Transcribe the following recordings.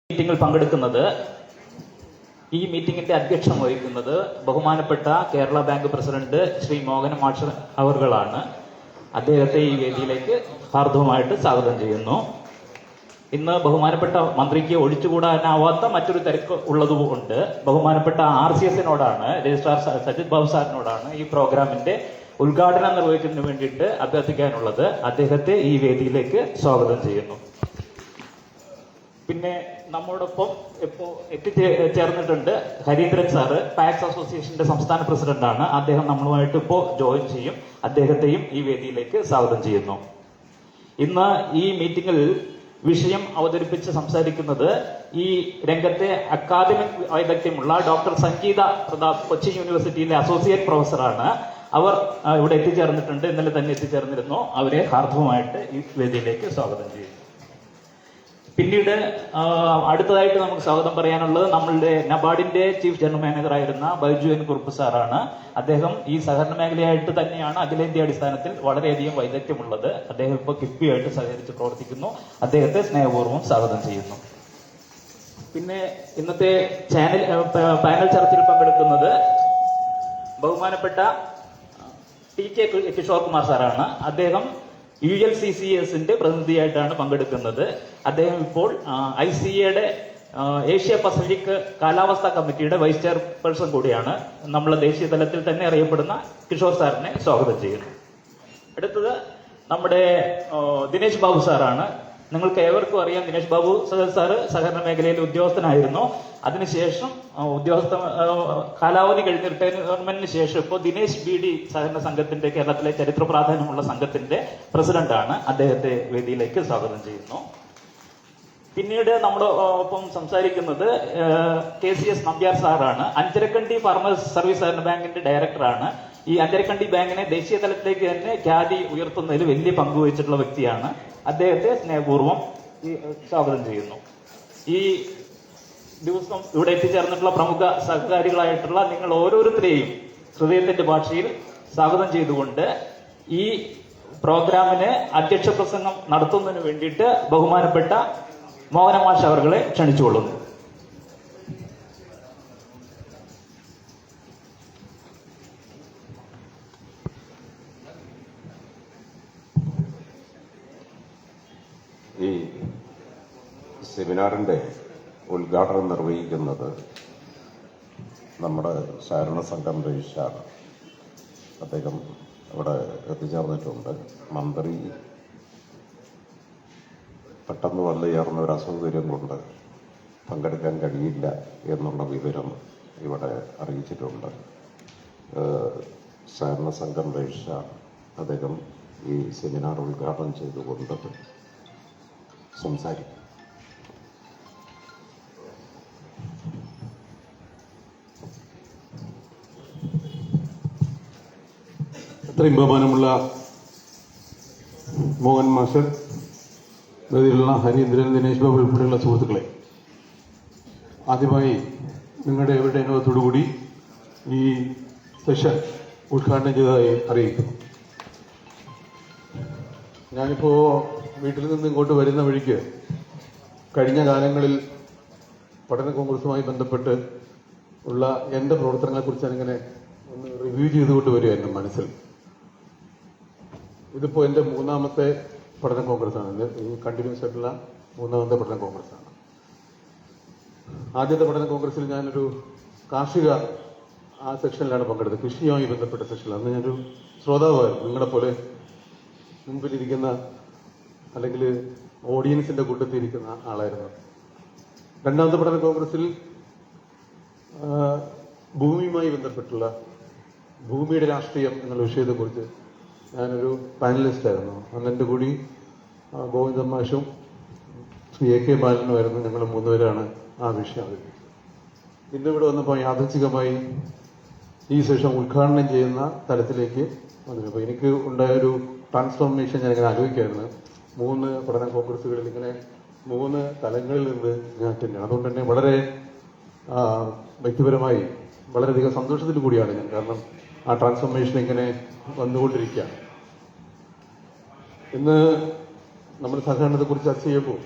മീറ്റിംഗിൽ പങ്കെടുക്കുന്നത് ഈ മീറ്റിംഗിന്റെ അധ്യക്ഷം വഹിക്കുന്നത് ബഹുമാനപ്പെട്ട കേരള ബാങ്ക് പ്രസിഡന്റ് ശ്രീ മോഹന മാഷ് അവർകളാണ്. അദ്ദേഹത്തെ ഈ വേദിയിലേക്ക് ഹാർദവമായിട്ട് സ്വാഗതം ചെയ്യുന്നു. ഇന്ന് ബഹുമാനപ്പെട്ട മന്ത്രിക്ക് ഒഴിച്ചുകൂടാനാവാത്ത മറ്റൊരു തിരക്ക് ഉള്ളതുകൊണ്ട് ബഹുമാനപ്പെട്ട RCSനോടാണ്, രജിസ്ട്രാർ സജിത് ബാബു സാറിനോടാണ് ഈ പ്രോഗ്രാമിന്റെ ഉദ്ഘാടനം നിർവഹിക്കുന്നതിന് വേണ്ടിയിട്ട് അഭ്യർത്ഥിക്കാനുള്ളത്. അദ്ദേഹത്തെ ഈ വേദിയിലേക്ക് സ്വാഗതം ചെയ്യുന്നു. പിന്നെ നമ്മോടൊപ്പം ഇപ്പോൾ എത്തിച്ചേർന്നിട്ടുണ്ട് ഹരീന്ദ്രൻ സാറ്, പാക്സ് അസോസിയേഷന്റെ സംസ്ഥാന പ്രസിഡന്റാണ്. അദ്ദേഹം നമ്മളുമായിട്ട് ഇപ്പോൾ ജോയിൻ ചെയ്യും. അദ്ദേഹത്തെയും ഈ വേദിയിലേക്ക് സ്വാഗതം ചെയ്യുന്നു. ഇന്ന് ഈ മീറ്റിംഗിൽ വിഷയം അവതരിപ്പിച്ച് സംസാരിക്കുന്നത് ഈ രംഗത്തെ അക്കാദമിക് വൈദഗ്ധ്യമുള്ള ഡോക്ടർ സംഗീത പ്രതാപ്, കൊച്ചി യൂണിവേഴ്സിറ്റിയിലെ അസോസിയേറ്റ് പ്രൊഫസറാണ്. അവർ ഇവിടെ എത്തിച്ചേർന്നിട്ടുണ്ട്, ഇന്നലെ തന്നെ എത്തിച്ചേർന്നിരുന്നു. അവരെ ഹാർദവമായിട്ട് ഈ വേദിയിലേക്ക് സ്വാഗതം ചെയ്യുന്നു. പിന്നീട് അടുത്തതായിട്ട് നമുക്ക് സ്വാഗതം പറയാനുള്ളത് നമ്മളുടെ നബാർഡിന്റെ ചീഫ് ജനറൽ മാനേജർ ആയിരുന്ന ബൈജു എൻ കുറുപ്പ് സാറാണ്. അദ്ദേഹം ഈ സഹകരണ മേഖലയായിട്ട് തന്നെയാണ് അഖിലേന്ത്യാ അടിസ്ഥാനത്തിൽ വളരെയധികം വൈദഗ്ധ്യമുള്ളത്. അദ്ദേഹം ഇപ്പോൾ കിഫ്ബിയായിട്ട് സഹകരിച്ച് പ്രവർത്തിക്കുന്നു. അദ്ദേഹത്തെ സ്നേഹപൂർവ്വം സ്വാഗതം ചെയ്യുന്നു. പിന്നെ ഇന്നത്തെ പാനൽ ചർച്ചയിൽ പങ്കെടുക്കുന്നത് ബഹുമാനപ്പെട്ട TK കിഷോർ കുമാർ സാറാണ്. അദ്ദേഹം ULCCSന്റെ പ്രതിനിധിയായിട്ടാണ് പങ്കെടുക്കുന്നത്. അദ്ദേഹം ഇപ്പോൾ ICAയുടെ ഏഷ്യ പസഫിക് കാലാവസ്ഥാ കമ്മിറ്റിയുടെ വൈസ് ചെയർപേഴ്സൺ കൂടിയാണ്. നമ്മളെ ദേശീയ തലത്തിൽ തന്നെ അറിയപ്പെടുന്ന കിഷോർ സാറിനെ സ്വാഗതം ചെയ്യുന്നു. അടുത്തത് നമ്മുടെ ദിനേശ് ബാബു സാറാണ്. നിങ്ങൾക്ക് ഏവർക്കും അറിയാം, ദിനേശ് ബാബു സാറ് സഹകരണ മേഖലയിൽ ഉദ്യോഗസ്ഥനായിരുന്നു. അതിനുശേഷം കാലാവധി കഴിഞ്ഞ റിട്ടയർമെന്റിന് ശേഷം ഇപ്പോൾ ദിനേശ് BD സഹകരണ സംഘത്തിന്റെ, കേരളത്തിലെ ചരിത്ര പ്രാധാന്യമുള്ള സംഘത്തിന്റെ പ്രസിഡന്റാണ്. അദ്ദേഹത്തെ വേദിയിലേക്ക് സ്വാഗതം ചെയ്യുന്നു. പിന്നീട് നമ്മുടെ ഒപ്പം സംസാരിക്കുന്നത് KCS നമ്പ്യാർ സാറാണ്. അഞ്ചരക്കണ്ടി ഫാർമേഴ്സ് സർവീസ് സഹകരണ ബാങ്കിന്റെ ഡയറക്ടറാണ്. ഈ അഞ്ചരക്കണ്ടി ബാങ്കിനെ ദേശീയ തലത്തിലേക്ക് തന്നെ ഖ്യാതി ഉയർത്തുന്നതിൽ വലിയ പങ്കുവഹിച്ചിട്ടുള്ള വ്യക്തിയാണ്. അദ്ദേഹത്തെ സ്നേഹപൂർവ്വം സ്വാഗതം ചെയ്യുന്നു. ഈ ദിവസം ഇവിടെ എത്തിച്ചേർന്നിട്ടുള്ള പ്രമുഖ സഹകാരികളായിട്ടുള്ള നിങ്ങൾ ഓരോരുത്തരെയും ഹൃദയത്തിന്റെ ഭാഷയിൽ സ്വാഗതം ചെയ്തുകൊണ്ട് ഈ പ്രോഗ്രാമിന് അധ്യക്ഷ പ്രസംഗം നടത്തുന്നതിന് വേണ്ടിയിട്ട് ബഹുമാനപ്പെട്ട മോഹന മാഷ് അവർകളെ ക്ഷണിച്ചുകൊള്ളുന്നു. ഈ സെമിനാറിന്റെ ഉദ്ഘാടനം നിർവഹിക്കുന്നത് നമ്മുടെ സഹകരണ സംഘം രജിസ്ട്രാർ, അദ്ദേഹം ഇവിടെ എത്തിച്ചേർന്നിട്ടുണ്ട്. മന്ത്രി പെട്ടെന്ന് വന്നു ചേർന്ന ഒരു അസൗകര്യം കൊണ്ട് പങ്കെടുക്കാൻ കഴിയില്ല എന്നുള്ള വിവരം ഇവിടെ അറിയിച്ചിട്ടുണ്ട്. സഹകരണ സംഘം രജിസ്ട്രാർ അദ്ദേഹം ഈ സെമിനാർ ഉദ്ഘാടനം ചെയ്തുകൊണ്ട് സംസാരിക്കും. ഇത്രയും ബഹുമാനമുള്ള മോഹൻ മാസ്റ്റർ, വേദിയിലുള്ള ഹരീന്ദ്രൻ, ദിനേശ് ബാബു ഉൾപ്പെടെയുള്ള സുഹൃത്തുക്കളെ, ആദ്യമായി നിങ്ങളുടെ എവരുടെ അനുഭവത്തോടുകൂടി ഈ സെഷൻ ഉദ്ഘാടനം ചെയ്തതായി അറിയിക്കുന്നു. ഞാനിപ്പോൾ വീട്ടിൽ നിന്ന് ഇങ്ങോട്ട് വരുന്ന വഴിക്ക് കഴിഞ്ഞ കാലങ്ങളിൽ പഠന കോൺഗ്രസുമായി ബന്ധപ്പെട്ട് ഉള്ള എൻ്റെ പ്രവർത്തനങ്ങളെക്കുറിച്ച് ഞാനിങ്ങനെ ഒന്ന് റിവ്യൂ ചെയ്തുകൊണ്ട് വരികയായിരുന്നു മനസ്സിൽ. ഇതിപ്പോൾ എൻ്റെ മൂന്നാമത്തെ പഠന കോൺഗ്രസ്സാണ്. ഈ കണ്ടിന്യൂസ് ആയിട്ടുള്ള മൂന്നാമത്തെ പഠന കോൺഗ്രസ്സാണ്. ആദ്യത്തെ പഠന കോൺഗ്രസ്സിൽ ഞാനൊരു കാർഷിക സെക്ഷനിലാണ് പങ്കെടുത്തത്, കൃഷിയുമായി ബന്ധപ്പെട്ട സെക്ഷനിൽ. അന്ന് ഞാനൊരു ശ്രോതാവായിരുന്നു, നിങ്ങളെപ്പോലെ മുമ്പിലിരിക്കുന്ന അല്ലെങ്കിൽ ഓഡിയൻസിന്റെ കൂട്ടത്തിരിക്കുന്ന ആളായിരുന്നു. രണ്ടാമത്തെ പഠന കോൺഗ്രസ്സിൽ ഭൂമിയുമായി ബന്ധപ്പെട്ടുള്ള ഭൂമിയുടെ രാഷ്ട്രീയം എന്നുള്ള വിഷയത്തെക്കുറിച്ച് ഞാനൊരു പാനലിസ്റ്റായിരുന്നു. അന്ന് എൻ്റെ കൂടി ഗോവിന്ദൻ മാഷും ശ്രീ AK ബാലനുമായിരുന്നു. ഞങ്ങൾ മൂന്നുപേരാണ് ആ വിഷയം അവതരിപ്പിച്ചത്. ഇന്നിവിടെ വന്നപ്പോൾ യാദൃച്ഛികമായി ഈ സെഷൻ ഉദ്ഘാടനം ചെയ്യുന്ന തലത്തിലേക്ക് വന്നു. അപ്പോൾ എനിക്ക് ഉണ്ടായൊരു ട്രാൻസ്ഫോർമേഷൻ ഞാനിങ്ങനെ ആലോചിക്കായിരുന്നു. 3 പഠന കോൺഗ്രസുകളിൽ ഇങ്ങനെ 3 തലങ്ങളിൽ നിന്ന് ഞാൻ അറ്റൻഡ് ചെയ്യണം. അതുകൊണ്ട് തന്നെ വളരെ വ്യക്തിപരമായി വളരെയധികം സന്തോഷത്തിൽ കൂടിയാണ് ഞാൻ. കാരണം ആ ട്രാൻസ്ഫോർമേഷൻ ഇങ്ങനെ വന്നുകൊണ്ടിരിക്കുകയാണ്. ഇന്ന് നമ്മൾ സഹകരണത്തെക്കുറിച്ച് ചർച്ച ചെയ്യുമ്പോൾ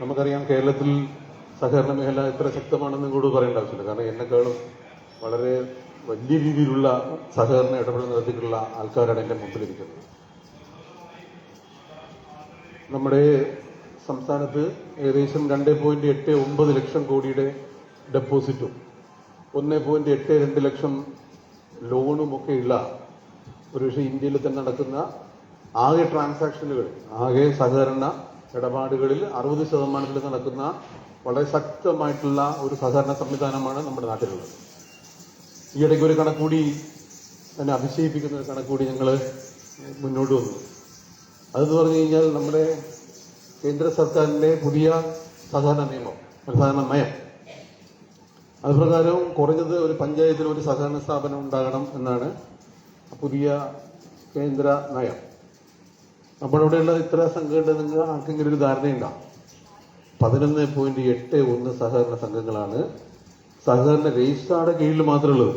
നമുക്കറിയാം കേരളത്തിൽ സഹകരണ മേഖല എത്ര ശക്തമാണെന്ന് കൂടി പറയേണ്ട ആവശ്യമില്ല. കാരണം എന്നെക്കാളും വളരെ വലിയ രീതിയിലുള്ള സഹകരണ ഇടപെടൽ നടത്തിയിട്ടുള്ള ആൾക്കാരാണ് എൻ്റെ മുമ്പിലിരിക്കുന്നത്. നമ്മുടെ സംസ്ഥാനത്ത് ഏകദേശം 2.89 ലക്ഷം കോടിയുടെ ഡെപ്പോസിറ്റും 1.82 ലക്ഷം ലോണും ഒക്കെയുള്ള ഒരുപക്ഷെ ഇന്ത്യയിൽ തന്നെ നടക്കുന്ന ആകെ ട്രാൻസാക്ഷനുകൾ, ആകെ സഹകരണ ഇടപാടുകളിൽ 60% നടക്കുന്ന വളരെ ശക്തമായിട്ടുള്ള ഒരു സഹകരണ സംവിധാനമാണ് നമ്മുടെ നാട്ടിലുള്ളത്. ഈയിടയ്ക്ക് ഒരു കണക്കൂടി എന്നെ അതിശയിപ്പിക്കുന്ന ഒരു കണക്കൂടി ഞങ്ങൾ മുന്നോട്ട് വന്നു. അതെന്ന് പറഞ്ഞു കഴിഞ്ഞാൽ നമ്മുടെ കേന്ദ്ര സർക്കാരിന്റെ പുതിയ സഹകരണ നിയമം, സഹകരണ നയം, അതുപ്രകാരം കുറഞ്ഞത് ഒരു പഞ്ചായത്തിൽ ഒരു സഹകരണ സ്ഥാപനം ഉണ്ടാകണം എന്നാണ് പുതിയ കേന്ദ്ര നയം. നമ്മളവിടെയുള്ള ഇത്ര സംഘടന നിങ്ങൾ ആർക്കെങ്കിലും ഒരു ധാരണയുണ്ടാവും. 11.81 സഹകരണ സംഘങ്ങളാണ് സഹകരണ രജിസ്ട്രാറുടെ കീഴിൽ മാത്രമുള്ളത്.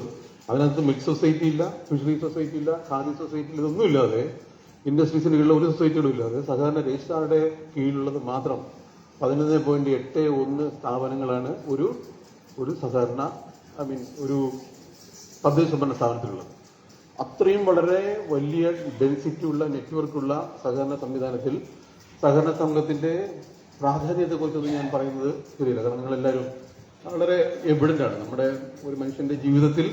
അതിനകത്ത് മിക്സ് സൊസൈറ്റി ഇല്ല, ഫിഷറി സൊസൈറ്റി ഇല്ല, ഖാദി സൊസൈറ്റി ഇല്ല, ഇതൊന്നും ഇല്ലാതെ, ഇൻഡസ്ട്രീസിന് കീഴിലുള്ള ഒരു സൊസൈറ്റികളും ഇല്ലാതെ സഹകരണ രജിസ്ട്രാറുടെ കീഴിലുള്ളത് മാത്രം 11.81 സ്ഥാപനങ്ങളാണ് ഒരു സഹകരണ ഒരു തദ്ദേശ സ്വയംഭരണ സ്ഥാപനത്തിലുള്ളത്. അത്രയും വളരെ വലിയ ഡെൻസിറ്റി ഉള്ള നെറ്റ്വർക്കുള്ള സഹകരണ സംവിധാനത്തിൽ സഹകരണ സംഘത്തിന്റെ പ്രാധാന്യത്തെക്കുറിച്ചൊന്നും ഞാൻ പറയുന്നത് ശരിയില്ല. കാരണം നിങ്ങളെല്ലാവരും വളരെ എവിഡന്റ് ആണ്. നമ്മുടെ ഒരു മനുഷ്യന്റെ ജീവിതത്തിൽ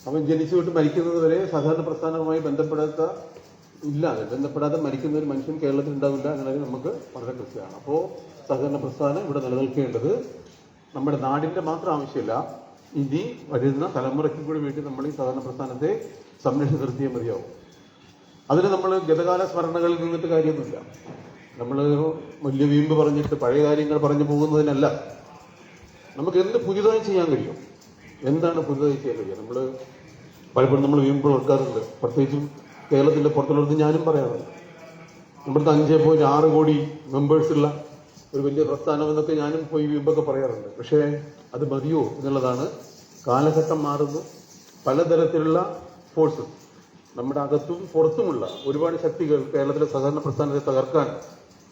അവൻ ജനിച്ചുകൊണ്ട് മരിക്കുന്നത് വരെ സഹകരണ പ്രസ്ഥാനവുമായി ബന്ധപ്പെടാതെ മരിക്കുന്ന ഒരു മനുഷ്യൻ കേരളത്തിൽ ഉണ്ടാവില്ല എന്നുള്ളത് നമുക്ക് വളരെ കൃത്യമാണ്. അപ്പോൾ സഹകരണ പ്രസ്ഥാനം ഇവിടെ നിലനിൽക്കേണ്ടത് നമ്മുടെ നാടിന്റെ മാത്രം ആവശ്യമില്ല, ഇനി വരുന്ന തലമുറയ്ക്ക് കൂടി വേണ്ടി നമ്മൾ ഈ സഹകരണ പ്രസ്ഥാനത്തെ സംരക്ഷിച്ച് നിർത്തിയേ മതിയാവും. അതിന് നമ്മൾ ഗതകാല സ്മരണകളിൽ നിന്നിട്ട് കാര്യമൊന്നുമില്ല. നമ്മൾ വലിയ വീമ്പ് പറഞ്ഞിട്ട് പഴയ കാര്യങ്ങൾ പറഞ്ഞു പോകുന്നതിനല്ല. നമുക്ക് എന്ത് പുതിയതായി ചെയ്യാൻ കഴിയും, എന്താണ് പുതിയതായി ചെയ്യാൻ കഴിയുക? നമ്മൾ പലപ്പോഴും നമ്മൾ വീമ്പ് ഓർക്കാറുണ്ട്, പ്രത്യേകിച്ചും കേരളത്തിന്റെ പുറത്തുള്ളത് ഞാനും പറയാറുണ്ട്. ഇവിടുത്തെ 5.6 കോടി മെമ്പേഴ്സുള്ള ഒരു വലിയ പ്രസ്ഥാനം എന്നൊക്കെ ഞാനും പോയി വീമ്പൊക്കെ പറയാറുണ്ട്. പക്ഷേ അത് മതിയോ എന്നുള്ളതാണ്. കാലഘട്ടം മാറുന്നു. പലതരത്തിലുള്ള ഫോഴ്സസ് നമ്മുടെ അകത്തും പുറത്തുമുള്ള ഒരുപാട് ശക്തികൾ കേരളത്തിലെ സഹകരണ പ്രസ്ഥാനത്തെ തകർക്കാൻ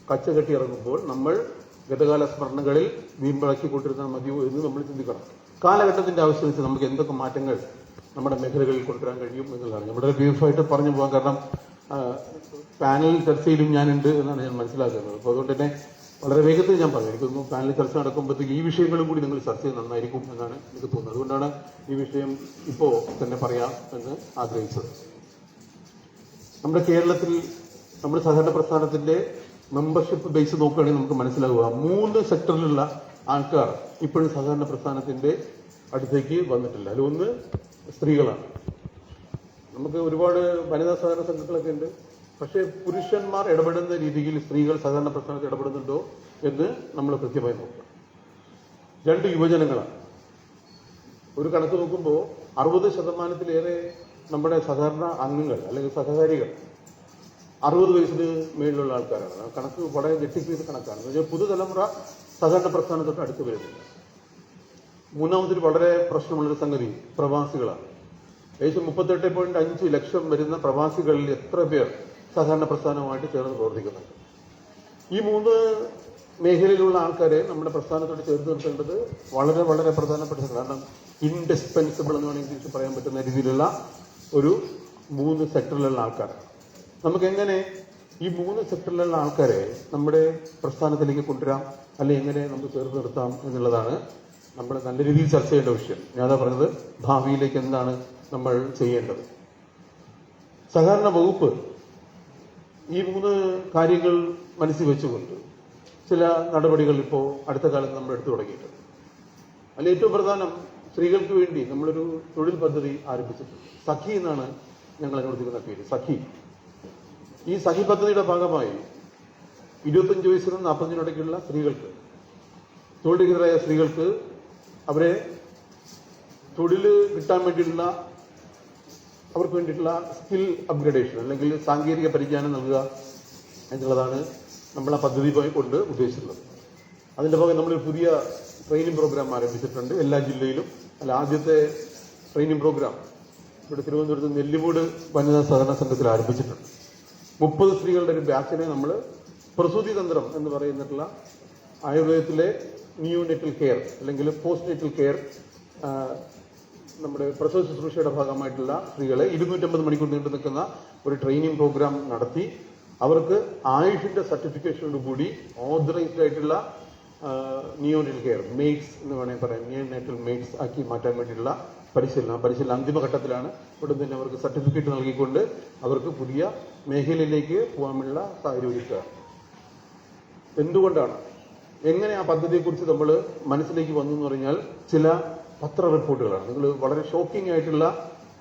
കച്ചകെട്ടി ഇറങ്ങുമ്പോൾ നമ്മൾ ഗതകാല സ്മരണകളിൽ വീമ്പിളക്കിക്കൊണ്ടിരുന്നാൽ മതിയോ എന്ന് നമ്മൾ ചിന്തിക്കണം. കാലഘട്ടത്തിന്റെ ആവശ്യത്തിന് നമുക്ക് എന്തൊക്കെ മാറ്റങ്ങൾ നമ്മുടെ മേഖലകളിൽ കൊണ്ടുവരാൻ കഴിയും എന്നുള്ളതാണ്. നമ്മുടെ ബ്രീഫായിട്ട് പറഞ്ഞു പോകാൻ കാരണം പാനൽ ചർച്ചയിലും ഞാനുണ്ട് എന്നാണ് ഞാൻ മനസ്സിലാക്കുന്നത്. അപ്പോൾ അതുകൊണ്ട് തന്നെ വളരെ വേഗത്തിൽ ഞാൻ പറഞ്ഞു. എനിക്കൊന്നും പാനൽ ചർച്ച നടക്കുമ്പോഴത്തേക്ക് ഈ വിഷയങ്ങളും കൂടി നിങ്ങൾ ചർച്ച ചെയ്ത് നന്നായിരിക്കും എന്നാണ് എനിക്ക് തോന്നുന്നത്. അതുകൊണ്ടാണ് ഈ വിഷയം ഇപ്പോൾ തന്നെ പറയാം എന്ന് ആഗ്രഹിച്ചത്. നമ്മുടെ കേരളത്തിൽ നമ്മുടെ സഹകരണ പ്രസ്ഥാനത്തിന്റെ മെമ്പർഷിപ്പ് ബേസ് നോക്കുകയാണെങ്കിൽ നമുക്ക് മനസ്സിലാവുക 3 സെക്ടറിലുള്ള ആൾക്കാർ ഇപ്പോഴും സഹകരണ പ്രസ്ഥാനത്തിന്റെ അടുത്തേക്ക് വന്നിട്ടില്ല. അതിലൊന്ന് സ്ത്രീകളാണ്. നമുക്ക് ഒരുപാട് വനിതാ സഹകരണ സംഘങ്ങളൊക്കെ ഉണ്ട്. പക്ഷേ പുരുഷന്മാർ ഇടപെടുന്ന രീതിയിൽ സ്ത്രീകൾ സഹകരണ പ്രസ്ഥാനത്തിൽ ഇടപെടുന്നുണ്ടോ എന്ന് നമ്മൾ കൃത്യമായി നോക്കുക. 2 യുവജനങ്ങളാണ്. ഒരു കണക്ക് നോക്കുമ്പോൾ 60% നമ്മുടെ സഹകരണ അംഗങ്ങൾ അല്ലെങ്കിൽ സഹകാരികൾ 60 വയസ്സിന് മേളിലുള്ള ആൾക്കാരാണ്. കണക്ക് വളരെ ഞെട്ടിക്കുന്ന കണക്കാണ്. എന്ന് വെച്ചാൽ പുതുതലമുറ സഹകരണ പ്രസ്ഥാനത്തൊട്ട് അടുത്ത് വരുന്നില്ല. മൂന്നാമതൊരു വളരെ പ്രശ്നമുള്ളൊരു സംഗതി പ്രവാസികളാണ്. ഏകദേശം 38.5 ലക്ഷം വരുന്ന പ്രവാസികളിൽ എത്ര പേർ സഹകരണ പ്രസ്ഥാനവുമായിട്ട് ചേർന്ന് പ്രവർത്തിക്കുന്നുണ്ട്? ഈ 3 മേഖലയിലുള്ള ആൾക്കാരെ നമ്മുടെ പ്രസ്ഥാനത്തോട് ചേർത്ത് നിർത്തേണ്ടത് വളരെ വളരെ പ്രധാനപ്പെട്ട, കാരണം ഇൻഡിസ്പെൻസിബിൾ എന്ന് വേണമെങ്കിൽ പറയാൻ പറ്റുന്ന രീതിയിലുള്ള ഒരു 3 സെക്ടറിലുള്ള ആൾക്കാരാണ്. നമുക്കെങ്ങനെ ഈ 3 സെക്ടറിലുള്ള ആൾക്കാരെ നമ്മുടെ പ്രസ്ഥാനത്തിലേക്ക് കൊണ്ടുവരാം, അല്ലെങ്കിൽ എങ്ങനെ നമുക്ക് ചേർത്ത് നിർത്താം എന്നുള്ളതാണ് നമ്മൾ നല്ല രീതിയിൽ ചർച്ച ചെയ്യേണ്ട വിഷയം. ഞാനതാ പറഞ്ഞത്, ഭാവിയിലേക്ക് എന്താണ് നമ്മൾ ചെയ്യേണ്ടത്. സഹകരണ വകുപ്പ് ഈ 3 കാര്യങ്ങൾ മനസ്സിൽ വെച്ചുകൊണ്ട് ചില നടപടികൾ ഇപ്പോൾ അടുത്ത കാലത്ത് നമ്മൾ എടുത്തു തുടങ്ങിയിട്ടുണ്ട്. അതിൽ ഏറ്റവും പ്രധാനം, സ്ത്രീകൾക്ക് വേണ്ടി നമ്മളൊരു തൊഴിൽ പദ്ധതി ആരംഭിച്ചിട്ടുണ്ട്. സഖി എന്നാണ് ഞങ്ങൾ അനുവദിക്കുന്ന പേര്, സഖി. ഈ സഖി പദ്ധതിയുടെ ഭാഗമായി 25 വയസ്സിനും 40 ഇടയ്ക്കുള്ള സ്ത്രീകൾക്ക്, തൊഴിൽരഹിതരായ സ്ത്രീകൾക്ക് അവരെ തൊഴിൽ കിട്ടാൻ വേണ്ടിയിട്ടുള്ള അവർക്ക് വേണ്ടിയിട്ടുള്ള സ്കിൽ അപ്ഗ്രഡേഷൻ അല്ലെങ്കിൽ സാങ്കേതിക പരിജ്ഞാനം നൽകുക എന്നുള്ളതാണ് നമ്മൾ ആ പദ്ധതി കൊണ്ട് ഉദ്ദേശിച്ചിട്ടുള്ളത്. അതിന്റെ ഭാഗം നമ്മൾ പുതിയ ട്രെയിനിങ് പ്രോഗ്രാം ആരംഭിച്ചിട്ടുണ്ട് എല്ലാ ജില്ലയിലും. ആദ്യത്തെ ട്രെയിനിങ് പ്രോഗ്രാം ഇവിടെ തിരുവനന്തപുരത്ത് നെല്ലിമൂട് വനിതാ സഹകരണ സംഘത്തിൽ ആരംഭിച്ചിട്ടുണ്ട്. 30 സ്ത്രീകളുടെ ഒരു ബാച്ചിനെ നമ്മൾ പ്രസൂതി തന്ത്രം എന്ന് പറയുന്നിട്ടുള്ള ആയുർവേദത്തിലെ നിയോനെറ്റൽ കെയർ അല്ലെങ്കിൽ പോസ്റ്റ് നേറ്റൽ കെയർ നമ്മുടെ പ്രസവ ശുശ്രൂഷയുടെ ഭാഗമായിട്ടുള്ള സ്ത്രീകളെ 250 മണിക്കൂർ നീണ്ടു നിൽക്കുന്ന ഒരു ട്രെയിനിങ് പ്രോഗ്രാം നടത്തി അവർക്ക് ആയുഷിന്റെ സർട്ടിഫിക്കേഷനോട് കൂടി ഓതറൈസ്ഡ് ആയിട്ടുള്ള നിയോനെറ്റൽ കെയർ മെയ്ഡ്സ് എന്ന് വേണമെങ്കിൽ പറയാം, നിയോനെറ്റൽ മെയ്ഡ്സ് ആക്കി മാറ്റാൻ വേണ്ടിയിട്ടുള്ള പരിശീലനം അന്തിമഘട്ടത്തിലാണ്. ഉടൻ തന്നെ അവർക്ക് സർട്ടിഫിക്കറ്റ് നൽകിക്കൊണ്ട് അവർക്ക് പുതിയ മേഖലയിലേക്ക് പോകാനുള്ള സാഹചര്യം ഒരുക്കുക. എന്തുകൊണ്ടാണ്, എങ്ങനെ ആ പദ്ധതിയെക്കുറിച്ച് നമ്മൾ മനസ്സിലേക്ക് വന്നു എന്ന് പറഞ്ഞാൽ ചില പത്ര റിപ്പോർട്ടുകളാണ്. നിങ്ങൾ വളരെ ഷോക്കിംഗ് ആയിട്ടുള്ള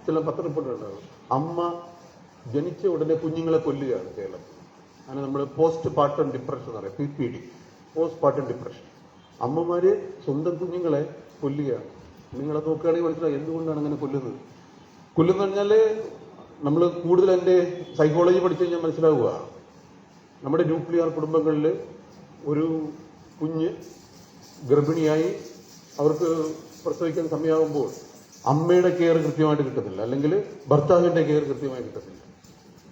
ചില പത്ര റിപ്പോർട്ടുകളുണ്ടാകും. അമ്മ ജനിച്ച ഉടനെ കുഞ്ഞുങ്ങളെ കൊല്ലുകയാണ് കേരളത്തിൽ. അങ്ങനെ നമ്മൾ പോസ്റ്റ് പാർട്ടം ഡിപ്രഷൻ എന്ന് പറയാം, PPD, പോസ്റ്റ് പാർട്ടം ഡിപ്രഷൻ. അമ്മമാര് സ്വന്തം കുഞ്ഞുങ്ങളെ കൊല്ലുകയാണ്. നിങ്ങളെ നോക്കുകയാണെങ്കിൽ മനസ്സിലാവും എന്തുകൊണ്ടാണ് അങ്ങനെ കൊല്ലുന്നത്. കൊല്ലുന്ന പറഞ്ഞാല് നമ്മൾ കൂടുതൽ എൻ്റെ സൈക്കോളജി പഠിച്ചു കഴിഞ്ഞാൽ മനസ്സിലാവുക, നമ്മുടെ ന്യൂക്ലിയർ കുടുംബങ്ങളിൽ ഒരു കുഞ്ഞ് ഗർഭിണിയായി അവർക്ക് പ്രസവിക്കാൻ സമയമാകുമ്പോൾ അമ്മയുടെ കെയർ കൃത്യമായിട്ട് കിട്ടുന്നില്ല, അല്ലെങ്കിൽ ഭർത്താവിന്റെ കെയർ കൃത്യമായി കിട്ടുന്നില്ല.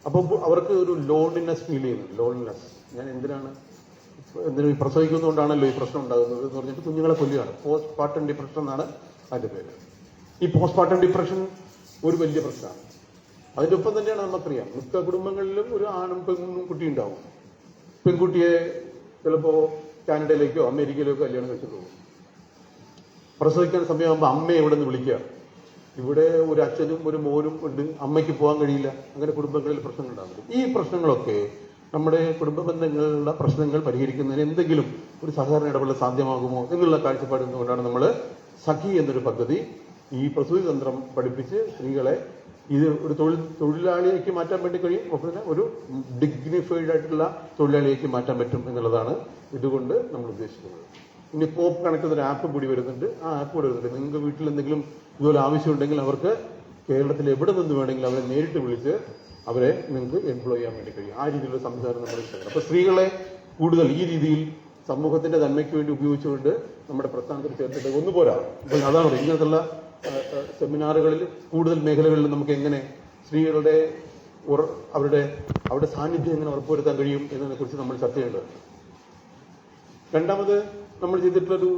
അപ്പോൾ അവർക്ക് ഒരു ലോൺലിനെസ് ഫീൽ ചെയ്യുന്നുണ്ട്. ലോൺലിനെസ്, ഞാൻ എന്തിനും ഈ പ്രസവിക്കുന്നതുകൊണ്ടാണല്ലോ ഈ പ്രശ്നം ഉണ്ടാകുന്നത് എന്ന് പറഞ്ഞിട്ട് കുഞ്ഞുങ്ങളെ കൊല്ലുകയാണ്. പോസ്റ്റ് പാർട്ടം ഡിപ്രഷൻ എന്നാണ് അതിന്റെ പേര്. ഈ പോസ്റ്റ് പാർട്ടം ഡിപ്രഷൻ ഒരു വലിയ പ്രശ്നമാണ്. അതിന്റെ ഒപ്പം തന്നെയാണ് നമുക്കറിയാം മിക്ക കുടുംബങ്ങളിലും ഒരു ആണും പെണ്ണും കുട്ടി ഉണ്ടാവും. പെൺകുട്ടിയെ ചിലപ്പോ കാനഡയിലേക്കോ അമേരിക്കയിലേക്കോ കല്യാണം കഴിച്ചിട്ട് പോകും. പ്രസവിക്കാൻ സമയമാകുമ്പോൾ അമ്മയെ ഇവിടെ നിന്ന് വിളിക്കുക. ഇവിടെ ഒരു അച്ഛനും ഒരു മോനും ഉണ്ട്, അമ്മയ്ക്ക് പോകാൻ കഴിയില്ല. അങ്ങനെ കുടുംബങ്ങളിൽ പ്രശ്നങ്ങൾ ഉണ്ടാകും. ഈ പ്രശ്നങ്ങളൊക്കെ നമ്മുടെ കുടുംബ ബന്ധങ്ങളിലുള്ള പ്രശ്നങ്ങൾ പരിഹരിക്കുന്നതിന് എന്തെങ്കിലും ഒരു സഹകരണ ഇടപെടൽ സാധ്യമാകുമോ എന്നുള്ള കാഴ്ചപ്പാട് കൊണ്ടാണ് നമ്മൾ സഖി എന്നൊരു പദ്ധതി ഈ പ്രസൂതി തന്ത്രം പഠിപ്പിച്ച് സ്ത്രീകളെ ഇത് ഒരു തൊഴിലാളിയേക്ക് മാറ്റാൻ വേണ്ടി കഴിയും. പിന്നെ ഒരു ഡിഗ്നിഫൈഡ് ആയിട്ടുള്ള തൊഴിലാളിയേക്ക് മാറ്റാൻ പറ്റും എന്നുള്ളതാണ് ഇതുകൊണ്ട് നമ്മൾ ഉദ്ദേശിക്കുന്നത്. ഇനി കോപ്പ് കണക്ട് ഒരു ആപ്പ് കൂടി വരുന്നുണ്ട്. ആ ആപ്പ് കൂടി വരുന്നുണ്ട്. നിങ്ങൾക്ക് വീട്ടിൽ എന്തെങ്കിലും ഇതുപോലെ ആവശ്യമുണ്ടെങ്കിൽ അവർക്ക് കേരളത്തിൽ എവിടെ നിന്ന് വേണമെങ്കിലും അവരെ നേരിട്ട് വിളിച്ച് അവരെ നിങ്ങൾക്ക് എംപ്ലോയ് ചെയ്യാൻ വേണ്ടി കഴിയും. ആ രീതിയിലുള്ള സംവിധാനം നമ്മൾ ചെയ്യണം. അപ്പൊ സ്ത്രീകളെ കൂടുതൽ ഈ രീതിയിൽ സമൂഹത്തിന്റെ നന്മയ്ക്ക് വേണ്ടി ഉപയോഗിച്ചുകൊണ്ട് നമ്മുടെ പ്രസ്ഥാനത്തിൽ ചേർത്തിട്ട് ഒന്നു പോരാ. അപ്പൊ അതാണ് ഇങ്ങനത്തുള്ള സെമിനാറുകളിൽ കൂടുതൽ മേഖലകളിൽ നമുക്ക് എങ്ങനെ സ്ത്രീകളുടെ അവരുടെ സാന്നിധ്യം എങ്ങനെ ഉറപ്പുവരുത്താൻ കഴിയും എന്നതിനെ കുറിച്ച് നമ്മൾ ചർച്ച ചെയ്യേണ്ടത്. രണ്ടാമത് നമ്മൾ ചെയ്തിട്ടുള്ളൊരു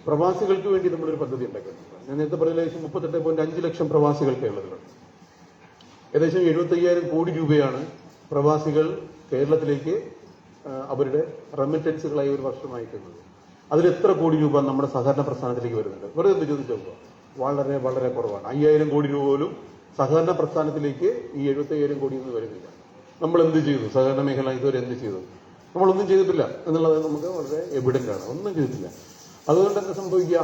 പ്രവാസികൾക്ക് വേണ്ടി നമ്മളൊരു പദ്ധതി ഉണ്ടാക്കിയിട്ടുണ്ട്. ഞാൻ നേരത്തെ പറഞ്ഞ ഏകദേശം 38.5 ലക്ഷം പ്രവാസികൾ കേരളത്തിലുണ്ട്. ഏകദേശം 75,000 കോടി രൂപയാണ് പ്രവാസികൾ കേരളത്തിലേക്ക് അവരുടെ റെമിറ്റൻസുകളായി ഒരു വർഷം അയക്കുന്നത്. അതിൽ എത്ര കോടി രൂപ നമ്മുടെ സഹകരണ പ്രസ്ഥാനത്തിലേക്ക് വരുന്നുണ്ട്? വെറുതെ എന്ത് ചോദിച്ചു നോക്കുക, വളരെ വളരെ കുറവാണ്. 5,000 കോടി രൂപ പോലും സഹകരണ പ്രസ്ഥാനത്തിലേക്ക് ഈ 75,000 കോടി ഒന്നും വരുന്നില്ല. നമ്മൾ എന്ത് ചെയ്തു? സഹകരണ മേഖല ഇതുവരെ എന്ത് ചെയ്തു? നമ്മളൊന്നും ചെയ്തിട്ടില്ല എന്നുള്ളത് നമുക്ക് വളരെ എവിഡന്റ് ആണ്. ഒന്നും ചെയ്തിട്ടില്ല. അതുകൊണ്ട് എന്താ സംഭവിക്കുക?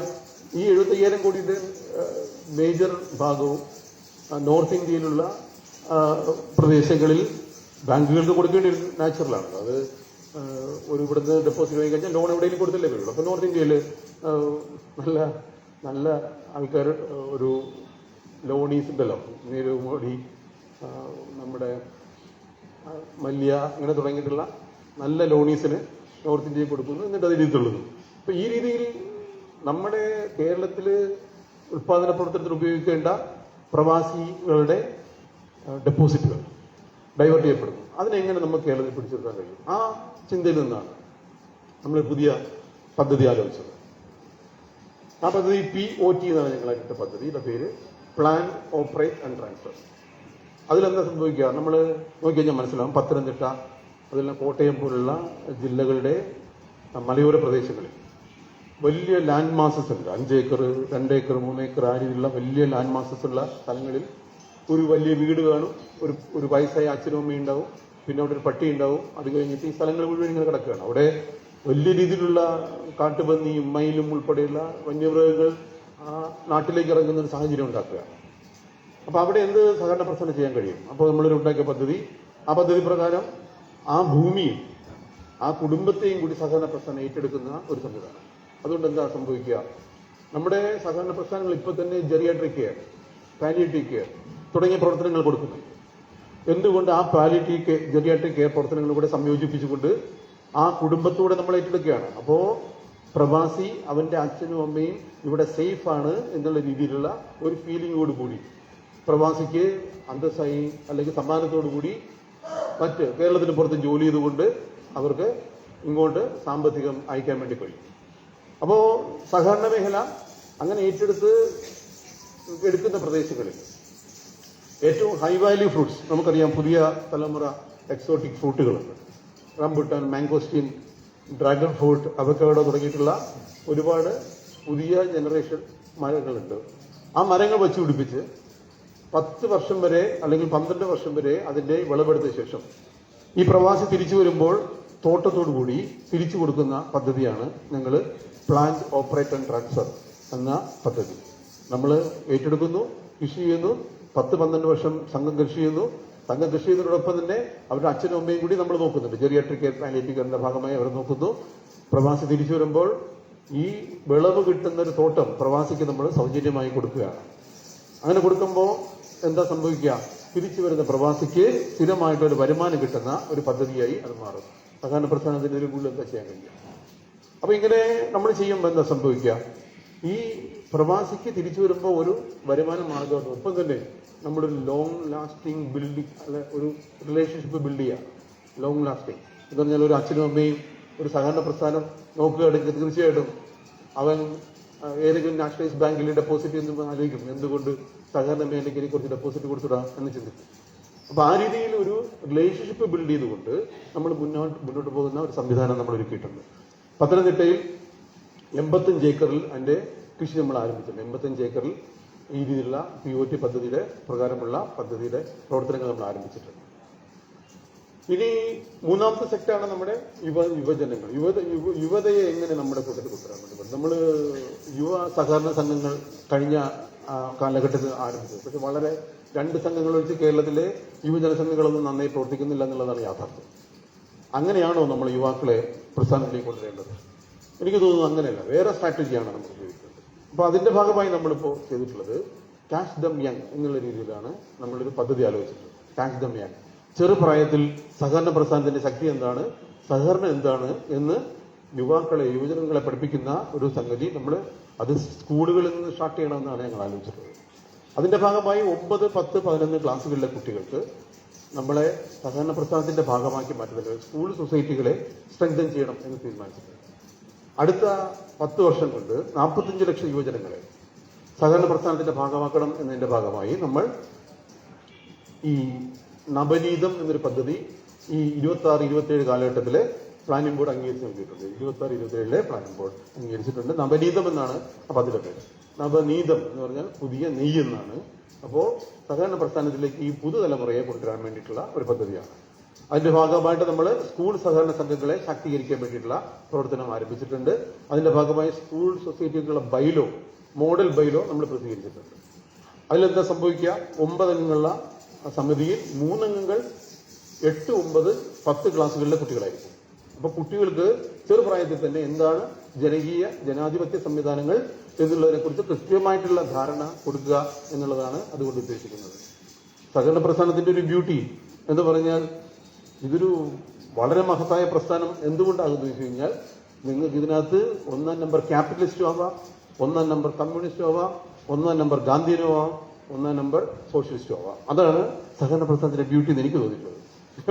ഈ 75,000 കോടിയുടെ മേജർ ഭാഗവും നോർത്ത് ഇന്ത്യയിലുള്ള പ്രദേശങ്ങളിൽ ബാങ്കുകൾക്ക് കൊടുക്കേണ്ടി നാച്ചുറലാണ്. അത് ഒരു ഇവിടുന്ന് ഡെപ്പോസിറ്റ് വാങ്ങി കഴിഞ്ഞാൽ ലോൺ എവിടെയെങ്കിലും കൊടുത്തല്ലേ വരുള്ളൂ. അപ്പോൾ നോർത്ത് ഇന്ത്യയിൽ നല്ല നല്ല ആൾക്കാർ ഒരു ലോണീസ് ഉണ്ടല്ലോ, നീരവ് മോഡി, നമ്മുടെ മല്യ, അങ്ങനെ തുടങ്ങിയിട്ടുള്ള നല്ല ലോണീസിന് നോർത്ത് ഇന്ത്യയിൽ കൊടുക്കുന്നു, എന്നിട്ട് അത് എഴുതിത്തുള്ളുന്നു. അപ്പൊ ഈ രീതിയിൽ നമ്മുടെ കേരളത്തിൽ ഉൽപാദന പ്രവർത്തനത്തിൽ ഉപയോഗിക്കേണ്ട പ്രവാസികളുടെ ഡെപ്പോസിറ്റുകൾ ഡൈവേർട്ട് ചെയ്യപ്പെടുന്നു. അതിനെങ്ങനെ നമുക്ക് കേരളത്തിൽ പിടിച്ചെടുക്കാൻ കഴിയും? ആ ചിന്തയിൽ നിന്നാണ് നമ്മൾ പുതിയ പദ്ധതി ആലോചിച്ചത്. ആ പദ്ധതി POT എന്നാണ് ഞങ്ങൾ അതിന്റെ പദ്ധതിയുടെ പേര്, പ്ലാൻ ഓപ്പറേറ്റ് ആൻഡ് ട്രാൻസ്ഫർ. അതിലെന്താ സംഭവിക്കുക? നമ്മൾ നോക്കിക്കഴിഞ്ഞാൽ മനസ്സിലാവും, പത്തനംതിട്ട, അതെല്ലാം കോട്ടയം പോലുള്ള ജില്ലകളുടെ മലയോര പ്രദേശങ്ങളിൽ വലിയ ലാൻഡ് മാസസ് ഉണ്ട്. 5 ഏക്കർ 2 ഏക്കർ 3 ഏക്കർ ആ രീതിയിലുള്ള വലിയ ലാൻഡ് മാസസ് ഉള്ള സ്ഥലങ്ങളിൽ ഒരു വലിയ വീട് കാണും, ഒരു വയസ്സായ അച്ഛനും അമ്മയും ഉണ്ടാവും, പിന്നെ അവിടെ ഒരു പട്ടി ഉണ്ടാവും. അത് കഴിഞ്ഞിട്ട് ഈ സ്ഥലങ്ങൾ മുഴുവൻ ഇങ്ങനെ കിടക്കുകയാണ്. അവിടെ വലിയ രീതിയിലുള്ള കാട്ടുപന്നിയും മയിലും ഉൾപ്പെടെയുള്ള വന്യമൃഗങ്ങൾ നാട്ടിലേക്ക് ഇറങ്ങുന്ന ഒരു സാഹചര്യം ഉണ്ടാക്കുകയാണ്. അപ്പൊ അവിടെ എന്ത് സഹകരണ പ്രവർത്തനം ചെയ്യാൻ കഴിയും? അപ്പോൾ നമ്മളൊരു ഉണ്ടാക്കിയ പദ്ധതി, ആ പദ്ധതി പ്രകാരം ആ ഭൂമിയും ആ കുടുംബത്തെയും കൂടി സഹകരണ പ്രസ്ഥാനം ഏറ്റെടുക്കുന്ന ഒരു സംവിധാനം. അതുകൊണ്ട് എന്താ സംഭവിക്കുക? നമ്മുടെ സഹകരണ പ്രസ്ഥാനങ്ങൾ ഇപ്പോൾ തന്നെ ജെറിയാട്രിക് കെയർ, പാലിയേറ്റീവ് കെയർ തുടങ്ങിയ പ്രവർത്തനങ്ങൾ കൊടുക്കുന്നുണ്ട്. എന്തുകൊണ്ട് ആ പാലിയേറ്റീവ് ജെറിയാട്രിക് കെയർ പ്രവർത്തനങ്ങൾ കൂടെ സംയോജിപ്പിച്ചുകൊണ്ട് ആ കുടുംബത്തോടെ നമ്മൾ ഏറ്റെടുക്കുകയാണ്. അപ്പോ പ്രവാസി അവന്റെ അച്ഛനും അമ്മയും ഇവിടെ സേഫ് ആണ് എന്നുള്ള രീതിയിലുള്ള ഒരു ഫീലിംഗോട് കൂടി പ്രവാസിക്ക് അന്തസ്സായി അല്ലെങ്കിൽ സമ്മാനത്തോടു കൂടി മറ്റ് കേരളത്തിന് പുറത്ത് ജോലി ചെയ്തുകൊണ്ട് അവർക്ക് ഇങ്ങോട്ട് സാമ്പത്തികം അയക്കാൻ വേണ്ടി കഴിയും. അപ്പോൾ സഹകരണ മേഖല അങ്ങനെ എടുക്കുന്ന പ്രദേശങ്ങളിൽ ഏറ്റവും ഹൈ വാല്യൂ ഫ്രൂട്ട്സ്, നമുക്കറിയാം പുതിയ തലമുറ എക്സോട്ടിക് ഫ്രൂട്ടുകളുണ്ട്. Rambutan, mangosteen, dragon fruit, avocado തുടങ്ങിയിട്ടുള്ള ഒരുപാട് പുതിയ ജനറേഷൻ മരങ്ങളുണ്ട്. ആ മരങ്ങൾ വെച്ച് പിടിപ്പിച്ച് 10 വർഷം വരെ അല്ലെങ്കിൽ 12 വർഷം വരെ അതിന്റെ വിളവെടുത്ത ശേഷം ഈ പ്രവാസി തിരിച്ചു വരുമ്പോൾ തോട്ടത്തോടുകൂടി തിരിച്ചു കൊടുക്കുന്ന പദ്ധതിയാണ് ഞങ്ങൾ പ്ലാന്റ് ഓപ്പറേറ്റ് ആൻഡ് ട്രാൻസ്ഫർ എന്ന പദ്ധതി. നമ്മൾ ഏറ്റെടുക്കുന്നു, കൃഷി ചെയ്യുന്നു, 10-12 വർഷം സംഘം കൃഷി ചെയ്യുന്നു. സംഘം കൃഷി ചെയ്യുന്നതിനോടൊപ്പം തന്നെ അവരുടെ അച്ഛനും അമ്മയും കൂടി നമ്മൾ നോക്കുന്നുണ്ട്. ജെറിയാട്രിക് കെയർ പാലിയേറ്റീവ് കെയറിന്റെ ഭാഗമായി അവർ നോക്കുന്നു. പ്രവാസി തിരിച്ചു വരുമ്പോൾ ഈ വിളവ് കിട്ടുന്ന ഒരു തോട്ടം പ്രവാസിക്ക് നമ്മൾ സൗജന്യമായി കൊടുക്കുകയാണ്. അങ്ങനെ കൊടുക്കുമ്പോൾ എന്താ സംഭവിക്കുക? തിരിച്ചു വരുന്ന പ്രവാസിക്ക് സ്ഥിരമായിട്ടൊരു വരുമാനം കിട്ടുന്ന ഒരു പദ്ധതിയായി അത് മാറും. സഹകരണ പ്രസ്ഥാനത്തിന് ഒരു കൂടുതൽ എന്താ ചെയ്യാൻ കഴിയും? അപ്പൊ ഇങ്ങനെ നമ്മൾ ചെയ്യുമ്പോൾ എന്താ സംഭവിക്കുക? ഈ പ്രവാസിക്ക് തിരിച്ചു വരുമ്പോൾ ഒരു വരുമാന മാർഗം, ഒപ്പം തന്നെ നമ്മളൊരു ലോങ് ലാസ്റ്റിംഗ് ബിൽഡിംഗ്, അല്ലെ ഒരു റിലേഷൻഷിപ്പ് ബിൽഡ് ചെയ്യുക. ലോങ് ലാസ്റ്റിംഗ് എന്ന് പറഞ്ഞാൽ ഒരു അച്ഛനും അമ്മയും ഒരു സഹകരണ പ്രസ്ഥാനം നോക്കുകയാണെങ്കിൽ തീർച്ചയായിട്ടും അവൻ ഏതെങ്കിലും നാഷണലൈസ് ബാങ്കിൽ ഡെപ്പോസിറ്റ് ചെയ്യുമ്പോൾ ആലോചിക്കും, എന്തുകൊണ്ട് സഹകരണ മേഖലയ്ക്ക് എനിക്ക് കുറച്ച് ഡെപ്പോസിറ്റ് കൊടുത്തിടാം എന്ന് ചിന്തിക്കും. അപ്പൊ ആ രീതിയിൽ ഒരു റിലേഷൻഷിപ്പ് ബിൽഡ് ചെയ്തുകൊണ്ട് നമ്മൾ മുന്നോട്ട് പോകുന്ന ഒരു സംവിധാനം നമ്മൾ ഒരുക്കിയിട്ടുണ്ട്. പത്തനംതിട്ടയിൽ 85 ഏക്കറിൽ അതിന്റെ കൃഷി നമ്മൾ ആരംഭിച്ചിട്ടുണ്ട്. 85 ഏക്കറിൽ ഈ രീതിയിലുള്ള POT പദ്ധതിയുടെ പ്രകാരമുള്ള പദ്ധതിയുടെ പ്രവർത്തനങ്ങൾ നമ്മൾ ആരംഭിച്ചിട്ടുണ്ട്. ഇനി മൂന്നാമത്തെ സെക്ടറാണ് നമ്മുടെ യുവജനങ്ങൾ. യുവതയെ എങ്ങനെ നമ്മുടെ കൂട്ടത്തിൽ കൊണ്ടുവരാൻ വേണ്ടി നമ്മൾ യുവ സഹകരണ സംഘങ്ങൾ കഴിഞ്ഞ കാലഘട്ടത്തിൽ ആരംഭിച്ചത്. പക്ഷെ വളരെ 2 സംഘങ്ങൾ വെച്ച് കേരളത്തിലെ യുവജന സംഘങ്ങളൊന്നും നന്നായി പ്രവർത്തിക്കുന്നില്ല എന്നുള്ളതാണ് യാഥാർത്ഥ്യം. അങ്ങനെയാണോ നമ്മൾ യുവാക്കളെ പ്രസ്ഥാനത്തിലേക്ക് കൊണ്ടുവരേണ്ടത്? എനിക്ക് തോന്നുന്നു അങ്ങനെയല്ല, വേറെ സ്ട്രാറ്റജിയാണ് നമ്മൾ ഉപയോഗിക്കുന്നത്. അപ്പൊ അതിന്റെ ഭാഗമായി നമ്മളിപ്പോൾ ചെയ്തിട്ടുള്ളത് ക്യാച്ച് ദം യങ് എന്നുള്ള രീതിയിലാണ് നമ്മളൊരു പദ്ധതി ആലോചിച്ചിട്ടുള്ളത്. ക്യാച്ച് ദം യങ്, ചെറുപ്രായത്തിൽ സഹകരണ പ്രസ്ഥാനത്തിന്റെ ശക്തി എന്താണ്, സഹകരണം എന്താണ് എന്ന് യുവജനങ്ങളെ പഠിപ്പിക്കുന്ന ഒരു സംഗതി നമ്മൾ അത് സ്കൂളുകളിൽ നിന്ന് സ്റ്റാർട്ട് ചെയ്യണമെന്നാണ് ഞങ്ങൾ ആലോചിച്ചിട്ടുള്ളത്. അതിന്റെ ഭാഗമായി 9, 10, 11 ക്ലാസ്സുകളിലെ കുട്ടികൾക്ക് നമ്മളെ സഹകരണ പ്രസ്ഥാനത്തിന്റെ ഭാഗമാക്കി മാറ്റുന്നത് സ്കൂൾ സൊസൈറ്റികളെ സ്ട്രെങ്തൻ ചെയ്യണം എന്ന് തീരുമാനിച്ചിട്ടുണ്ട്. അടുത്ത 10 വർഷം കൊണ്ട് 45 ലക്ഷം യുവജനങ്ങളെ സഹകരണ പ്രസ്ഥാനത്തിന്റെ ഭാഗമാക്കണം എന്നതിന്റെ ഭാഗമായി നമ്മൾ ഈ നവനീതം എന്നൊരു പദ്ധതി ഈ 26-27 കാലഘട്ടത്തിലെ പ്ലാനിംഗ് ബോർഡ് അംഗീകരിച്ച് നൽകിയിട്ടുണ്ട്. 26-27 പ്ലാനിംഗ് ബോർഡ് അംഗീകരിച്ചിട്ടുണ്ട്. നവനീതം എന്നാണ് ആ പദ്ധതിയുടെ പേര്. നവനീതം എന്ന് പറഞ്ഞാൽ പുതിയ നെയ്യ് എന്നാണ്. അപ്പോൾ സഹകരണ പ്രസ്ഥാനത്തിലേക്ക് ഈ പുതുതലമുറയെ കൊണ്ടുവരാൻ വേണ്ടിയിട്ടുള്ള ഒരു പദ്ധതിയാണ്. അതിന്റെ ഭാഗമായിട്ട് നമ്മൾ സ്കൂൾ സഹകരണ സംഘങ്ങളെ ശാക്തീകരിക്കാൻ വേണ്ടിയിട്ടുള്ള പ്രവർത്തനം ആരംഭിച്ചിട്ടുണ്ട്. അതിന്റെ ഭാഗമായി സ്കൂൾ സൊസൈറ്റികളുടെ ബൈലോ, മോഡൽ ബൈലോ നമ്മൾ പ്രസിദ്ധീകരിച്ചിട്ടുണ്ട്. അതിലെന്താ സംഭവിക്കുക? 9 അംഗങ്ങളുള്ള സമിതിയിൽ 3 അംഗങ്ങൾ 8, 9, 10 ക്ലാസ്സുകളിലെ കുട്ടികളായിരിക്കും. അപ്പൊ കുട്ടികൾക്ക് ചെറുപ്രായത്തിൽ തന്നെ എന്താണ് ജനാധിപത്യ സംവിധാനങ്ങൾ എന്നുള്ളതിനെ കുറിച്ച് കൃത്യമായിട്ടുള്ള ധാരണ കൊടുക്കുക എന്നുള്ളതാണ് അതുകൊണ്ട് ഉദ്ദേശിക്കുന്നത്. സഹകരണ പ്രസ്ഥാനത്തിന്റെ ഒരു ബ്യൂട്ടി എന്ന് പറഞ്ഞാൽ ഇതൊരു വളരെ മഹത്തായ പ്രസ്ഥാനം എന്തുകൊണ്ടാകുന്നു വെച്ച് കഴിഞ്ഞാൽ നിങ്ങൾക്ക് ഇതിനകത്ത് 1-ാം നമ്പർ ക്യാപിറ്റലിസ്റ്റും ആവാം, 1-ാം നമ്പർ കമ്മ്യൂണിസ്റ്റും ആവാം, 1-ാം നമ്പർ ഗാന്ധിയനും ആവാം, 1-ാം നമ്പർ സോഷ്യലിസ്റ്റും ആവാം. അതാണ് സഹകരണ പ്രസ്ഥാനത്തിന്റെ ബ്യൂട്ടി എന്ന് എനിക്ക് തോന്നിയിട്ടുള്ളത്.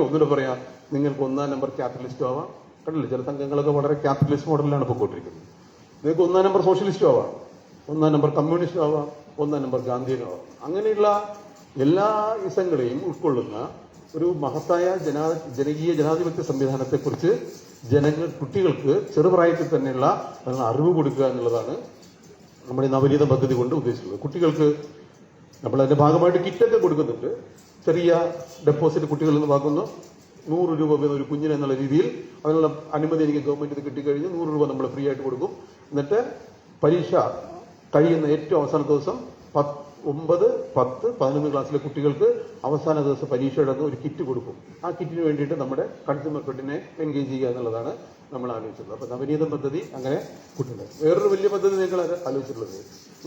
ഒന്നുകൂടെ പറയാം, നിങ്ങൾക്ക് 1-ാം നമ്പർ ക്യാപിറ്റലിസ്റ്റും ആവാം. കണ്ടില്ലേ, ചില സംഘങ്ങളൊക്കെ വളരെ ക്യാപിറ്റലിസ്റ്റ് മോഡലിലാണ് പോയിക്കൊണ്ടിരിക്കുന്നത്. നിങ്ങൾക്ക് 1-ാം നമ്പർ സോഷ്യലിസ്റ്റും ആവാം, 1-ാം നമ്പർ കമ്മ്യൂണിസ്റ്റും ആവാം, 1-ാം നമ്പർ ഗാന്ധിയനും ആവാം. അങ്ങനെയുള്ള എല്ലാ ഇസങ്ങളെയും ഉൾക്കൊള്ളുന്ന ഒരു മഹത്തായ ജനകീയ ജനാധിപത്യ സംവിധാനത്തെക്കുറിച്ച് കുട്ടികൾക്ക് ചെറുപ്രായത്തിൽ തന്നെയുള്ള അറിവ് കൊടുക്കുക എന്നുള്ളതാണ് നമ്മുടെ നവനീത പദ്ധതി കൊണ്ട് ഉദ്ദേശിക്കുന്നത്. കുട്ടികൾക്ക് നമ്മൾ അതിന്റെ ഭാഗമായിട്ട് കിറ്റൊക്കെ കൊടുക്കുന്നുണ്ട്. ചെറിയ ഡെപ്പോസിറ്റ് കുട്ടികളിൽ നിന്ന് വാങ്ങുന്നു. 100 രൂപ ഒരു കുഞ്ഞിന് എന്നുള്ള രീതിയിൽ അതിനുള്ള അനുമതി എനിക്ക് ഗവൺമെന്റിന് കിട്ടിക്കഴിഞ്ഞ് 100 രൂപ നമ്മൾ ഫ്രീ ആയിട്ട് കൊടുക്കും. എന്നിട്ട് പരീക്ഷ കഴിയുന്ന ഏറ്റവും അവസാന ദിവസം 9, 10, 11 ക്ലാസ്സിലെ കുട്ടികൾക്ക് അവസാന ദിവസം പരീക്ഷയുടെ ഒരു കിറ്റ് കൊടുക്കും. ആ കിറ്റിന് വേണ്ടിയിട്ട് നമ്മുടെ കൺസ്യൂമർ ഫെഡിനെ എൻഗേജ് ചെയ്യുക എന്നുള്ളതാണ് നമ്മൾ ആലോചിച്ചത്. അപ്പൊ നവനീതം പദ്ധതി അങ്ങനെ കുട്ടികൾ. വേറൊരു വലിയ പദ്ധതി നിങ്ങൾ ആലോചിച്ചിട്ടുള്ളത്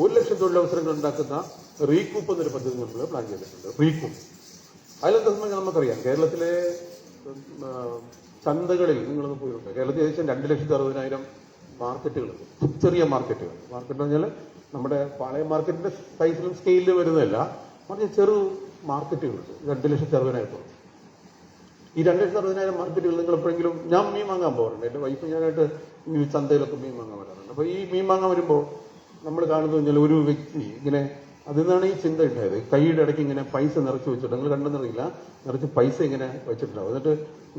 1 ലക്ഷം തൊഴിലവസരങ്ങൾ ഉണ്ടാക്കുന്ന റീകൂപ്പ് എന്നൊരു പദ്ധതി നമ്മൾ പ്ലാൻ ചെയ്തിട്ടുണ്ട്. റീകൂപ്പ് അതിലെന്താ നമുക്കറിയാം, കേരളത്തിലെ ചന്തകളിൽ നിങ്ങളൊന്ന് പോയിട്ടുണ്ട്. കേരളത്തിൽ ഏകദേശം 2,60,000 മാർക്കറ്റുകളുണ്ട്. ചെറിയ മാർക്കറ്റുകൾ. മാർക്കറ്റ് എന്ന് പറഞ്ഞാൽ നമ്മുടെ പാളയം മാർക്കറ്റിന്റെ സൈസിലും സ്കെയിലിലും വരുന്നതല്ല, മറിച്ച് ചെറു മാർക്കറ്റുകളുണ്ട്. 2,60,000. ഈ 2,60,000 മാർക്കറ്റുകൾ നിങ്ങൾ എപ്പോഴെങ്കിലും, ഞാൻ മീൻ വാങ്ങാൻ പോകാറുണ്ട്, എൻ്റെ വൈഫ് ഞാനായിട്ട് ഈ ചന്തയിലൊക്കെ മീൻ വാങ്ങാൻ വരാറുണ്ട്. അപ്പോൾ ഈ മീൻ വാങ്ങാൻ വരുമ്പോൾ നമ്മൾ കാണുന്നത് കഴിഞ്ഞാൽ ഒരു വ്യക്തി ഇങ്ങനെ, അതിൽ നിന്നാണ് ഈ ചിന്ത ഉണ്ടായത്, കൈയുടെ ഇടയ്ക്ക് ഇങ്ങനെ പൈസ നിറച്ച് വെച്ചിട്ട്, നിങ്ങൾ കണ്ടെന്നറിയില്ല, നിറച്ച് പൈസ ഇങ്ങനെ വെച്ചിട്ടുണ്ടാവും. എന്നിട്ട്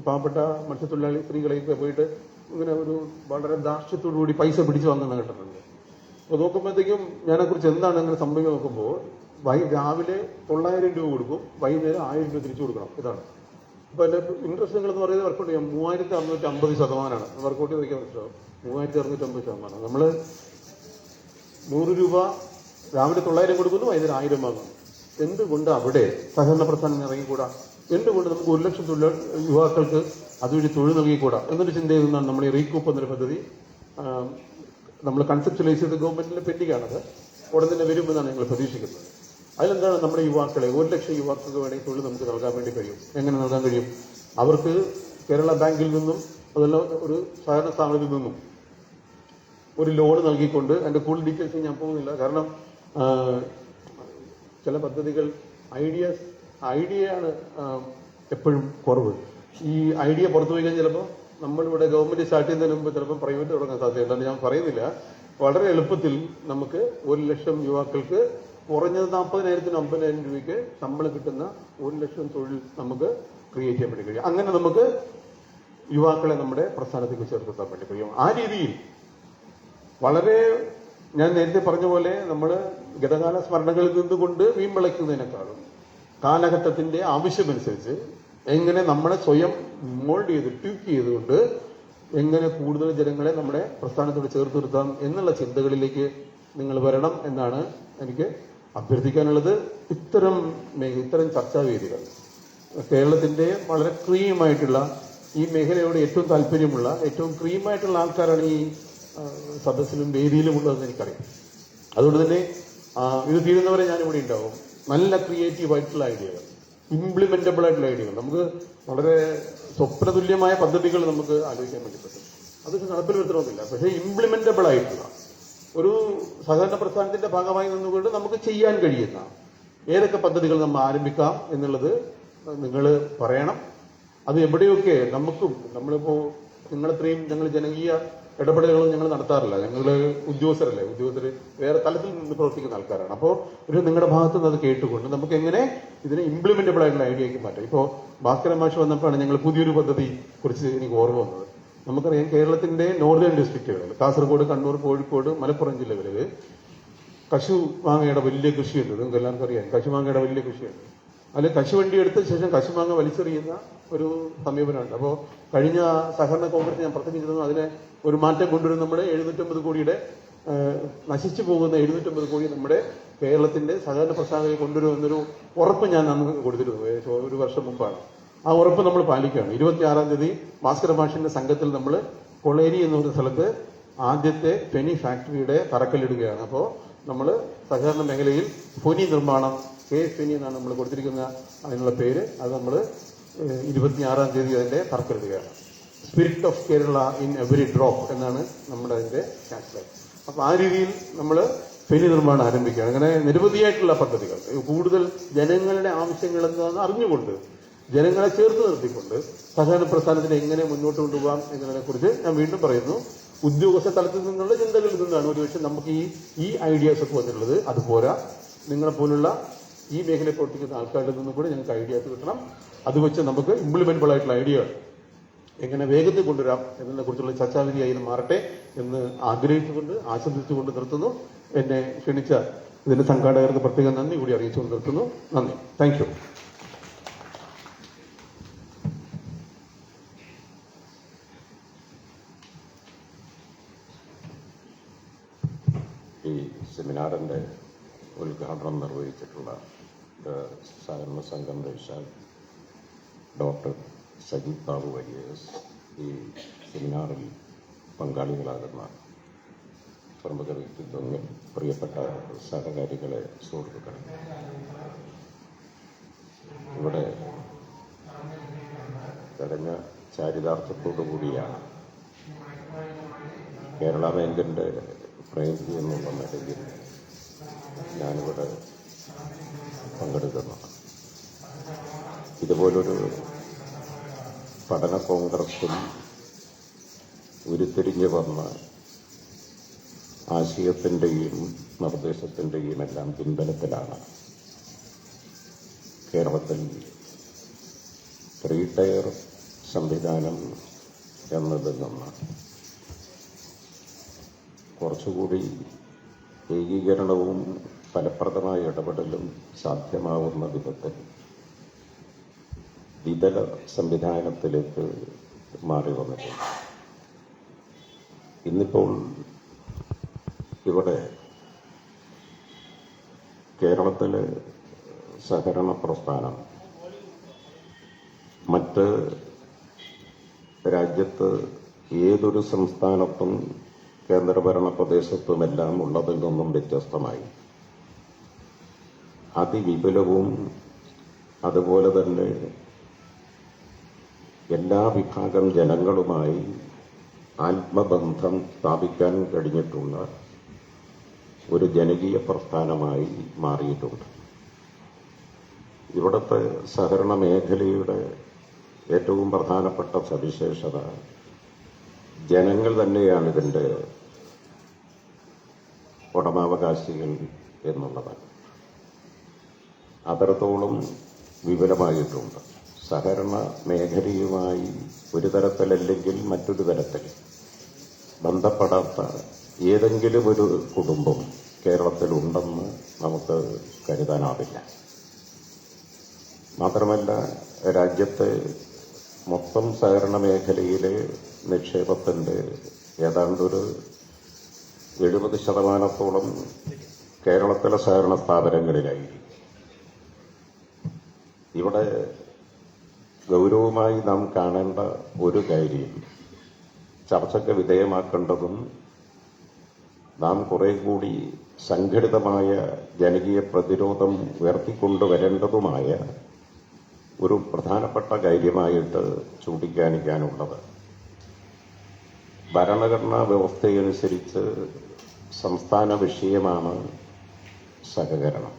പാവപ്പെട്ട മത്സ്യത്തൊഴിലാളി സ്ത്രീകളെയൊക്കെ പോയിട്ട് ഇങ്ങനെ ഒരു വളരെ ധാർഷ്ട്യത്തോടു കൂടി പൈസ പിടിച്ചു വാങ്ങുന്ന കേട്ടിട്ടുണ്ട്. അപ്പോൾ നോക്കുമ്പോഴത്തേക്കും ഞാനെക്കുറിച്ച് എന്താണ് അങ്ങനെ സംഭവിക്കുക നോക്കുമ്പോൾ, രാവിലെ 900 രൂപ കൊടുക്കും, വൈകുന്നേരം 1000 രൂപ തിരിച്ചു കൊടുക്കണം. ഇതാണ്. അപ്പോൾ എൻ്റെ ഇൻട്രസ്റ്റ് നിങ്ങളെന്ന് പറയുന്നത് വർക്കൗട്ട് ചെയ്യാം 3650%. വർക്കൗട്ട് ചെയ്ത് വയ്ക്കാൻ പറ്റുമോ? 3650%. നമ്മൾ 100 രൂപ രാവിലെ 900 കൊടുക്കുന്നു, വൈകുന്നേരം 1000 വാങ്ങുന്നു. എന്തുകൊണ്ട് അവിടെ സഹകരണ പ്രസ്ഥാനം ഇറങ്ങിക്കൂടാ? എന്തുകൊണ്ട് നമുക്ക് 1 ലക്ഷം യുവാക്കൾക്ക് അതുവഴി തൊഴിൽ നൽകിക്കൂടാ എന്നൊരു ചിന്തയിൽ നിന്നാണ് നമ്മൾ ഈ റീകൂപ്പ് എന്നൊരു പദ്ധതി നമ്മൾ കൺസെപ്റ്റലൈസ് ചെയ്ത് ഗവൺമെന്റിന്റെ പെൻഡിങ്ങാണത്. ഉടൻ തന്നെ വരുമെന്നാണ് ഞങ്ങൾ പ്രതീക്ഷിക്കുന്നത്. അതിലെന്താണ് നമ്മുടെ യുവാക്കളെ 1 ലക്ഷം യുവാക്കൾക്ക് വേണമെങ്കിൽ തൊഴിൽ നമുക്ക് നൽകാൻ വേണ്ടി കഴിയും. എങ്ങനെ നൽകാൻ കഴിയും? അവർക്ക് കേരള ബാങ്കിൽ നിന്നും അതല്ല ഒരു സഹകരണ സ്ഥാപനത്തിൽ നിന്നും ഒരു ലോൺ നൽകിക്കൊണ്ട്, അതിന്റെ കൂടുതൽ ഡീറ്റെയിൽസ് ഞാൻ പോകുന്നില്ല, കാരണം ചില പദ്ധതികൾ ഐഡിയയാണ് എപ്പോഴും കുറവ്. ഈ ഐഡിയ പുറത്തു പോയി കഴിഞ്ഞാൽ ചിലപ്പോൾ നമ്മളിവിടെ ഗവൺമെന്റ് സ്റ്റാർട്ട് ചെയ്യുന്നതിന് മുമ്പ് ചിലപ്പോൾ പ്രൈവറ്റ് തുടങ്ങാൻ സാധ്യതയുണ്ട്. ഞാൻ പറയുന്നില്ല, വളരെ എളുപ്പത്തിൽ നമുക്ക് 1 ലക്ഷം യുവാക്കൾക്ക് കുറഞ്ഞത് 40,000-നും 50,000 രൂപയ്ക്ക് ശമ്പളം കിട്ടുന്ന 1 ലക്ഷം തൊഴിൽ നമുക്ക് ക്രിയേറ്റ് ചെയ്യാൻ വേണ്ടി കഴിയും. അങ്ങനെ നമുക്ക് യുവാക്കളെ നമ്മുടെ പ്രസ്ഥാനത്തേക്ക് ചേർത്തിട്ടാൻ വേണ്ടി കഴിയും. ആ രീതിയിൽ വളരെ, ഞാൻ നേരത്തെ പറഞ്ഞ പോലെ, നമ്മൾ ഗതകാല സ്മരണകളിൽ നിന്നുകൊണ്ട് വീമ്പിളയ്ക്കുന്നതിനേക്കാളും കാലഘട്ടത്തിന്റെ ആവശ്യമനുസരിച്ച് എങ്ങനെ നമ്മളെ സ്വയം മോൾഡ് ചെയ്ത് ട്യൂക്ക് ചെയ്തുകൊണ്ട് എങ്ങനെ കൂടുതൽ ജനങ്ങളെ നമ്മുടെ പ്രസ്ഥാനത്തോട് ചേർത്ത് നിർത്താം എന്നുള്ള ചിന്തകളിലേക്ക് നിങ്ങൾ വരണം എന്നാണ് എനിക്ക് അഭ്യർത്ഥിക്കാനുള്ളത്. ഇത്തരം ചർച്ചാവേദികൾ കേരളത്തിന്റെ വളരെ ക്രീമായിട്ടുള്ള, ഈ മേഖലയോട് ഏറ്റവും താല്പര്യമുള്ള, ഏറ്റവും ക്രീമായിട്ടുള്ള ആൾക്കാരാണ് ഈ സദസ്സിലും വേദിയിലും ഉള്ളതെന്ന് എനിക്കറിയാം. അതുകൊണ്ട് തന്നെ ഇത് തീരുന്നവരെ ഞാനിവിടെ ഉണ്ടാവും. നല്ല ക്രിയേറ്റീവ് ആയിട്ടുള്ള ഐഡിയകൾ, ഇംപ്ലിമെന്റബിൾ ആയിട്ടുള്ള ഐഡിയകൾ, നമുക്ക് വളരെ സ്വപ്നതുല്യമായ പദ്ധതികൾ നമുക്ക് ആലോചിക്കാൻ വേണ്ടി പറ്റും. അതൊക്കെ നടപ്പിൽ വരുത്തണമെന്നില്ല, പക്ഷേ ഇംപ്ലിമെന്റബിൾ ആയിട്ടുള്ള ഒരു സഹകരണ പ്രസ്ഥാനത്തിന്റെ ഭാഗമായി നിന്നുകൊണ്ട് നമുക്ക് ചെയ്യാൻ കഴിയുന്ന ഏതൊക്കെ പദ്ധതികൾ നമ്മൾ ആരംഭിക്കാം എന്നുള്ളത് നിങ്ങൾ പറയണം. അത് എവിടെയൊക്കെ നമ്മളിപ്പോ നിങ്ങളത്രയും ഞങ്ങൾ ജനകീയ ഇടപെടലുകളും ഞങ്ങൾ നടത്താറില്ല. ഞങ്ങൾ ഉദ്യോഗസ്ഥർ വേറെ തലത്തിൽ നിന്ന് പ്രവർത്തിക്കുന്ന ആൾക്കാരാണ്. അപ്പോൾ നിങ്ങളുടെ ഭാഗത്തു നിന്ന് അത് കേട്ടുകൊണ്ട് നമുക്ക് എങ്ങനെ ഇതിനെ ഇംപ്ലിമെന്റബിൾ ആയിട്ടുള്ള ഐഡിയയ്ക്ക് മാറ്റാം. ഇപ്പോൾ ഭാസ്കരൻ മാഷ് വന്നപ്പോഴാണ് ഞങ്ങൾ പുതിയൊരു പദ്ധതി കുറിച്ച് എനിക്ക് ഓർമ്മ വന്നത്. നമുക്കറിയാം, കേരളത്തിന്റെ നോർത്തേൺ ഡിസ്ട്രിക്റ്റുകളിൽ, കാസർഗോഡ്, കണ്ണൂർ, കോഴിക്കോട്, മലപ്പുറം ജില്ലകളിൽ കശുമാങ്ങയുടെ വലിയ കൃഷിയുണ്ട്. നിങ്ങൾക്ക് എല്ലാവർക്കും അറിയാം, കശുമാങ്ങയുടെ വലിയ കൃഷിയുണ്ട്. അതിൽ കശുവണ്ടി എടുത്ത ശേഷം കശുമാങ്ങ വലിച്ചെറിയുന്ന ഒരു സമീപനമുണ്ട്. അപ്പോൾ കഴിഞ്ഞ സഹകരണ കോൺഗ്രസ് ഞാൻ പ്രസംഗിച്ചിരുന്നു, അതിനെ ഒരു മാറ്റം കൊണ്ടുവരും. നമ്മുടെ 750 കോടിയുടെ നശിച്ചു പോകുന്ന 750 കോടി നമ്മുടെ കേരളത്തിന്റെ സഹകരണ പ്രസ്ഥാനത്തിൽ കൊണ്ടുവരുമെന്നൊരു ഉറപ്പ് ഞാൻ അന്ന് കൊടുത്തിരുന്നു, ഒരു വർഷം മുമ്പാണ്. ആ ഉറപ്പ് നമ്മൾ പാലിക്കുകയാണ്. 26-ാം തീയതി ഭാസ്കര മാഷിന്റെ സംഘത്തിൽ നമ്മൾ കൊളേരി എന്ന ഒരു സ്ഥലത്ത് ആദ്യത്തെ ഫെനി ഫാക്ടറിയുടെ തറക്കല്ലിടുകയാണ്. അപ്പോൾ നമ്മൾ സഹകരണ മേഖലയിൽ ഫെനി നിർമ്മാണം, ഫെനി എന്നാണ് നമ്മൾ കൊടുത്തിരിക്കുന്ന അതിനുള്ള പേര്. അത് നമ്മൾ 26-ാം തീയതി അതിന്റെ തറക്കല്ലിടുകയാണ്. Spirit of Kerala in every drop എന്നാണ് നമ്മുടെ അതിന്റെ ടാഗ്ലൈൻ. അപ്പൊ ആ രീതിയിൽ നമ്മൾ ഫെനി നിർമ്മാണം ആരംഭിക്കുകയാണ്. അങ്ങനെ നിരവധിയായിട്ടുള്ള പദ്ധതികൾ, കൂടുതൽ ജനങ്ങളുടെ ആവശ്യങ്ങൾ എന്താണെന്ന് അറിഞ്ഞുകൊണ്ട്, ജനങ്ങളെ ചേർത്ത് നിർത്തിക്കൊണ്ട് സഹകരണ പ്രസ്ഥാനത്തിന് എങ്ങനെ മുന്നോട്ട് കൊണ്ടുപോകാം എന്നതിനെ കുറിച്ച് ഞാൻ വീണ്ടും പറയുന്നു. ഉദ്യോഗസ്ഥ തലത്തിൽ നിന്നുള്ള ചിന്തകളിൽ നിന്നാണ് ഒരുപക്ഷെ നമുക്ക് ഈ ഐഡിയാസ് ഒക്കെ വന്നിട്ടുള്ളത്. അതുപോരാ, നിങ്ങളെപ്പോലുള്ള ഈ മേഖലയിൽ പ്രവർത്തിക്കുന്ന ആൾക്കാരുടെ നിന്നും കൂടെ ഞങ്ങൾക്ക് ഐഡിയാസ് കിട്ടണം. അത് വെച്ച് നമുക്ക് ഇംപ്ലിമെന്റബിൾ ആയിട്ടുള്ള ഐഡിയകൾ എങ്ങനെ വേഗത്തിൽ കൊണ്ടുവരാം എന്നതിനെ കുറിച്ചുള്ള ചർച്ചാവിധിയായി മാറട്ടെ എന്ന് ആഗ്രഹിച്ചുകൊണ്ട്, ആശംസിച്ചുകൊണ്ട് നിർത്തുന്നു. എന്നെ ക്ഷണിച്ച ഇതിന്റെ സംഘാടകർക്ക് പ്രത്യേകം നന്ദി കൂടി അറിയിച്ചുകൊണ്ട് നിർത്തുന്നു. നന്ദി. Thank you. ഈ സെമിനാറിന്റെ ഉദ്ഘാടനം നിർവഹിച്ചിട്ടുള്ള സഹകരണ സംഘം രജിസ്ട്രാർ ഡോക്ടർ സജീവ് ബാബു വരിയേഴ്സ്, ഈ സെമിനാറിൽ പങ്കാളികളാകുന്ന പ്രമുഖ വ്യക്തിത്വങ്ങൾ, പ്രിയപ്പെട്ട സഹകാരികളെ, സുഹൃത്തുക്കളെ, ഇവിടെ തെരഞ്ഞ ചാരിതാർത്ഥത്തോടു കൂടിയാണ് കേരള ബാങ്കിന്റെ പ്രതിനിധി എന്നുള്ള നിലയിൽ ഞാനിവിടെ പങ്കെടുക്കുന്നു. ഇതുപോലൊരു പഠന കോൺഗ്രസിൽ ഉരുത്തിരിഞ്ഞു വന്ന ആശയത്തിൻ്റെയും നിർദ്ദേശത്തിൻ്റെയും എല്ലാം പിൻബലത്തിലാണ് കേരളത്തിൽ റീടയർ സംവിധാനം എന്നതിൽ നിന്ന് കുറച്ചുകൂടി ഏകീകരണവും ഫലപ്രദമായ ഇടപെടലും സാധ്യമാവുന്ന വിധത്തിൽ ദ്വിതല സംവിധാനത്തിലേക്ക് മാറി വന്നിട്ടുണ്ട്. ഇന്നിപ്പോൾ ഇവിടെ കേരളത്തിലെ സഹകരണ പ്രസ്ഥാനം മറ്റ് രാജ്യത്ത് ഏതൊരു സംസ്ഥാനത്തും കേന്ദ്രഭരണ പ്രദേശത്തുമെല്ലാം ഉള്ളതിൽ നിന്നും വ്യത്യസ്തമായി അതിവിപുലവും അതുപോലെ തന്നെ എല്ലാ വിഭാഗം ജനങ്ങളുമായി ആത്മബന്ധം സ്ഥാപിക്കാൻ കഴിഞ്ഞിട്ടുള്ള ഒരു ജനകീയ പ്രസ്ഥാനമായി മാറിയിട്ടുണ്ട്. ഇവിടുത്തെ സഹകരണ മേഖലയുടെ ഏറ്റവും പ്രധാനപ്പെട്ട സവിശേഷത ജനങ്ങൾ തന്നെയാണ് ഇതിൻ്റെ ഉടമാവകാശികൾ എന്നുള്ളതാണ്. അത്രത്തോളം വിപുലമായിട്ടുണ്ട്. സഹകരണ മേഖലയുമായി ഒരു തരത്തിലല്ലെങ്കിൽ മറ്റൊരു തരത്തിൽ ബന്ധപ്പെടാത്ത ഏതെങ്കിലും ഒരു കുടുംബം കേരളത്തിലുണ്ടെന്ന് നമുക്ക് കരുതാനാവില്ല. മാത്രമല്ല, രാജ്യത്തെ മൊത്തം സഹകരണ മേഖലയിലെ നിക്ഷേപത്തിൻ്റെ ഏതാണ്ടൊരു 70% കേരളത്തിലെ സഹകരണ സ്ഥാപനങ്ങളിലായിരിക്കും. ഇവിടെ ഗൗരവമായി നാം കാണേണ്ട ഒരു കാര്യം, ചർച്ചയ്ക്ക് വിധേയമാക്കേണ്ടതും നാം കുറെ കൂടി സംഘടിതമായ ജനകീയ പ്രതിരോധം ഉയർത്തിക്കൊണ്ടുവരേണ്ടതുമായ ഒരു പ്രധാനപ്പെട്ട കാര്യമായിട്ട് ചൂണ്ടിക്കാണിക്കാനുള്ളത്, ഭരണഘടനാ വ്യവസ്ഥയനുസരിച്ച് സംസ്ഥാന വിഷയമാണ് സഹകരണം.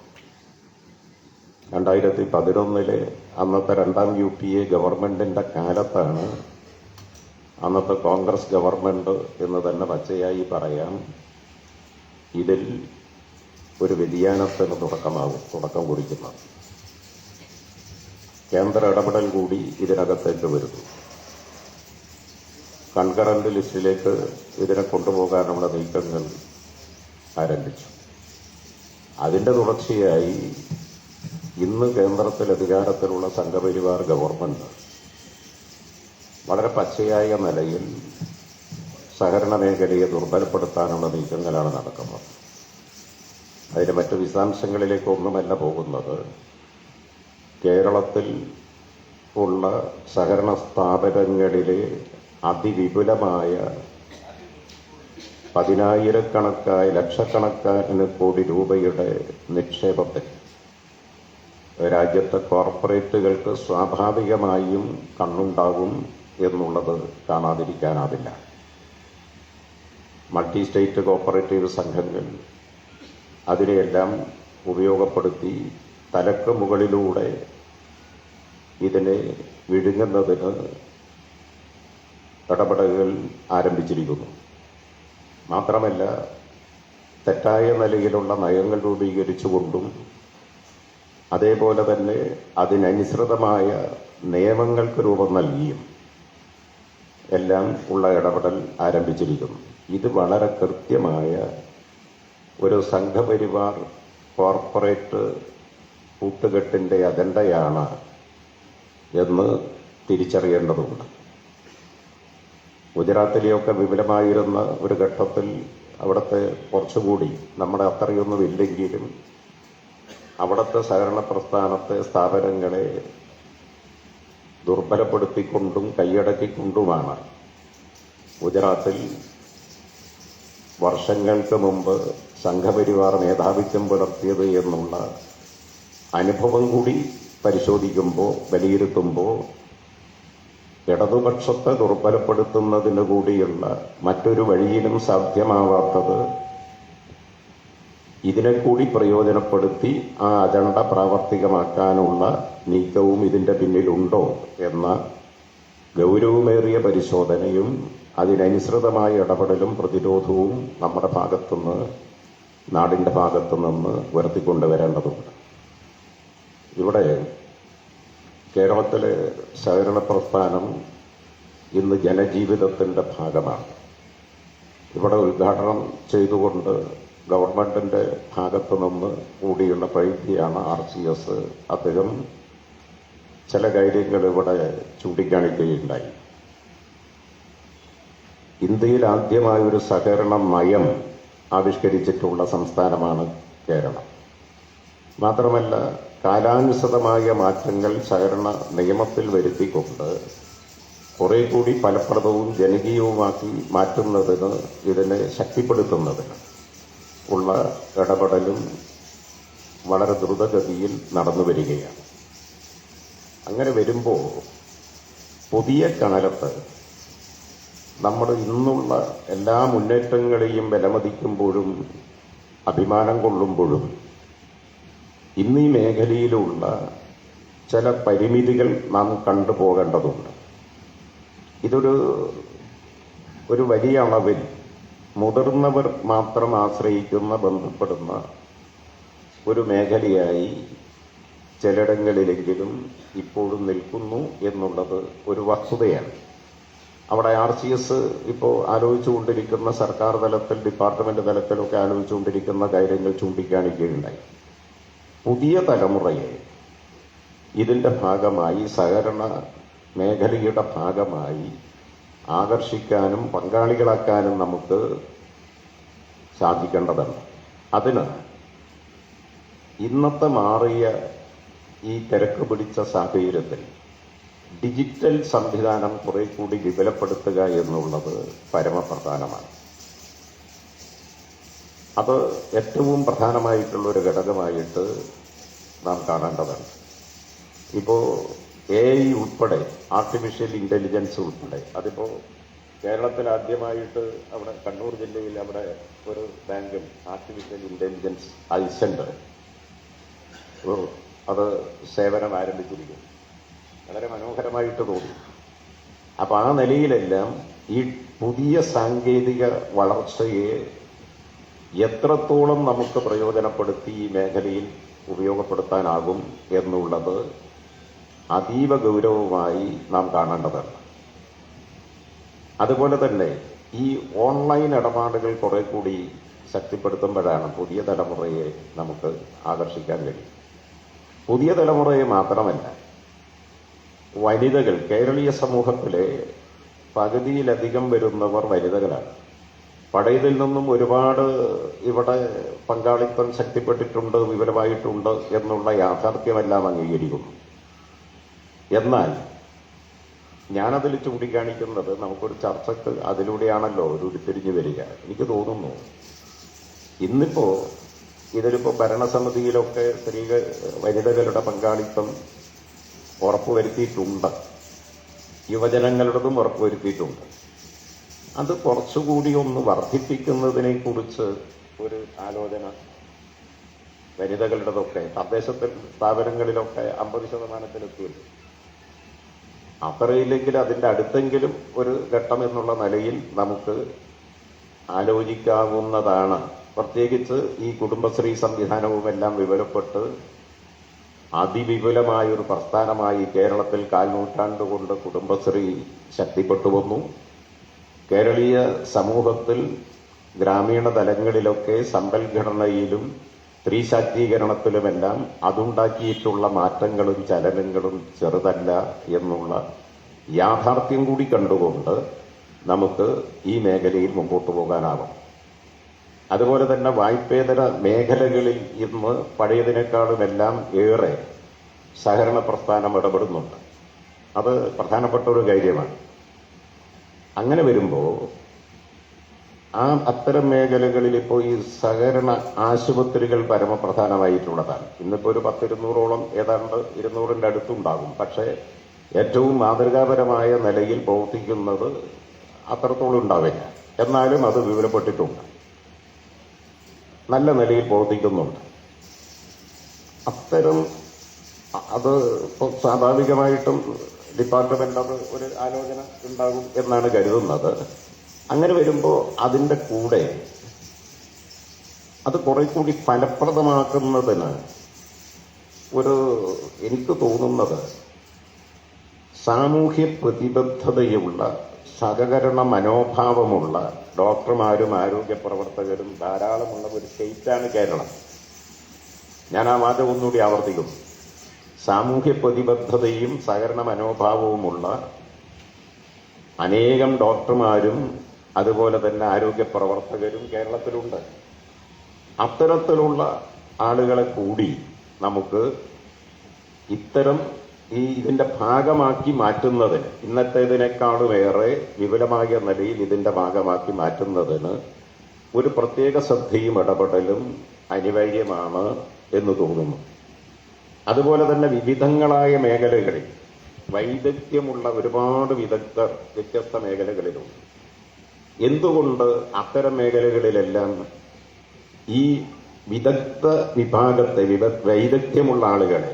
2011 അന്നത്തെ 2ാം UPA ഗവൺമെന്റിന്റെ കാലത്താണ് അന്നത്തെ കോൺഗ്രസ് ഗവൺമെന്റ് എന്ന് തന്നെ പച്ചയായി പറയാം ഇതിൽ ഒരു വ്യതിയാനത്തിന് തുടക്കം കുറിക്കുന്നത്. കേന്ദ്ര ഇടപെടൽ കൂടി ഇതിനകത്തേക്ക് വരുന്നു. കൺകറന്റ് ലിസ്റ്റിലേക്ക് ഇതിനെ കൊണ്ടുപോകാനുള്ള നീക്കങ്ങൾ ആരംഭിച്ചു. അതിന്റെ തുടർച്ചയായി ഇന്ന് കേന്ദ്രത്തിൽ അധികാരത്തിലുള്ള സംഘപരിവാർ ഗവൺമെന്റ് വളരെ പച്ചയായ നിലയിൽ സഹകരണ മേഖലയെ ദുർബലപ്പെടുത്താനുള്ള നീക്കങ്ങളാണ് നടക്കുന്നത്. അതിന്റെ മറ്റു വിശദാംശങ്ങളിലേക്കൊന്നുമല്ല പോകുന്നത്. കേരളത്തിൽ ഉള്ള സഹകരണ സ്ഥാപനങ്ങളിലെ അതിവിപുലമായ 10,000-കണക്കായ ലക്ഷക്കണക്കിന് കോടി രൂപയുടെ നിക്ഷേപത്തിൽ രാജ്യത്തെ കോർപ്പറേറ്റുകൾക്ക് സ്വാഭാവികമായും കണ്ണുണ്ടാകും എന്നുള്ളത് കാണാതിരിക്കാനാവില്ല. മൾട്ടി സ്റ്റേറ്റ് കോർപ്പറേറ്റീവ് സംഘങ്ങൾ അതിനെയെല്ലാം ഉപയോഗപ്പെടുത്തി തലക്ക് മുകളിലൂടെ ഇതിനെ വിഴുങ്ങുന്നതിന് ഇടപെടലുകൾ ആരംഭിച്ചിരിക്കുന്നു. മാത്രമല്ല, തെറ്റായ നിലയിലുള്ള നയങ്ങൾ രൂപീകരിച്ചുകൊണ്ടും അതേപോലെ തന്നെ അതിനനുസൃതമായ നിയമങ്ങൾക്ക് രൂപം നൽകിയും എല്ലാം ഉള്ള ഇടപെടൽ ആരംഭിച്ചിരിക്കുന്നു. ഇത് വളരെ കൃത്യമായ ഒരു സംഘപരിവാർ കോർപ്പറേറ്റ് കൂട്ടുകെട്ടിന്റെ അജണ്ടയാണ് എന്ന് തിരിച്ചറിയേണ്ടതുണ്ട്. ഗുജറാത്തിലെയൊക്കെ വിപുലമായിരുന്ന ഒരു ഘട്ടത്തിൽ അവിടുത്തെ കുറച്ചുകൂടി നമ്മുടെ അത്രയൊന്നും ഇല്ലെങ്കിലും അവിടുത്തെ സഹകരണ പ്രസ്ഥാനത്തെ സ്ഥാപനങ്ങളെ ദുർബലപ്പെടുത്തിക്കൊണ്ടും കൈയടക്കിക്കൊണ്ടുമാണ് ഗുജറാത്തിൽ വർഷങ്ങൾക്ക് മുമ്പ് സംഘപരിവാർ മേധാവിത്വം പുലർത്തിയത് എന്നുള്ള അനുഭവം കൂടി പരിശോധിക്കുമ്പോൾ വിലയിരുത്തുമ്പോൾ ഇടതുപക്ഷത്തെ ദുർബലപ്പെടുത്തുന്നതിന് കൂടിയുള്ള മറ്റൊരു വഴിയിലും സാധ്യമാവാത്തത് ഇതിനെ കൂടി പ്രയോജനപ്പെടുത്തി ആ അജണ്ട പ്രാവർത്തികമാക്കാനുള്ള നീക്കവും ഇതിന്റെ പിന്നിലുണ്ടോ എന്ന ഗൗരവമേറിയ പരിശോധനയും അതിനനുസൃതമായ ഇടപെടലും പ്രതിരോധവും നമ്മുടെ ഭാഗത്തുനിന്ന്, നാടിന്റെ ഭാഗത്തുനിന്ന് ഉയർത്തിക്കൊണ്ടുവരേണ്ടതുണ്ട്. ഇവിടെ കേരളത്തിലെ സഹകരണ പ്രസ്ഥാനം ഇന്ന് ജനജീവിതത്തിന്റെ ഭാഗമാണ്. ഇവിടെ ഉദ്ഘാടനം ചെയ്തുകൊണ്ട് ഗവൺമെന്റിന്റെ ഭാഗത്തുനിന്ന് കൂടിയുള്ള പ്രവൃത്തിയാണ് RCS. അദ്ദേഹം ചില കാര്യങ്ങൾ ഇവിടെ ചൂണ്ടിക്കാണിക്കുകയുണ്ടായി. ഇന്ത്യയിൽ ആദ്യമായ ഒരു സഹകരണ നയം ആവിഷ്കരിച്ചിട്ടുള്ള സംസ്ഥാനമാണ് കേരളം. മാത്രമല്ല, കാലാനുസൃതമായ മാറ്റങ്ങൾ സഹകരണ നിയമത്തിൽ വരുത്തിക്കൊണ്ട് കുറെ കൂടി ഫലപ്രദവും ജനകീയവുമാക്കി മാറ്റുന്നതിന്, ഇതിനെ ശക്തിപ്പെടുത്തുന്നതിന് ഉള്ള ഇടപെടലും വളരെ ദ്രുതഗതിയിൽ നടന്നു വരികയാണ്. അങ്ങനെ വരുമ്പോൾ പുതിയ കാലത്ത് നമ്മൾ ഇന്നുള്ള എല്ലാ മുന്നേറ്റങ്ങളെയും വിലമതിക്കുമ്പോഴും അഭിമാനം കൊള്ളുമ്പോഴും ഇന്ന് ഈ മേഖലയിലുള്ള ചില പരിമിതികൾ നാം കണ്ടുപോകേണ്ടതുണ്ട്. ഇതൊരു വലിയ അളവിൽ മുതിർന്നവർ മാത്രം ആശ്രയിക്കുന്ന, ബന്ധപ്പെടുന്ന ഒരു മേഖലയായി ചിലയിടങ്ങളിലെങ്കിലും ഇപ്പോഴും നിൽക്കുന്നു എന്നുള്ളത് ഒരു വസ്തുതയാണ്. അവിടെ RCS ഇപ്പോൾ ആലോചിച്ചുകൊണ്ടിരിക്കുന്ന, സർക്കാർ തലത്തിൽ, ഡിപ്പാർട്ട്മെന്റ് തലത്തിലൊക്കെ ആലോചിച്ചുകൊണ്ടിരിക്കുന്ന കാര്യങ്ങൾ ചൂണ്ടിക്കാണിക്കുകയുണ്ടായി. പുതിയ തലമുറയെ ഇതിന്റെ ഭാഗമായി, സഹകരണ മേഖലയുടെ ഭാഗമായി ആകർഷിക്കാനും പങ്കാളികളാക്കാനും നമുക്ക് സാധിക്കേണ്ടതാണ്. അതിന് ഇന്നത്തെ മാറിയ ഈ തിരക്ക് പിടിച്ച സാഹചര്യത്തിൽ ഡിജിറ്റൽ സംവിധാനം കുറെ കൂടി വിപുലപ്പെടുത്തുക എന്നുള്ളത് പരമപ്രധാനമാണ്. അത് ഏറ്റവും പ്രധാനമായിട്ടുള്ളൊരു ഘടകമായിട്ട് നാം കാണേണ്ടതാണ്. ഇപ്പോൾ AI ഉൾപ്പെടെ, ആർട്ടിഫിഷ്യൽ ഇന്റലിജൻസ് ഉൾപ്പെടെ, അതിപ്പോൾ കേരളത്തിൽ ആദ്യമായിട്ട് അവിടെ കണ്ണൂർ ജില്ലയിൽ അവിടെ ഒരു ബാങ്കിൽ ആർട്ടിഫിഷ്യൽ ഇന്റലിജൻസ് ഐസെന്റർ അത് സേവനം ആരംഭിച്ചിരിക്കുന്നു. വളരെ മനോഹരമായിട്ട് തോന്നി. അപ്പൊ ആ നിലയിലെല്ലാം ഈ പുതിയ സാങ്കേതിക വളർച്ചയെ എത്രത്തോളം നമുക്ക് പ്രയോജനപ്പെടുത്തി ഈ മേഖലയിൽ ഉപയോഗപ്പെടുത്താനാകും എന്നുള്ളത് അതീവ ഗൗരവമായി നാം കാണേണ്ടതാണ്. അതുപോലെ തന്നെ ഈ ഓൺലൈൻ ഇടപാടുകൾ കുറെ കൂടി ശക്തിപ്പെടുത്തുമ്പോഴാണ് പുതിയ തലമുറയെ നമുക്ക് ആകർഷിക്കാൻ കഴിയും. പുതിയ തലമുറയെ മാത്രമല്ല, വനിതകൾ, കേരളീയ സമൂഹത്തിലെ പകുതിയിലധികം വരുന്നവർ വനിതകളാണ്. പഴയതിൽ നിന്നും ഒരുപാട് ഇവിടെ പങ്കാളിത്തം ശക്തിപ്പെട്ടിട്ടുണ്ട്, വിപുലമായിട്ടുണ്ട് എന്നുള്ള യാഥാർത്ഥ്യമെല്ലാം അംഗീകരിക്കുന്നു. എന്നാൽ ഞാനതിൽ ചൂണ്ടിക്കാണിക്കുന്നത്, നമുക്കൊരു ചർച്ചക്ക് അതിലൂടെയാണല്ലോ ഒരു ഉരുത്തിരിഞ്ഞു വരിക. എനിക്ക് തോന്നുന്നു ഇതിലിപ്പോ ഭരണസമിതിയിലൊക്കെ വനിതകളുടെ പങ്കാളിത്തം ഉറപ്പുവരുത്തിയിട്ടുണ്ട്, യുവജനങ്ങളുടേതും ഉറപ്പുവരുത്തിയിട്ടുണ്ട്. അത് കുറച്ചുകൂടി ഒന്ന് വർദ്ധിപ്പിക്കുന്നതിനെ കുറിച്ച് ഒരു ആലോചന വനിതകളുടേതൊക്കെ തദ്ദേശ സ്ഥാപനങ്ങളിലൊക്കെ 50%-ത്തിലെത്തിയിട്ടുണ്ട്. അത്രയില്ലെങ്കിൽ അതിന്റെ അടുത്തെങ്കിലും ഒരു ഘട്ടം എന്നുള്ള നിലയിൽ നമുക്ക് ആലോചിക്കാവുന്നതാണ്. പ്രത്യേകിച്ച് ഈ കുടുംബശ്രീ സംവിധാനവുമെല്ലാം വിപുലപ്പെട്ട് അതിവിപുലമായൊരു പ്രസ്ഥാനമായി കേരളത്തിൽ കാൽനൂറ്റാണ്ട് കൊണ്ട് കുടുംബശ്രീ ശക്തിപ്പെട്ടു വന്നു. കേരളീയ സമൂഹത്തിൽ ഗ്രാമീണ തലങ്ങളിലൊക്കെ സമ്പൽഘടനയിലും സ്ത്രീ ശാക്തീകരണത്തിലുമെല്ലാം അതുണ്ടാക്കിയിട്ടുള്ള മാറ്റങ്ങളും ചലനങ്ങളും ചെറുതല്ല എന്നുള്ള യാഥാർത്ഥ്യം കൂടി കണ്ടുകൊണ്ട് നമുക്ക് ഈ മേഖലയിൽ മുമ്പോട്ട് പോകാനാകും. അതുപോലെ തന്നെ വായ്പേതര മേഖലകളിൽ ഇന്ന് പഴയതിനേക്കാളുമെല്ലാം ഏറെ സഹകരണ പ്രസ്ഥാനം ഇടപെടുന്നുണ്ട്. അത് പ്രധാനപ്പെട്ട ഒരു കാര്യമാണ്. അങ്ങനെ വരുമ്പോൾ അത്തരം മേഖലകളിൽ ഇപ്പോൾ ഈ സഹകരണ ആശുപത്രികൾ പരമപ്രധാനമായിട്ടുള്ളതാണ്. ഇന്നിപ്പോൾ ഒരു 100-200ഓളം, ഏതാണ്ട് 200ന്റെ അടുത്തുണ്ടാകും. പക്ഷേ ഏറ്റവും മാതൃകാപരമായ നിലയിൽ പ്രവർത്തിക്കുന്നത് അത്രത്തോളം ഉണ്ടാവില്ല. എന്നാലും അത് വിപുലപ്പെട്ടിട്ടുണ്ട്, നല്ല നിലയിൽ പ്രവർത്തിക്കുന്നുണ്ട്. അത് സ്വാഭാവികമായിട്ടും ഡിപ്പാർട്ട്മെന്റ് അത് ഒരു ആലോചന ഉണ്ടാകും എന്നാണ് കരുതുന്നത്. അങ്ങനെ വരുമ്പോൾ അതിൻ്റെ കൂടെ അത് കുറെ കൂടി ഫലപ്രദമാക്കുന്നതിന് എനിക്ക് തോന്നുന്നത് സാമൂഹ്യ പ്രതിബദ്ധതയുള്ള സഹകരണ മനോഭാവമുള്ള ഡോക്ടർമാരും ആരോഗ്യ പ്രവർത്തകരും ധാരാളമുള്ള ഒരു സ്റ്റേറ്റാണ് കേരളം. ഞാൻ ആ വാദം ഒന്നുകൂടി ആവർത്തിക്കും. സാമൂഹ്യ പ്രതിബദ്ധതയും സഹകരണ മനോഭാവവുമുള്ള അനേകം ഡോക്ടർമാരും അതുപോലെ തന്നെ ആരോഗ്യ പ്രവർത്തകരും കേരളത്തിലുണ്ട്. അത്തരത്തിലുള്ള ആളുകളെ കൂടി നമുക്ക് ഇതിന്റെ ഭാഗമാക്കി മാറ്റുന്നതിന്, ഇന്നത്തേതിനേക്കാളുമേറെ വിപുലമായ നിലയിൽ ഇതിന്റെ ഭാഗമാക്കി മാറ്റുന്നതിന് ഒരു പ്രത്യേക ശ്രദ്ധയും ഇടപെടലും അനിവാര്യമാണ് എന്ന് തോന്നുന്നു. അതുപോലെ തന്നെ വിവിധങ്ങളായ മേഖലകളിൽ വൈദഗ്ധ്യമുള്ള ഒരുപാട് വിദഗ്ധർ വ്യത്യസ്ത മേഖലകളിലുണ്ട്. എന്തുകൊണ്ട് അത്തരം മേഖലകളിലെല്ലാം ഈ വിദഗ്ധ വിഭാഗത്തെ വൈദഗ്ധ്യമുള്ള ആളുകളെ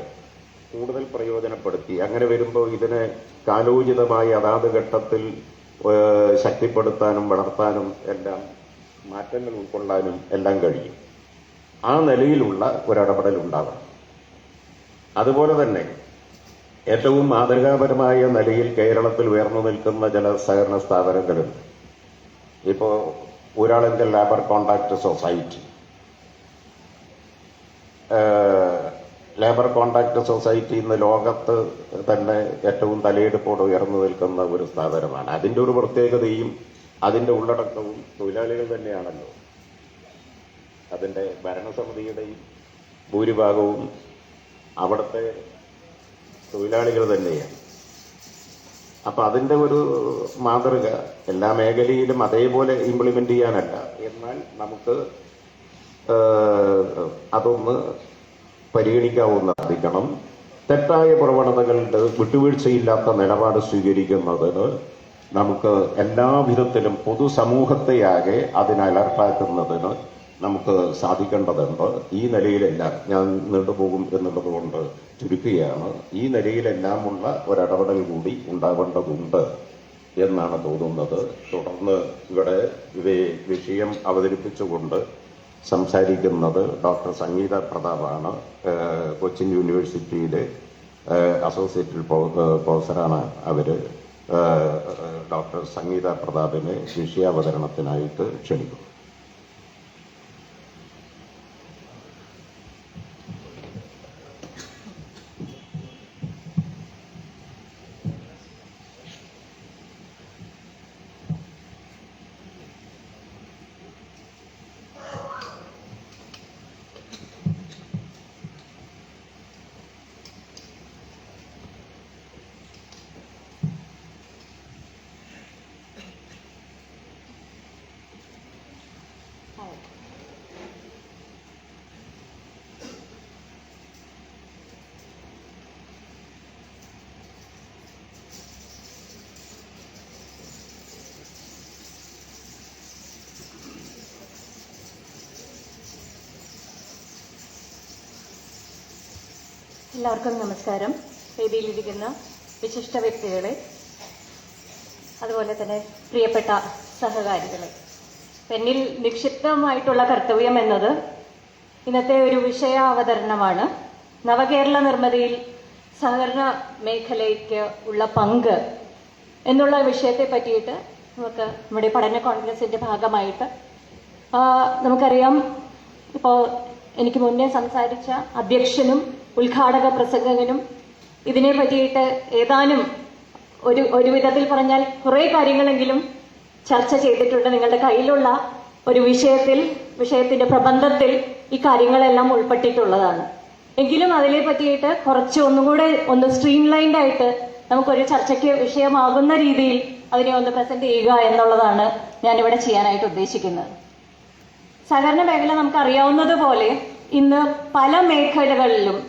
കൂടുതൽ പ്രയോജനപ്പെടുത്തി അങ്ങനെ വരുമ്പോൾ ഇതിനെ കാലോചിതമായി അതാത് ഘട്ടത്തിൽ ശക്തിപ്പെടുത്താനും വളർത്താനും എല്ലാം മാറ്റങ്ങൾ ഉൾക്കൊള്ളാനും എല്ലാം കഴിയും. ആ നിലയിലുള്ള ഒരിടപെടൽ ഉണ്ടാവണം. അതുപോലെ തന്നെ ഏറ്റവും മാതൃകാപരമായ നിലയിൽ കേരളത്തിൽ ഉയർന്നു നിൽക്കുന്ന ചില സഹകരണ സ്ഥാപനങ്ങളുണ്ട്. ഇപ്പോൾ Uralungal labour contract society, labour contract society ഇന്ന് ലോകത്ത് തന്നെ ഏറ്റവും തലയെടുപ്പോടെ ഉയർന്നു നിൽക്കുന്ന ഒരു സ്ഥാപനമാണ്. അതിന്റെ ഒരു പ്രത്യേകതയും അതിന്റെ ഉള്ളടക്കവും തൊഴിലാളികൾ തന്നെയാണല്ലോ. അതിന്റെ ഭരണസമിതിയുടെയും ഭൂരിഭാഗവും അവിടുത്തെ തൊഴിലാളികൾ തന്നെയാണ്. അപ്പൊ അതിന്റെ ഒരു മാതൃക എല്ലാ മേഖലയിലും അതേപോലെ ഇംപ്ലിമെന്റ് ചെയ്യാനല്ല, എന്നാൽ നമുക്ക് അതൊന്ന് പരിഗണിക്കാവുന്നതായിരിക്കണം. തെറ്റായ പ്രവണതകളുടെ വിട്ടുവീഴ്ചയില്ലാത്ത നിലപാട് സ്വീകരിക്കുന്നതിന് നമുക്ക് എല്ലാവിധത്തിലും പൊതുസമൂഹത്തെയാകെ അതിന് അലർട്ടാക്കുന്നതിന് നമുക്ക് സാധിക്കേണ്ടതുണ്ട്. ഈ നിലയിലെല്ലാം ഞാൻ നീണ്ടുപോകും എന്നുള്ളത് കൊണ്ട് ചുരുക്കുകയാണ്. ഈ നിലയിലെല്ലാമുള്ള ഒരിടപെടൽ കൂടി ഉണ്ടാവേണ്ടതുണ്ട് എന്നാണ് തോന്നുന്നത്. തുടർന്ന് ഇവിടെ വിഷയം അവതരിപ്പിച്ചുകൊണ്ട് സംസാരിക്കുന്നത് ഡോക്ടർ സംഗീത പ്രതാപാണ്. കൊച്ചിൻ യൂണിവേഴ്സിറ്റിയിലെ അസോസിയേറ്റ് പ്രൊഫസറാണ് അവര്. ഡോക്ടർ സംഗീത പ്രതാപിനെ വിഷയാവതരണത്തിനായിട്ട് ക്ഷണിക്കുന്നു. എല്ലാവർക്കും നമസ്കാരം. വേദിയിലിരിക്കുന്ന വിശിഷ്ട വ്യക്തികളെ, അതുപോലെ തന്നെ പ്രിയപ്പെട്ട സഹകാരികളെ, എന്നിൽ നിക്ഷിപ്തമായിട്ടുള്ള കർത്തവ്യം എന്നത് ഇന്നത്തെ ഒരു വിഷയാവതരണമാണ്. നവകേരള നിർമ്മിതിയിൽ സഹകരണ മേഖലയ്ക്ക് ഉള്ള പങ്ക് എന്നുള്ള വിഷയത്തെ പറ്റിയിട്ട് നമുക്ക് നമ്മുടെ പഠന കോൺഗ്രസിന്റെ ഭാഗമായിട്ട് നമുക്കറിയാം. ഇപ്പോൾ എനിക്ക് മുന്നേ സംസാരിച്ച അധ്യക്ഷനും ഉദ്ഘാടക പ്രസംഗകനും ഇതിനെ പറ്റിയിട്ട് ഏതാനും ഒരു വിധത്തിൽ പറഞ്ഞാൽ കുറെ കാര്യങ്ങളെങ്കിലും ചർച്ച ചെയ്തിട്ടുണ്ട്. നിങ്ങളുടെ കയ്യിലുള്ള ഒരു വിഷയത്തിന്റെ പ്രബന്ധത്തിൽ ഈ കാര്യങ്ങളെല്ലാം ഉൾപ്പെട്ടിട്ടുള്ളതാണ്. എങ്കിലും അതിനെ പറ്റിയിട്ട് കുറച്ച് ഒന്നുകൂടെ സ്ട്രീം ലൈൻഡ് ആയിട്ട് നമുക്കൊരു ചർച്ചയ്ക്ക് വിഷയമാകുന്ന രീതിയിൽ അതിനെ ഒന്ന് പ്രസന്റ് ചെയ്യുക എന്നുള്ളതാണ് ഞാനിവിടെ ചെയ്യാനായിട്ട് ഉദ്ദേശിക്കുന്നത്. സഹകരണ മേഖല നമുക്കറിയാവുന്നതുപോലെ ഇന്ന് പല മേഖലകളിലും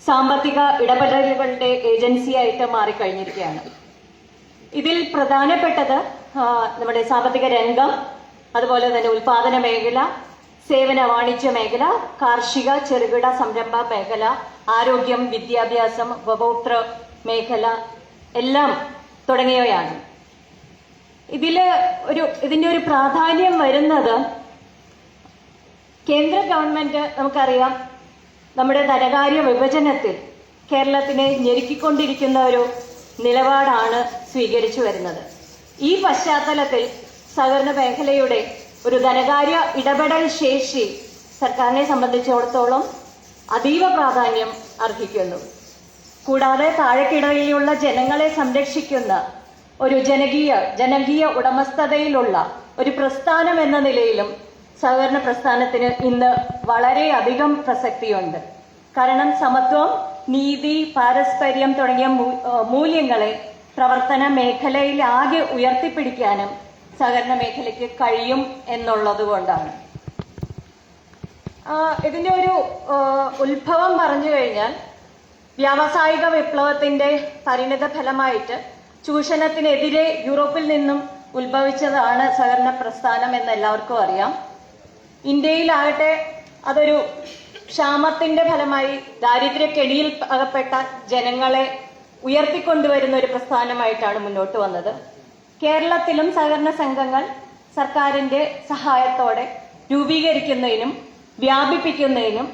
സാമ്പത്തിക ഇടപെടലുകളുടെ ഏജൻസിയായിട്ട് മാറിക്കഴിഞ്ഞിരിക്കുകയാണ്. ഇതിൽ പ്രധാനപ്പെട്ടത് നമ്മുടെ സാമ്പത്തിക രംഗം, അതുപോലെ തന്നെ ഉൽപാദന മേഖല, സേവന വാണിജ്യ മേഖല, കാർഷിക ചെറുകിട സംരംഭ മേഖല, ആരോഗ്യം, വിദ്യാഭ്യാസം, ഉപഭോക്തൃ മേഖല, എല്ലാം തുടങ്ങിയവയാണ്. ഇതിന്റെ ഒരു പ്രാധാന്യം വരുന്നത് കേന്ദ്ര ഗവൺമെന്റ് നമുക്കറിയാം നമ്മുടെ ധനകാര്യ വിഭജനത്തിൽ കേരളത്തിനെ ഞെരുക്കിക്കൊണ്ടിരിക്കുന്ന ഒരു നിലപാടാണ് സ്വീകരിച്ചു വരുന്നത്. ഈ പശ്ചാത്തലത്തിൽ സഹകരണ മേഖലയുടെ ഒരു ധനകാര്യ ഇടപെടൽ ശേഷി സർക്കാരിനെ സംബന്ധിച്ചിടത്തോളം അതീവ പ്രാധാന്യം അർഹിക്കുന്നു. കൂടാതെ താഴെക്കിടയിലുള്ള ജനങ്ങളെ സംരക്ഷിക്കുന്ന ഒരു ജനകീയ ഉടമസ്ഥതയിലുള്ള ഒരു പ്രസ്ഥാനം എന്ന നിലയിലും സഹകരണ പ്രസ്ഥാനത്തിന് ഇന്ന് വളരെയധികം പ്രസക്തിയുണ്ട്. കാരണം സമത്വം, നീതി, പാരസ്പര്യം തുടങ്ങിയ മൂല്യങ്ങളെ പ്രവർത്തന മേഖലയിൽ ആകെ ഉയർത്തിപ്പിടിക്കാനും സഹകരണ മേഖലയ്ക്ക് കഴിയും എന്നുള്ളത് കൊണ്ടാണ്. ഇതിന്റെ ഒരു ഉത്ഭവം പറഞ്ഞു കഴിഞ്ഞാൽ വ്യാവസായിക വിപ്ലവത്തിന്റെ പരിണിത ഫലമായിട്ട് ചൂഷണത്തിനെതിരെ യൂറോപ്പിൽ നിന്നും ഉത്ഭവിച്ചതാണ് സഹകരണ പ്രസ്ഥാനം എന്ന് എല്ലാവർക്കും അറിയാം. ഇന്ത്യയിലാകട്ടെ അതൊരു ക്ഷാമത്തിന്റെ ഫലമായി ദാരിദ്ര്യക്കെടിയിൽ അകപ്പെട്ട ജനങ്ങളെ ഉയർത്തിക്കൊണ്ടുവരുന്ന ഒരു പ്രസ്ഥാനമായിട്ടാണ് മുന്നോട്ട് വന്നത്. കേരളത്തിലും സഹകരണ സംഘങ്ങൾ സർക്കാരിന്റെ സഹായത്തോടെ രൂപീകരിക്കുന്നതിനും വ്യാപിപ്പിക്കുന്നതിനും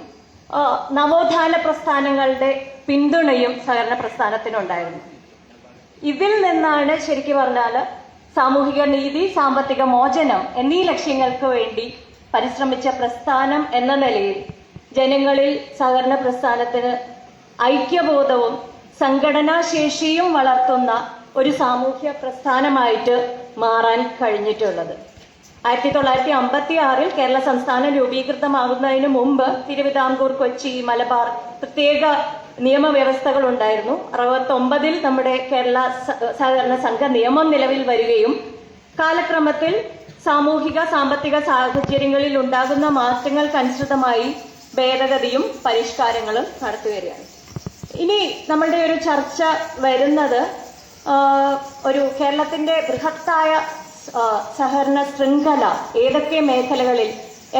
നവോത്ഥാന പ്രസ്ഥാനങ്ങളുടെ പിന്തുണയും സഹകരണ പ്രസ്ഥാനത്തിനുണ്ടായിരുന്നു. ഇതിൽ നിന്നാണ് ശരിക്കും പറഞ്ഞാൽ സാമൂഹിക നീതി, സാമ്പത്തിക മോചനം എന്നീ ലക്ഷ്യങ്ങൾക്ക് വേണ്ടി പരിശ്രമിച്ച പ്രസ്ഥാനം എന്ന നിലയിൽ ജനങ്ങളിൽ സഹകരണ പ്രസ്ഥാനത്തിന് ഐക്യബോധവും സംഘടനാശേഷിയും വളർത്തുന്ന ഒരു സാമൂഹ്യ പ്രസ്ഥാനമായിട്ട് മാറാൻ കഴിഞ്ഞിട്ടുള്ളത്. 1956 കേരള സംസ്ഥാനം രൂപീകൃതമാകുന്നതിന് മുമ്പ് തിരുവിതാംകൂർ, കൊച്ചി, മലബാർ പ്രത്യേക നിയമവ്യവസ്ഥകൾ ഉണ്ടായിരുന്നു. 69 നമ്മുടെ കേരള സഹകരണ സംഘ നിയമം നിലവിൽ വരികയും കാലക്രമത്തിൽ സാമൂഹിക സാമ്പത്തിക സാഹചര്യങ്ങളിൽ ഉണ്ടാകുന്ന മാറ്റങ്ങൾക്കനുസൃതമായി ഭേദഗതിയും പരിഷ്കാരങ്ങളും നടത്തിവരികയാണ്. ഇനി നമ്മളുടെ ഒരു ചർച്ച വരുന്നത് ഒരു കേരളത്തിന്റെ ബൃഹത്തായ സഹകരണ ശൃംഖല ഏതൊക്കെ മേഖലകളിൽ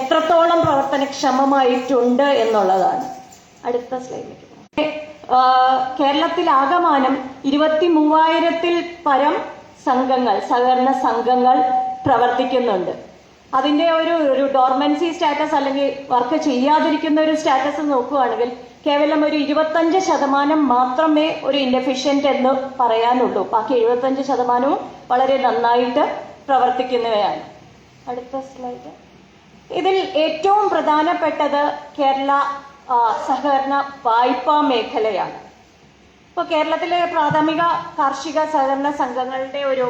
എത്രത്തോളം പ്രവർത്തനക്ഷമമായിട്ടുണ്ട് എന്നുള്ളതാണ്. അടുത്ത സ്ലൈഡിലേക്ക് കേരളത്തിലാകമാനം 23,000-ൽ പരം സംഘങ്ങൾ, സഹകരണ സംഘങ്ങൾ പ്രവർത്തിക്കുന്നുണ്ട്. അതിന്റെ ഒരു ഡോർമൻസി സ്റ്റാറ്റസ് അല്ലെങ്കിൽ വർക്ക് ചെയ്യാതിരിക്കുന്ന ഒരു സ്റ്റാറ്റസ് നോക്കുകയാണെങ്കിൽ കേവലം ഒരു 25% മാത്രമേ ഒരു ഇൻഎഫിഷ്യന്റ് എന്ന് പറയാനുള്ളൂ. ബാക്കി 75% വളരെ നന്നായിട്ട് പ്രവർത്തിക്കുന്നവയാണ്. അടുത്ത സ്ലൈഡ്. ഇതിൽ ഏറ്റവും പ്രധാനപ്പെട്ടത് കേരള സഹകരണ വായ്പാ മേഖലയാണ്. ഇപ്പോൾ കേരളത്തിലെ പ്രാഥമിക കാർഷിക സഹകരണ സംഘങ്ങളുടെ ഒരു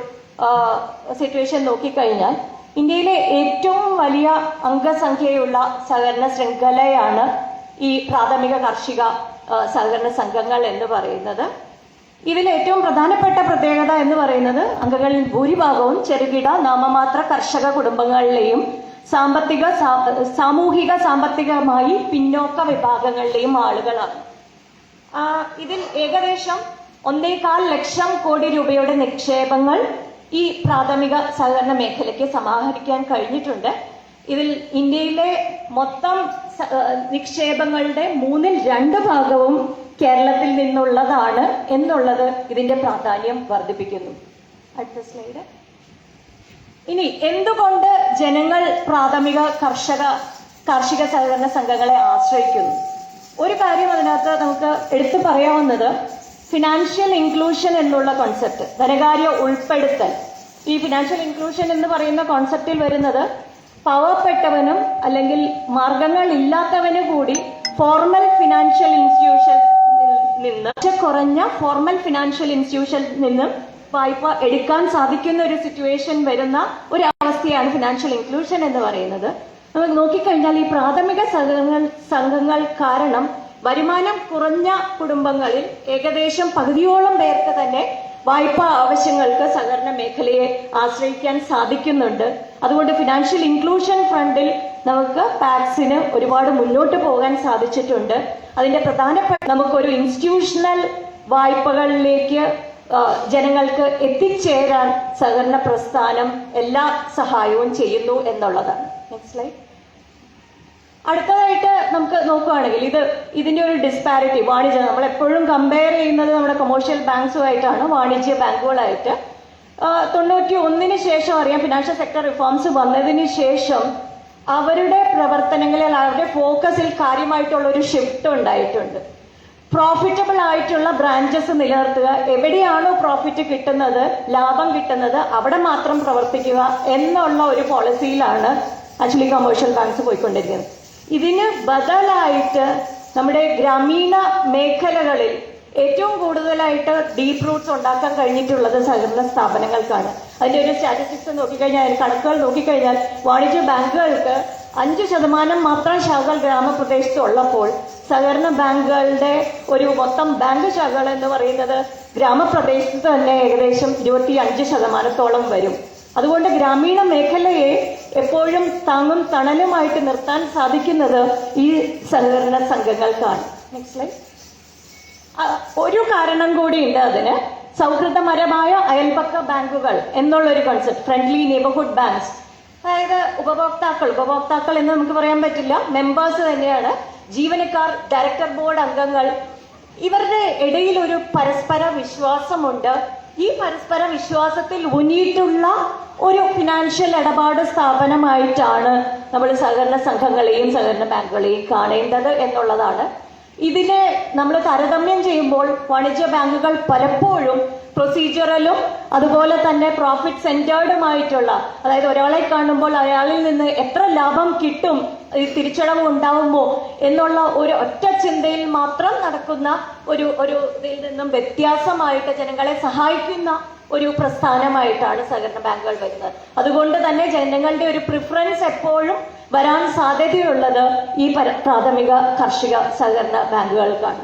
സിറ്റുവേഷൻ നോക്കിക്കഴിഞ്ഞാൽ ഇന്ത്യയിലെ ഏറ്റവും വലിയ അംഗസംഖ്യയുള്ള സഹകരണ ശൃംഖലയാണ് ഈ പ്രാഥമിക കാർഷിക സഹകരണ സംഘങ്ങൾ എന്ന് പറയുന്നത്. ഇതിൽ ഏറ്റവും പ്രധാനപ്പെട്ട പ്രത്യേകത എന്ന് പറയുന്നത് അംഗങ്ങളിൽ ഭൂരിഭാഗവും ചെറുകിട നാമമാത്ര കർഷക കുടുംബങ്ങളിലെയും സാമൂഹിക സാമ്പത്തികമായി പിന്നോക്ക വിഭാഗങ്ങളിലെയും ആളുകളാണ്. ഇതിൽ ഏകദേശം 1.25 ലക്ഷം കോടി രൂപയുടെ നിക്ഷേപങ്ങൾ ഈ പ്രാഥമിക സഹകരണ മേഖലയ്ക്ക് സമാഹരിക്കാൻ കഴിഞ്ഞിട്ടുണ്ട്. ഇതിൽ ഇന്ത്യയിലെ മൊത്തം നിക്ഷേപങ്ങളുടെ 2/3 ഭാഗവും കേരളത്തിൽ നിന്നുള്ളതാണ് എന്നുള്ളത് ഇതിന്റെ പ്രാധാന്യം വർദ്ധിപ്പിക്കുന്നു. അടുത്ത സ്ലൈഡ്. ഇനി എന്തുകൊണ്ട് ജനങ്ങൾ പ്രാഥമിക കാർഷിക സഹകരണ സംഘങ്ങളെ ആശ്രയിക്കുന്നു? ഒരു കാര്യം അതിനകത്ത് നമുക്ക് എടുത്തു പറയാവുന്നത് ഫിനാൻഷ്യൽ ഇൻക്ലൂഷൻ എന്നുള്ള കോൺസെപ്റ്റ്, ധനകാര്യ ഉൾപ്പെടുത്തൽ. ഈ ഫിനാൻഷ്യൽ ഇൻക്ലൂഷൻ എന്ന് പറയുന്ന കോൺസെപ്റ്റിൽ വരുന്നത് പാവപ്പെട്ടവനും അല്ലെങ്കിൽ മാർഗങ്ങൾ ഇല്ലാത്തവനും കൂടി ഫോർമൽ ഫിനാൻഷ്യൽ ഇൻസ്റ്റിറ്റ്യൂഷനിൽ നിന്ന് കുറഞ്ഞ ഫോർമൽ ഫിനാൻഷ്യൽ ഇൻസ്റ്റിറ്റ്യൂഷനിൽ നിന്ന് വായ്പ എടുക്കാൻ സാധിക്കുന്ന ഒരു സിറ്റുവേഷൻ വരുന്ന ഒരു അവസ്ഥയാണ് ഫിനാൻഷ്യൽ ഇൻക്ലൂഷൻ എന്ന് പറയുന്നത്. നമുക്ക് നോക്കിക്കഴിഞ്ഞാൽ ഈ പ്രാഥമിക സംഘങ്ങൾ കാരണം വരുമാനം കുറഞ്ഞ കുടുംബങ്ങളിൽ ഏകദേശം പകുതിയോളം പേർക്ക് തന്നെ വായ്പാ ആവശ്യങ്ങൾക്ക് സഹകരണ മേഖലയെ ആശ്രയിക്കാൻ സാധിക്കുന്നുണ്ട്. അതുകൊണ്ട് ഫിനാൻഷ്യൽ ഇൻക്ലൂഷൻ ഫ്രണ്ടിൽ നമുക്ക് പാക്സിന് ഒരുപാട് മുന്നോട്ട് പോകാൻ സാധിച്ചിട്ടുണ്ട്. അതിന്റെ പ്രധാനപ്പെട്ട നമുക്കൊരു ഇൻസ്റ്റിറ്റ്യൂഷണൽ വായ്പകളിലേക്ക് ജനങ്ങൾക്ക് എത്തിച്ചേരാൻ സഹകരണ പ്രസ്ഥാനം എല്ലാ സഹായവും ചെയ്യുന്നു എന്നുള്ളതാണ്. Next slide. അടുത്തതായിട്ട് നമുക്ക് നോക്കുകയാണെങ്കിൽ ഇതിന്റെ ഒരു ഡിസ്പാരിറ്റി വാണിജ്യ നമ്മൾ എപ്പോഴും കമ്പയർ ചെയ്യുന്നത് നമ്മുടെ കൊമേഴ്ഷ്യൽ ബാങ്ക്സുമായിട്ടാണ്, വാണിജ്യ ബാങ്കുകളായിട്ട്. 91 ശേഷം അറിയാം, ഫിനാൻഷ്യൽ സെക്ടർ റിഫോംസ് വന്നതിന് ശേഷം അവരുടെ പ്രവർത്തനങ്ങളിൽ അവരുടെ ഫോക്കസിൽ കാര്യമായിട്ടുള്ള ഒരു ഷിഫ്റ്റ് ഉണ്ടായിട്ടുണ്ട്. പ്രോഫിറ്റബിൾ ആയിട്ടുള്ള ബ്രാഞ്ചസ് നിലനിർത്തുക, എവിടെയാണോ പ്രോഫിറ്റ് കിട്ടുന്നത്, ലാഭം കിട്ടുന്നത്, അവിടെ മാത്രം പ്രവർത്തിക്കുക എന്നുള്ള ഒരു പോളിസിയിലാണ് ആക്ച്വലി കൊമേഴ്ഷ്യൽ ബാങ്ക്സ് പോയിക്കൊണ്ടിരിക്കുന്നത്. ഇതിന് ബദലായിട്ട് നമ്മുടെ ഗ്രാമീണ മേഖലകളിൽ ഏറ്റവും കൂടുതലായിട്ട് ഡീപ് റൂട്ട്സ് ഉണ്ടാക്കാൻ കഴിഞ്ഞിട്ടുള്ളത് സഹകരണ സ്ഥാപനങ്ങൾക്കാണ്. അതിന്റെ ഒരു സ്റ്റാറ്റിസ്റ്റിക്സ് നോക്കിക്കഴിഞ്ഞാൽ, കണക്കുകൾ നോക്കിക്കഴിഞ്ഞാൽ വാണിജ്യ ബാങ്കുകൾക്ക് 5% മാത്രം ശാഖകൾ ഗ്രാമപ്രദേശത്ത് ഉള്ളപ്പോൾ സഹകരണ ബാങ്കുകളുടെ ഒരു മൊത്തം ബാങ്ക് ശാഖകൾ എന്ന് പറയുന്നത് ഗ്രാമപ്രദേശത്ത് തന്നെ ഏകദേശം 25% വരും. അതുകൊണ്ട് ഗ്രാമീണ മേഖലയെ എപ്പോഴും താങ്ങും തണലുമായിട്ട് നിർത്താൻ സാധിക്കുന്നത് ഈ സഹകരണ സംഘങ്ങൾക്കാണ്. Next slide. ഒരു കാരണം കൂടിയുണ്ട് അതിന്, സൗഹൃദപരമായ അയൽപക്ക ബാങ്കുകൾ എന്നുള്ളൊരു കോൺസെപ്റ്റ്, ഫ്രണ്ട്ലി നെയ്ബർഹുഡ് ബാങ്ക്സ്. അതായത് ഉപഭോക്താക്കൾ എന്ന് നമുക്ക് പറയാൻ പറ്റില്ല, മെമ്പേഴ്സ് തന്നെയാണ്, ജീവനക്കാർ, ഡയറക്ടർ ബോർഡ് അംഗങ്ങൾ, ഇവരുടെ ഇടയിൽ ഒരു പരസ്പര വിശ്വാസമുണ്ട്. ഈ പരസ്പര വിശ്വാസത്തിൽ ഊന്നിയിട്ടുള്ള ഒരു ഫിനാൻഷ്യൽ ഇടപാട് സ്ഥാപനമായിട്ടാണ് നമ്മൾ സഹകരണ സംഘങ്ങളെയും സഹകരണ ബാങ്കുകളെയും കാണേണ്ടത് എന്നുള്ളതാണ്. ഇതിനെ നമ്മൾ താരതമ്യം ചെയ്യുമ്പോൾ വാണിജ്യ ബാങ്കുകൾ പലപ്പോഴും പ്രൊസീജിയറലും അതുപോലെ തന്നെ പ്രോഫിറ്റ് സെന്റേർഡുമായിട്ടുള്ള, അതായത് ഒരാളെ കാണുമ്പോൾ അയാളിൽ നിന്ന് എത്ര ലാഭം കിട്ടും, തിരിച്ചടവ് ഉണ്ടാവുമോ എന്നുള്ള ഒരു ഒറ്റ ചിന്തയിൽ മാത്രം നടക്കുന്ന ഒരു ഇതിൽ നിന്നും വ്യത്യാസമായിട്ട് ജനങ്ങളെ സഹായിക്കുന്ന ഒരു പ്രസ്ഥാനമായിട്ടാണ് സഹകരണ ബാങ്കുകൾ വരുന്നത്. അതുകൊണ്ട് തന്നെ ജനങ്ങളുടെ ഒരു പ്രിഫറൻസ് എപ്പോഴും വരാൻ സാധ്യതയുള്ളത് ഈ പ്രാഥമിക കാർഷിക സഹകരണ ബാങ്കുകൾക്കാണ്.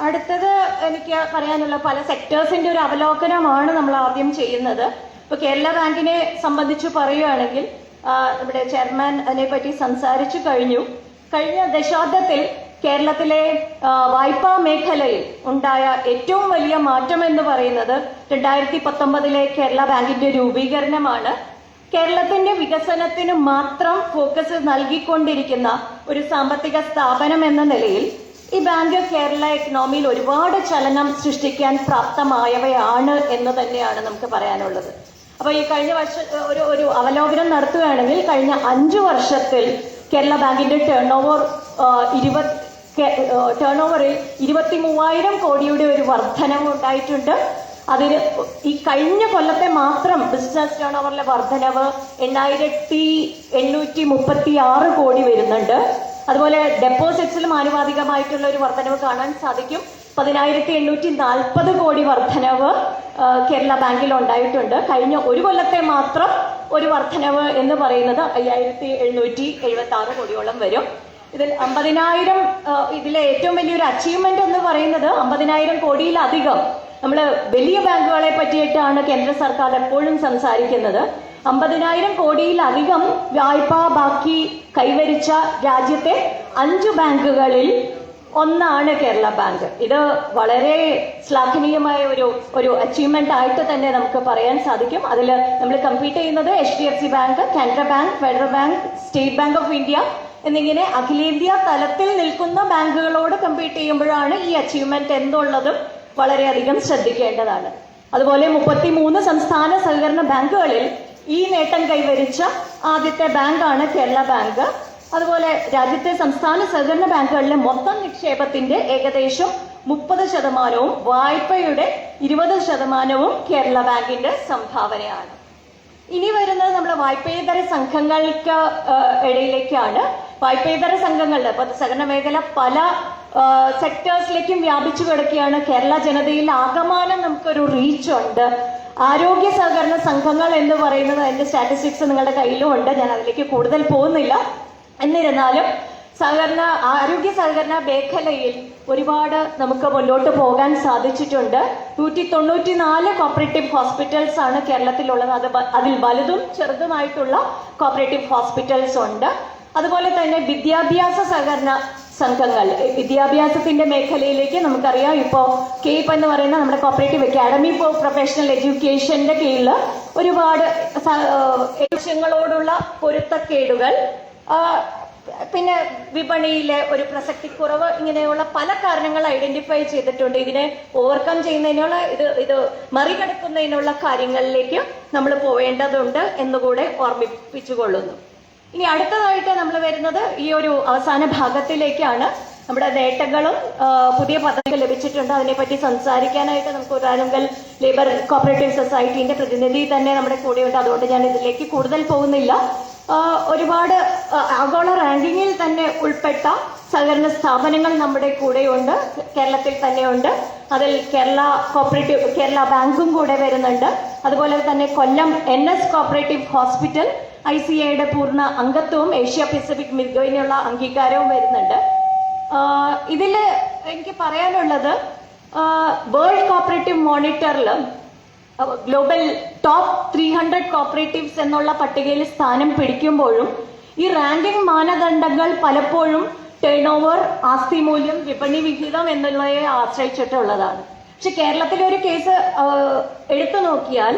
അടുത്തത് എനിക്ക് പറയാനുള്ള പല സെക്ടേഴ്സിന്റെ ഒരു അവലോകനമാണ് നമ്മൾ ആദ്യം ചെയ്യുന്നത്. ഇപ്പൊ കേരള ബാങ്കിനെ സംബന്ധിച്ച് പറയുകയാണെങ്കിൽ നമ്മുടെ ചെയർമാൻ അതിനെപ്പറ്റി സംസാരിച്ചു കഴിഞ്ഞു. കഴിഞ്ഞ ദശാബ്ദത്തിൽ കേരളത്തിലെ വായ്പാ മേഖലയിൽ ഉണ്ടായ ഏറ്റവും വലിയ മാറ്റം എന്ന് പറയുന്നത് 2019 കേരള ബാങ്കിന്റെ രൂപീകരണമാണ്. കേരളത്തിന്റെ വികസനത്തിന് മാത്രം ഫോക്കസ് നൽകിക്കൊണ്ടിരിക്കുന്ന ഒരു സാമ്പത്തിക സ്ഥാപനം എന്ന നിലയിൽ ഈ ബാങ്ക് കേരള എക്കണോമിയിൽ ഒരുപാട് ചലനം സൃഷ്ടിക്കാൻ പ്രാപ്തമായവയാണ് എന്ന് തന്നെയാണ് നമുക്ക് പറയാനുള്ളത്. അപ്പൊ ഈ കഴിഞ്ഞ വർഷം ഒരു അവലോകനം നടത്തുകയാണെങ്കിൽ കഴിഞ്ഞ 5 വർഷത്തിൽ കേരള ബാങ്കിന്റെ ടേൺ ഓവറിൽ 23,000 കോടിയുടെ ഒരു വർധനവ് ഉണ്ടായിട്ടുണ്ട്. അതിന് ഈ കഴിഞ്ഞ കൊല്ലത്തെ മാത്രം ബിസിനസ് ടേൺ ഓവറിലെ വർധനവ് 8,836 കോടി വരുന്നുണ്ട്. അതുപോലെ ഡെപ്പോസിറ്റ്സിലും ആനുപാതികമായിട്ടുള്ള ഒരു വർധനവ് കാണാൻ സാധിക്കും. 10,840 കോടി വർധനവ് കേരള ബാങ്കിൽ ഉണ്ടായിട്ടുണ്ട്. കഴിഞ്ഞ ഒരു കൊല്ലത്തെ മാത്രം ഒരു വർധനവ് എന്ന് പറയുന്നത് 5,776 കോടിയോളം വരും. ഇതിൽ 50,000 ഇതിലെ ഏറ്റവും വലിയൊരു അച്ചീവ്മെന്റ് എന്ന് പറയുന്നത് 50,000 കോടിയിലധികം നമ്മൾ വലിയ ബാങ്കുകളെ പറ്റിയിട്ടാണ് കേന്ദ്ര സർക്കാർ എപ്പോഴും സംസാരിക്കുന്നത്. 50,000 കോടിയിലധികം വായ്പാ ബാക്കി കൈവരിച്ച രാജ്യത്തെ 5 ബാങ്കുകളിൽ ഒന്നാണ് കേരള ബാങ്ക്. ഇത് വളരെ ശ്ലാഘനീയമായ ഒരു അച്ചീവ്മെന്റ് ആയിട്ട് തന്നെ നമുക്ക് പറയാൻ സാധിക്കും. അതിൽ നമ്മൾ കമ്പീറ്റ് ചെയ്യുന്നത് HDFC bank, Canara bank, federal bank, state bank of India എന്നിങ്ങനെ അഖിലേന്ത്യാ തലത്തിൽ നിൽക്കുന്ന ബാങ്കുകളോട് കമ്പീറ്റ് ചെയ്യുമ്പോഴാണ് ഈ അച്ചീവ്മെന്റ് എന്നുള്ളതും വളരെയധികം ശ്രദ്ധിക്കേണ്ടതാണ്. അതുപോലെ 33 സംസ്ഥാന സഹകരണ ബാങ്കുകളിൽ ഈ നേട്ടം കൈവരിച്ച ആദ്യത്തെ ബാങ്കാണ് കേരള ബാങ്ക്. അതുപോലെ രാജ്യത്തെ സംസ്ഥാന സഹകരണ ബാങ്കുകളിലെ മൊത്തം നിക്ഷേപത്തിന്റെ ഏകദേശം 30%, വായ്പയുടെ 20% കേരള ബാങ്കിന്റെ സംഭാവനയാണ്. ഇനി വരുന്നത് നമ്മൾ വായ്പേതര സംഘങ്ങൾക്ക് ഇടയിലേക്കാണ്. വായ്പേതര സംഘങ്ങളുടെ സഹകരണ മേഖല പല സെക്ടേഴ്സിലേക്കും വ്യാപിച്ചു കിടക്കുകയാണ്. കേരള ജനതയിൽ ആകമാനം നമുക്കൊരു റീച്ച് ഉണ്ട്. ആരോഗ്യ സഹകരണ സംഘങ്ങൾ എന്ന് പറയുന്നത് അതിന്റെ സ്റ്റാറ്റിസ്റ്റിക്സ് നിങ്ങളുടെ കയ്യിലും ഉണ്ട്, ഞാൻ അതിലേക്ക് കൂടുതൽ പോകുന്നില്ല. എന്നിരുന്നാലും ആരോഗ്യ സഹകരണ മേഖലയിൽ ഒരുപാട് നമുക്ക് മുന്നോട്ട് പോകാൻ സാധിച്ചിട്ടുണ്ട്. 194 കോപ്പറേറ്റീവ് ഹോസ്പിറ്റൽസ് ആണ് കേരളത്തിലുള്ളത്. അതിൽ വലുതും ചെറുതുമായിട്ടുള്ള കോപ്പറേറ്റീവ് ഹോസ്പിറ്റൽസ് ഉണ്ട്. അതുപോലെ തന്നെ വിദ്യാഭ്യാസ സഹകരണ സംഘങ്ങൾ, വിദ്യാഭ്യാസത്തിന്റെ മേഖലയിലേക്ക് നമുക്കറിയാം ഇപ്പോൾ കേപ്പ് എന്ന് പറയുന്ന നമ്മുടെ കോപ്പറേറ്റീവ് അക്കാഡമി ഫോർ പ്രൊഫഷണൽ എഡ്യൂക്കേഷന്റെ കീഴിൽ ഒരുപാട് ലക്ഷ്യങ്ങളോടുള്ള പൊരുത്തക്കേടുകൾ പിന്നെ വിപണിയിലെ ഒരു പ്രസക്തിക്കുറവ്, ഇങ്ങനെയുള്ള പല കാരണങ്ങൾ ഐഡന്റിഫൈ ചെയ്തിട്ടുണ്ട്. ഇതിനെ ഓവർകം ചെയ്യുന്നതിനുള്ള ഇത് മറികടക്കുന്നതിനുള്ള കാര്യങ്ങളിലേക്ക് നമ്മൾ പോവേണ്ടതുണ്ട് എന്നുകൂടെ ഓർമ്മിപ്പിച്ചുകൊള്ളുന്നു. ഇനി അടുത്തതായിട്ട് നമ്മൾ വരുന്നത് ഈ ഒരു അവസാന ഭാഗത്തിലേക്കാണ്. നമ്മുടെ നേട്ടങ്ങളും പുതിയ പദ്ധതികൾ ലഭിച്ചിട്ടുണ്ട്, അതിനെപ്പറ്റി സംസാരിക്കാനായിട്ട് നമുക്ക് ഒരാളുങ്കൽ ലേബർ കോപ്പറേറ്റീവ് സൊസൈറ്റിന്റെ പ്രതിനിധി തന്നെ നമ്മുടെ കൂടെയുണ്ട്. അതുകൊണ്ട് ഞാൻ ഇതിലേക്ക് കൂടുതൽ പോകുന്നില്ല. ഒരുപാട് ആഗോള റാങ്കിങ്ങിൽ തന്നെ ഉൾപ്പെട്ട സഹകരണ സ്ഥാപനങ്ങൾ നമ്മുടെ കൂടെയുണ്ട്, കേരളത്തിൽ തന്നെയുണ്ട്. അതിൽ കേരള ബാങ്കും കൂടെ വരുന്നുണ്ട്. അതുപോലെ തന്നെ കൊല്ലം NS കോപ്പറേറ്റീവ് ഹോസ്പിറ്റൽ ICAയുടെ പൂർണ്ണ അംഗത്വവും ഏഷ്യ പസഫിക് മിർഗോയിനുള്ള അംഗീകാരവും വരുന്നുണ്ട്. ഇതില് എനിക്ക് പറയാനുള്ളത്, വേൾഡ് കോപ്പറേറ്റീവ് മോണിറ്ററിൽ ഗ്ലോബൽ ടോപ്പ് 300 കോപ്പറേറ്റീവ്സ് എന്നുള്ള പട്ടികയിൽ സ്ഥാനം പിടിക്കുമ്പോഴും ഈ റാങ്കിംഗ് മാനദണ്ഡങ്ങൾ പലപ്പോഴും ടേൺ ഓവർ, ആസ്തി മൂല്യം, വിപണി വിഹിതം എന്നുള്ളവയെ ആശ്രയിച്ചിട്ടുള്ളതാണ്. പക്ഷെ കേരളത്തിലെ ഒരു കേസ് എടുത്തു നോക്കിയാൽ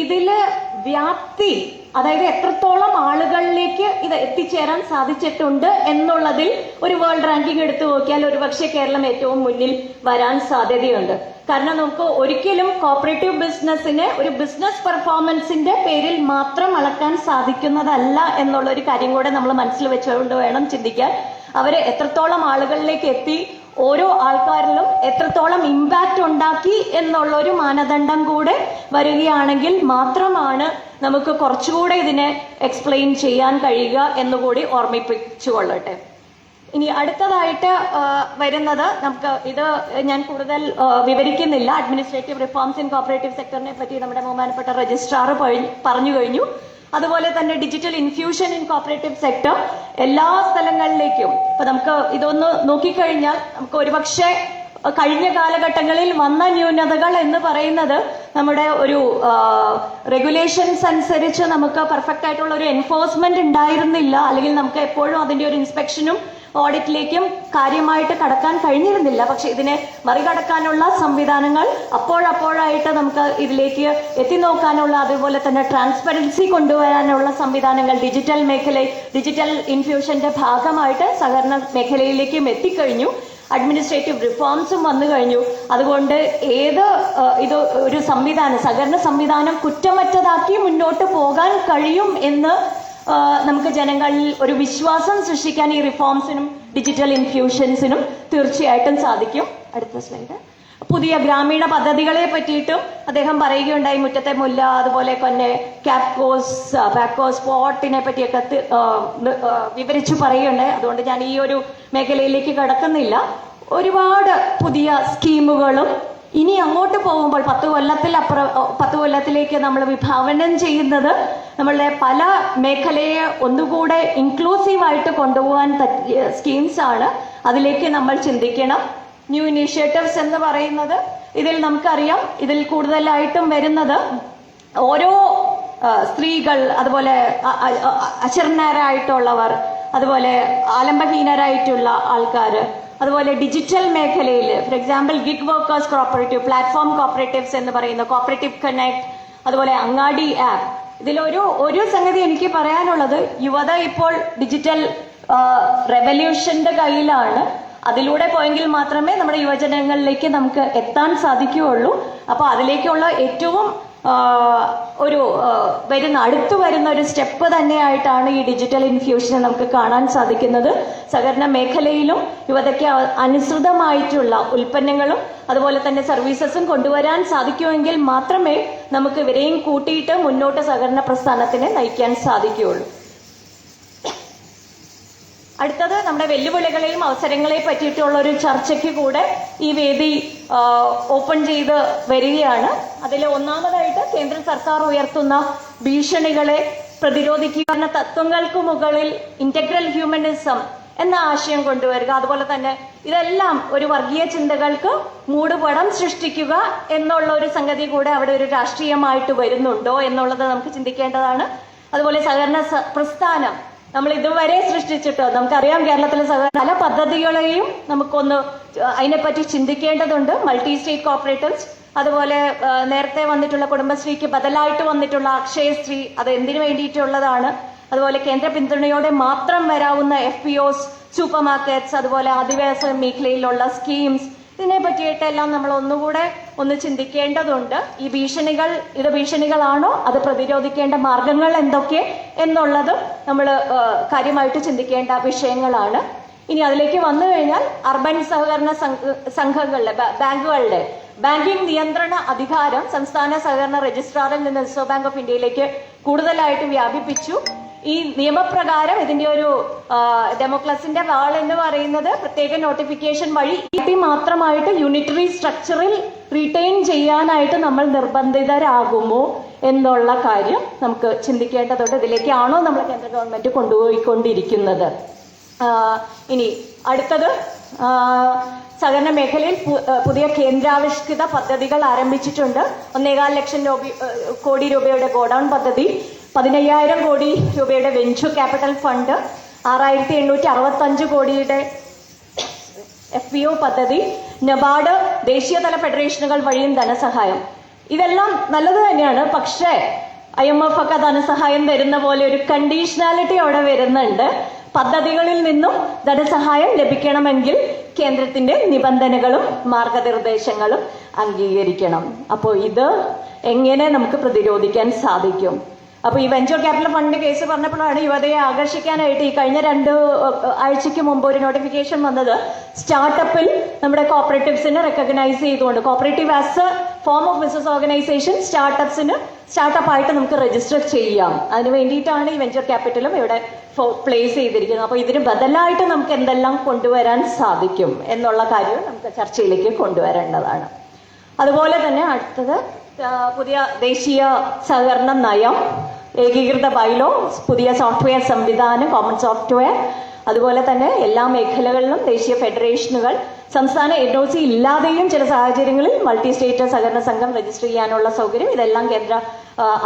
ഇതില് വ്യാപ്തി, അതായത് എത്രത്തോളം ആളുകളിലേക്ക് ഇത് എത്തിച്ചേരാൻ സാധിച്ചിട്ടുണ്ട് എന്നുള്ളതിൽ ഒരു വേൾഡ് റാങ്കിംഗ് എടുത്തു നോക്കിയാൽ ഒരുപക്ഷെ കേരളം ഏറ്റവും മുന്നിൽ വരാൻ സാധ്യതയുണ്ട്. കാരണം നമുക്ക് ഒരിക്കലും കോപ്പറേറ്റീവ് ബിസിനസ്സിനെ ഒരു ബിസിനസ് പെർഫോമൻസിന്റെ പേരിൽ മാത്രം അളക്കാൻ സാധിക്കുന്നതല്ല എന്നുള്ള ഒരു കാര്യം കൂടെ നമ്മൾ മനസ്സിൽ വെച്ചുകൊണ്ട് വേണം ചിന്തിക്കാൻ. അവര് എത്രത്തോളം ആളുകളിലേക്ക് എത്തി, ഓരോ ആൾക്കാരിലും എത്രത്തോളം ഇമ്പാക്റ്റ് ഉണ്ടാക്കി എന്നുള്ള ഒരു മാനദണ്ഡം കൂടെ വരികയാണെങ്കിൽ മാത്രമാണ് നമുക്ക് കുറച്ചുകൂടെ ഇതിനെ എക്സ്പ്ലെയിൻ ചെയ്യാൻ കഴിയുക എന്നുകൂടി ഓർമ്മിപ്പിച്ചുകൊള്ളട്ടെ. ഇനി അടുത്തതായിട്ട് വരുന്നത്, നമുക്ക് ഇത് ഞാൻ കൂടുതൽ വിവരിക്കുന്നില്ല. അഡ്മിനിസ്ട്രേറ്റീവ് റിഫോംസ് ഇൻ കോപ്പറേറ്റീവ് സെക്ടറിനെ പറ്റി നമ്മുടെ ബഹുമാനപ്പെട്ട രജിസ്ട്രാർ പറഞ്ഞു കഴിഞ്ഞു. അതുപോലെ തന്നെ digital infusion in cooperative sector എല്ലാ സ്ഥലങ്ങളിലേക്കും, ഇപ്പൊ നമുക്ക് ഇതൊന്ന് നോക്കിക്കഴിഞ്ഞാൽ നമുക്ക് ഒരുപക്ഷെ കഴിഞ്ഞ കാലഘട്ടങ്ങളിൽ വന്ന ന്യൂനതകൾ എന്ന് പറയുന്നത് നമ്മുടെ ഒരു റെഗുലേഷൻസ് അനുസരിച്ച് നമുക്ക് പെർഫെക്റ്റ് ആയിട്ടുള്ള ഒരു എൻഫോഴ്സ്മെന്റ് ഉണ്ടായിരുന്നില്ല, അല്ലെങ്കിൽ നമുക്ക് എപ്പോഴും അതിന്റെ ഒരു ഇൻസ്പെക്ഷനും ഓഡിറ്റിലേക്കും കാര്യമായിട്ട് കടക്കാൻ കഴിഞ്ഞിരുന്നില്ല. പക്ഷെ ഇതിനെ മറികടക്കാനുള്ള സംവിധാനങ്ങൾ അപ്പോഴപ്പോഴായിട്ട് നമുക്ക് ഇതിലേക്ക് എത്തിനോക്കാനുള്ള, അതുപോലെ തന്നെ ട്രാൻസ്പെറൻസി കൊണ്ടുവരാനുള്ള സംവിധാനങ്ങൾ ഡിജിറ്റൽ ഇൻഫ്യൂഷന്റെ ഭാഗമായിട്ട് സഹകരണ മേഖലയിലേക്കും എത്തിക്കഴിഞ്ഞു. അഡ്മിനിസ്ട്രേറ്റീവ് റിഫോംസും വന്നു കഴിഞ്ഞു. അതുകൊണ്ട് ഇത് ഒരു സഹകരണ സംവിധാനം കുറ്റമറ്റതാക്കി മുന്നോട്ട് പോകാൻ കഴിയും എന്ന് നമുക്ക് ജനങ്ങളിൽ ഒരു വിശ്വാസം സൃഷ്ടിക്കാൻ ഈ റിഫോംസിനും ഡിജിറ്റൽ ഇൻഫ്യൂഷൻസിനും തീർച്ചയായിട്ടും സാധിക്കും. അടുത്ത സ്ലൈഡ്. പുതിയ ഗ്രാമീണ പദ്ധതികളെ പറ്റിയിട്ടും അദ്ദേഹം പറയുകയുണ്ടായി. മുറ്റത്തെ മുല്ല, അതുപോലെ തന്നെ ബാക്കോസ് സ്പോട്ടിനെ പറ്റിയൊക്കെ വിവരിച്ചു പറയുകയുണ്ടായി. അതുകൊണ്ട് ഞാൻ ഈ ഒരു മേഖലയിലേക്ക് കടക്കുന്നില്ല. ഒരുപാട് പുതിയ സ്കീമുകളും ഇനി അങ്ങോട്ട് പോകുമ്പോൾ 10 കൊല്ലത്തിലേക്ക് നമ്മൾ വിഭാവനം ചെയ്യുന്നത് നമ്മളുടെ പല മേഖലയെ ഒന്നുകൂടെ ഇൻക്ലൂസീവായിട്ട് കൊണ്ടുപോകാൻ പറ്റിയ സ്കീംസ് ആണ്. അതിലേക്ക് നമ്മൾ ചിന്തിക്കണം. ന്യൂ ഇനീഷ്യേറ്റീവ്സ് എന്ന് പറയുന്നത്, ഇതിൽ നമുക്കറിയാം, ഇതിൽ കൂടുതലായിട്ടും വരുന്നത് ഓരോ സ്ത്രീകൾ, അതുപോലെ അശരണരായിട്ടുള്ളവർ, അതുപോലെ ആലംബഹീനരായിട്ടുള്ള ആൾക്കാർ, അതുപോലെ ഡിജിറ്റൽ മേഖലയിൽ for example gig workers cooperative, platform cooperatives എന്ന് പറയുന്ന കോപ്പറേറ്റീവ് കണക്ട്, അതുപോലെ അങ്ങാടി ആപ്പ്. ഇതിലൊരു സംഗതി എനിക്ക് പറയാനുള്ളത്, യുവത ഇപ്പോൾ ഡിജിറ്റൽ റെവല്യൂഷന്റെ കയ്യിലാണ്. അതിലൂടെ പോയെങ്കിൽ മാത്രമേ നമ്മുടെ യുവജനങ്ങളിലേക്ക് നമുക്ക് എത്താൻ സാധിക്കുകയുള്ളൂ. അപ്പൊ അതിലേക്കുള്ള ഏറ്റവും അടുത്തു വരുന്ന ഒരു സ്റ്റെപ്പ് തന്നെയായിട്ടാണ് ഈ ഡിജിറ്റൽ ഇൻഫ്യൂഷനെ നമുക്ക് കാണാൻ സാധിക്കുന്നത്. സഹകരണ മേഖലയിലും യുവതയ്ക്ക് അനുസൃതമായിട്ടുള്ള ഉൽപ്പന്നങ്ങളും അതുപോലെ തന്നെ സർവീസസും കൊണ്ടുവരാൻ സാധിക്കുമെങ്കിൽ മാത്രമേ നമുക്ക് ഇവരെയും കൂട്ടിയിട്ട് മുന്നോട്ട് സഹകരണ പ്രസ്ഥാനത്തിനെ നയിക്കാൻ സാധിക്കുകയുള്ളൂ. അടുത്തത് നമ്മുടെ വെല്ലുവിളികളെയും അവസരങ്ങളെയും പറ്റിയിട്ടുള്ള ഒരു ചർച്ചയ്ക്ക് കൂടെ ഈ വേദി ഓപ്പൺ ചെയ്ത് വരികയാണ്. അതിൽ ഒന്നാമതായിട്ട് കേന്ദ്ര സർക്കാർ ഉയർത്തുന്ന ഭീഷണികളെ പ്രതിരോധിക്കുന്ന തത്വങ്ങൾക്ക് മുകളിൽ ഇന്റഗ്രൽ ഹ്യൂമനിസം എന്ന ആശയം കൊണ്ടുവരിക, അതുപോലെ തന്നെ ഇതെല്ലാം ഒരു വർഗീയ ചിന്തകൾക്ക് മൂടുപടം സൃഷ്ടിക്കുക എന്നുള്ള ഒരു സംഗതി കൂടെ അവിടെ ഒരു രാഷ്ട്രീയമായിട്ട് വരുന്നുണ്ടോ എന്നുള്ളത് നമുക്ക് ചിന്തിക്കേണ്ടതാണ്. അതുപോലെ സഹകരണ പ്രസ്ഥാനം നമ്മൾ ഇതുവരെ സൃഷ്ടിച്ചിട്ടോ, നമുക്കറിയാം കേരളത്തിലെ പല പദ്ധതികളെയും നമുക്കൊന്ന് അതിനെപ്പറ്റി ചിന്തിക്കേണ്ടതുണ്ട്. മൾട്ടി സ്റ്റേറ്റ് കോപ്പറേറ്റീവ്സ്, അതുപോലെ നേരത്തെ വന്നിട്ടുള്ള കുടുംബശ്രീക്ക് ബദലായിട്ട് വന്നിട്ടുള്ള അക്ഷയശ്രീ, അത് എന്തിനു വേണ്ടിയിട്ടുള്ളതാണ്, അതുപോലെ കേന്ദ്ര പിന്തുണയോടെ മാത്രം വരാവുന്ന FPOs, സൂപ്പർ മാർക്കറ്റ്സ്, അതുപോലെ ആദിവാസി മേഖലയിലുള്ള സ്കീംസ്, ഇതിനെ പറ്റിയിട്ടെല്ലാം നമ്മൾ ഒന്നുകൂടെ ചിന്തിക്കേണ്ടതുണ്ട്. ഈ ഇത് ഭീഷണികളാണോ, അത് പ്രതിരോധിക്കേണ്ട മാർഗങ്ങൾ എന്തൊക്കെ എന്നുള്ളത് നമ്മൾ കാര്യമായിട്ട് ചിന്തിക്കേണ്ട വിഷയങ്ങളാണ്. ഇനി അതിലേക്ക് വന്നു കഴിഞ്ഞാൽ അർബൻ സഹകരണ സംഘങ്ങളുടെ ബാങ്കുകളുടെ ബാങ്കിംഗ് നിയന്ത്രണ അധികാരം സംസ്ഥാന സഹകരണ രജിസ്ട്രാറിൽ നിന്ന് റിസർവ് ബാങ്ക് ഓഫ് ഇന്ത്യയിലേക്ക് കൂടുതലായിട്ട് വ്യാപിപ്പിച്ചു. ഈ നിയമപ്രകാരം ഇതിന്റെ ഒരു ഡെമോക്രസിന്റെ വാൾ എന്ന് പറയുന്നത് പ്രത്യേക നോട്ടിഫിക്കേഷൻ വഴി മാത്രമായിട്ട് യൂണിറ്ററി സ്ട്രക്ചറിൽ റീറ്റെയിൻ ചെയ്യാനായിട്ട് നമ്മൾ നിർബന്ധിതരാകുമോ എന്നുള്ള കാര്യം നമുക്ക് ചിന്തിക്കേണ്ടതുണ്ട്. ഇതിലേക്കാണോ നമ്മൾ കേന്ദ്ര ഗവൺമെന്റ് കൊണ്ടുപോയിക്കൊണ്ടിരിക്കുന്നത്? ഇനി അടുത്തത്, സഹകരണ മേഖലയിൽ പുതിയ കേന്ദ്രാവിഷ്കൃത പദ്ധതികൾ ആരംഭിച്ചിട്ടുണ്ട്. 1.25 ലക്ഷം കോടി രൂപയുടെ ഗോഡൌൺ പദ്ധതി, 15,000 കോടി രൂപയുടെ വെഞ്ചർ ക്യാപിറ്റൽ ഫണ്ട്, 6,865 കോടിയുടെ FPO പദ്ധതി, നബാർഡ് ദേശീയതല ഫെഡറേഷനുകൾ വഴിയും ധനസഹായം. ഇതെല്ലാം നല്ലത് തന്നെയാണ്. പക്ഷേ IMF ഒക്കെ ധനസഹായം തരുന്ന പോലെ ഒരു കണ്ടീഷണാലിറ്റി അവിടെ വരുന്നുണ്ട്. പദ്ധതികളിൽ നിന്നും ധനസഹായം ലഭിക്കണമെങ്കിൽ കേന്ദ്രത്തിന്റെ നിബന്ധനകളും മാർഗനിർദ്ദേശങ്ങളും അംഗീകരിക്കണം. അപ്പോൾ ഇത് എങ്ങനെ നമുക്ക് പ്രതിരോധിക്കാൻ സാധിക്കും? അപ്പൊ ഈ വെഞ്ചർ ക്യാപിറ്റൽ ഫണ്ട് കേസ് പറഞ്ഞപ്പോഴാണ് യുവതയെ ആകർഷിക്കാനായിട്ട് ഈ കഴിഞ്ഞ 2 ആഴ്ചയ്ക്ക് മുമ്പ് ഒരു നോട്ടിഫിക്കേഷൻ വന്നത്. സ്റ്റാർട്ടപ്പിൽ നമ്മുടെ കോപ്പറേറ്റീവ്സിനെ റെക്കഗ്നൈസ് ചെയ്തുകൊണ്ട്, cooperative as A form of business organisation, startup ആയിട്ട് നമുക്ക് രജിസ്റ്റർ ചെയ്യാം. അതിന് വേണ്ടിയിട്ടാണ് ഈ വെഞ്ചർ ക്യാപിറ്റലും ഇവിടെ പ്ലേസ് ചെയ്തിരിക്കുന്നത്. അപ്പൊ ഇതിന് ബദലായിട്ട് നമുക്ക് എന്തെല്ലാം കൊണ്ടുവരാൻ സാധിക്കും എന്നുള്ള കാര്യം നമുക്ക് ചർച്ചയിലേക്ക് കൊണ്ടുവരേണ്ടതാണ്. അതുപോലെ തന്നെ അടുത്തത്, പുതിയ ദേശീയ സഹകരണ നയം, ഏകീകൃത ബൈലോ, പുതിയ സോഫ്റ്റ്വെയർ സംവിധാനം, കോമൺ സോഫ്റ്റ്വെയർ, അതുപോലെ തന്നെ എല്ലാ മേഖലകളിലും ദേശീയ ഫെഡറേഷനുകൾ, സംസ്ഥാന NOC ഇല്ലാതെയും ചില സാഹചര്യങ്ങളിൽ മൾട്ടി സ്റ്റേറ്റ് സഹകരണ സംഘം രജിസ്റ്റർ ചെയ്യാനുള്ള സൗകര്യം, ഇതെല്ലാം കേന്ദ്ര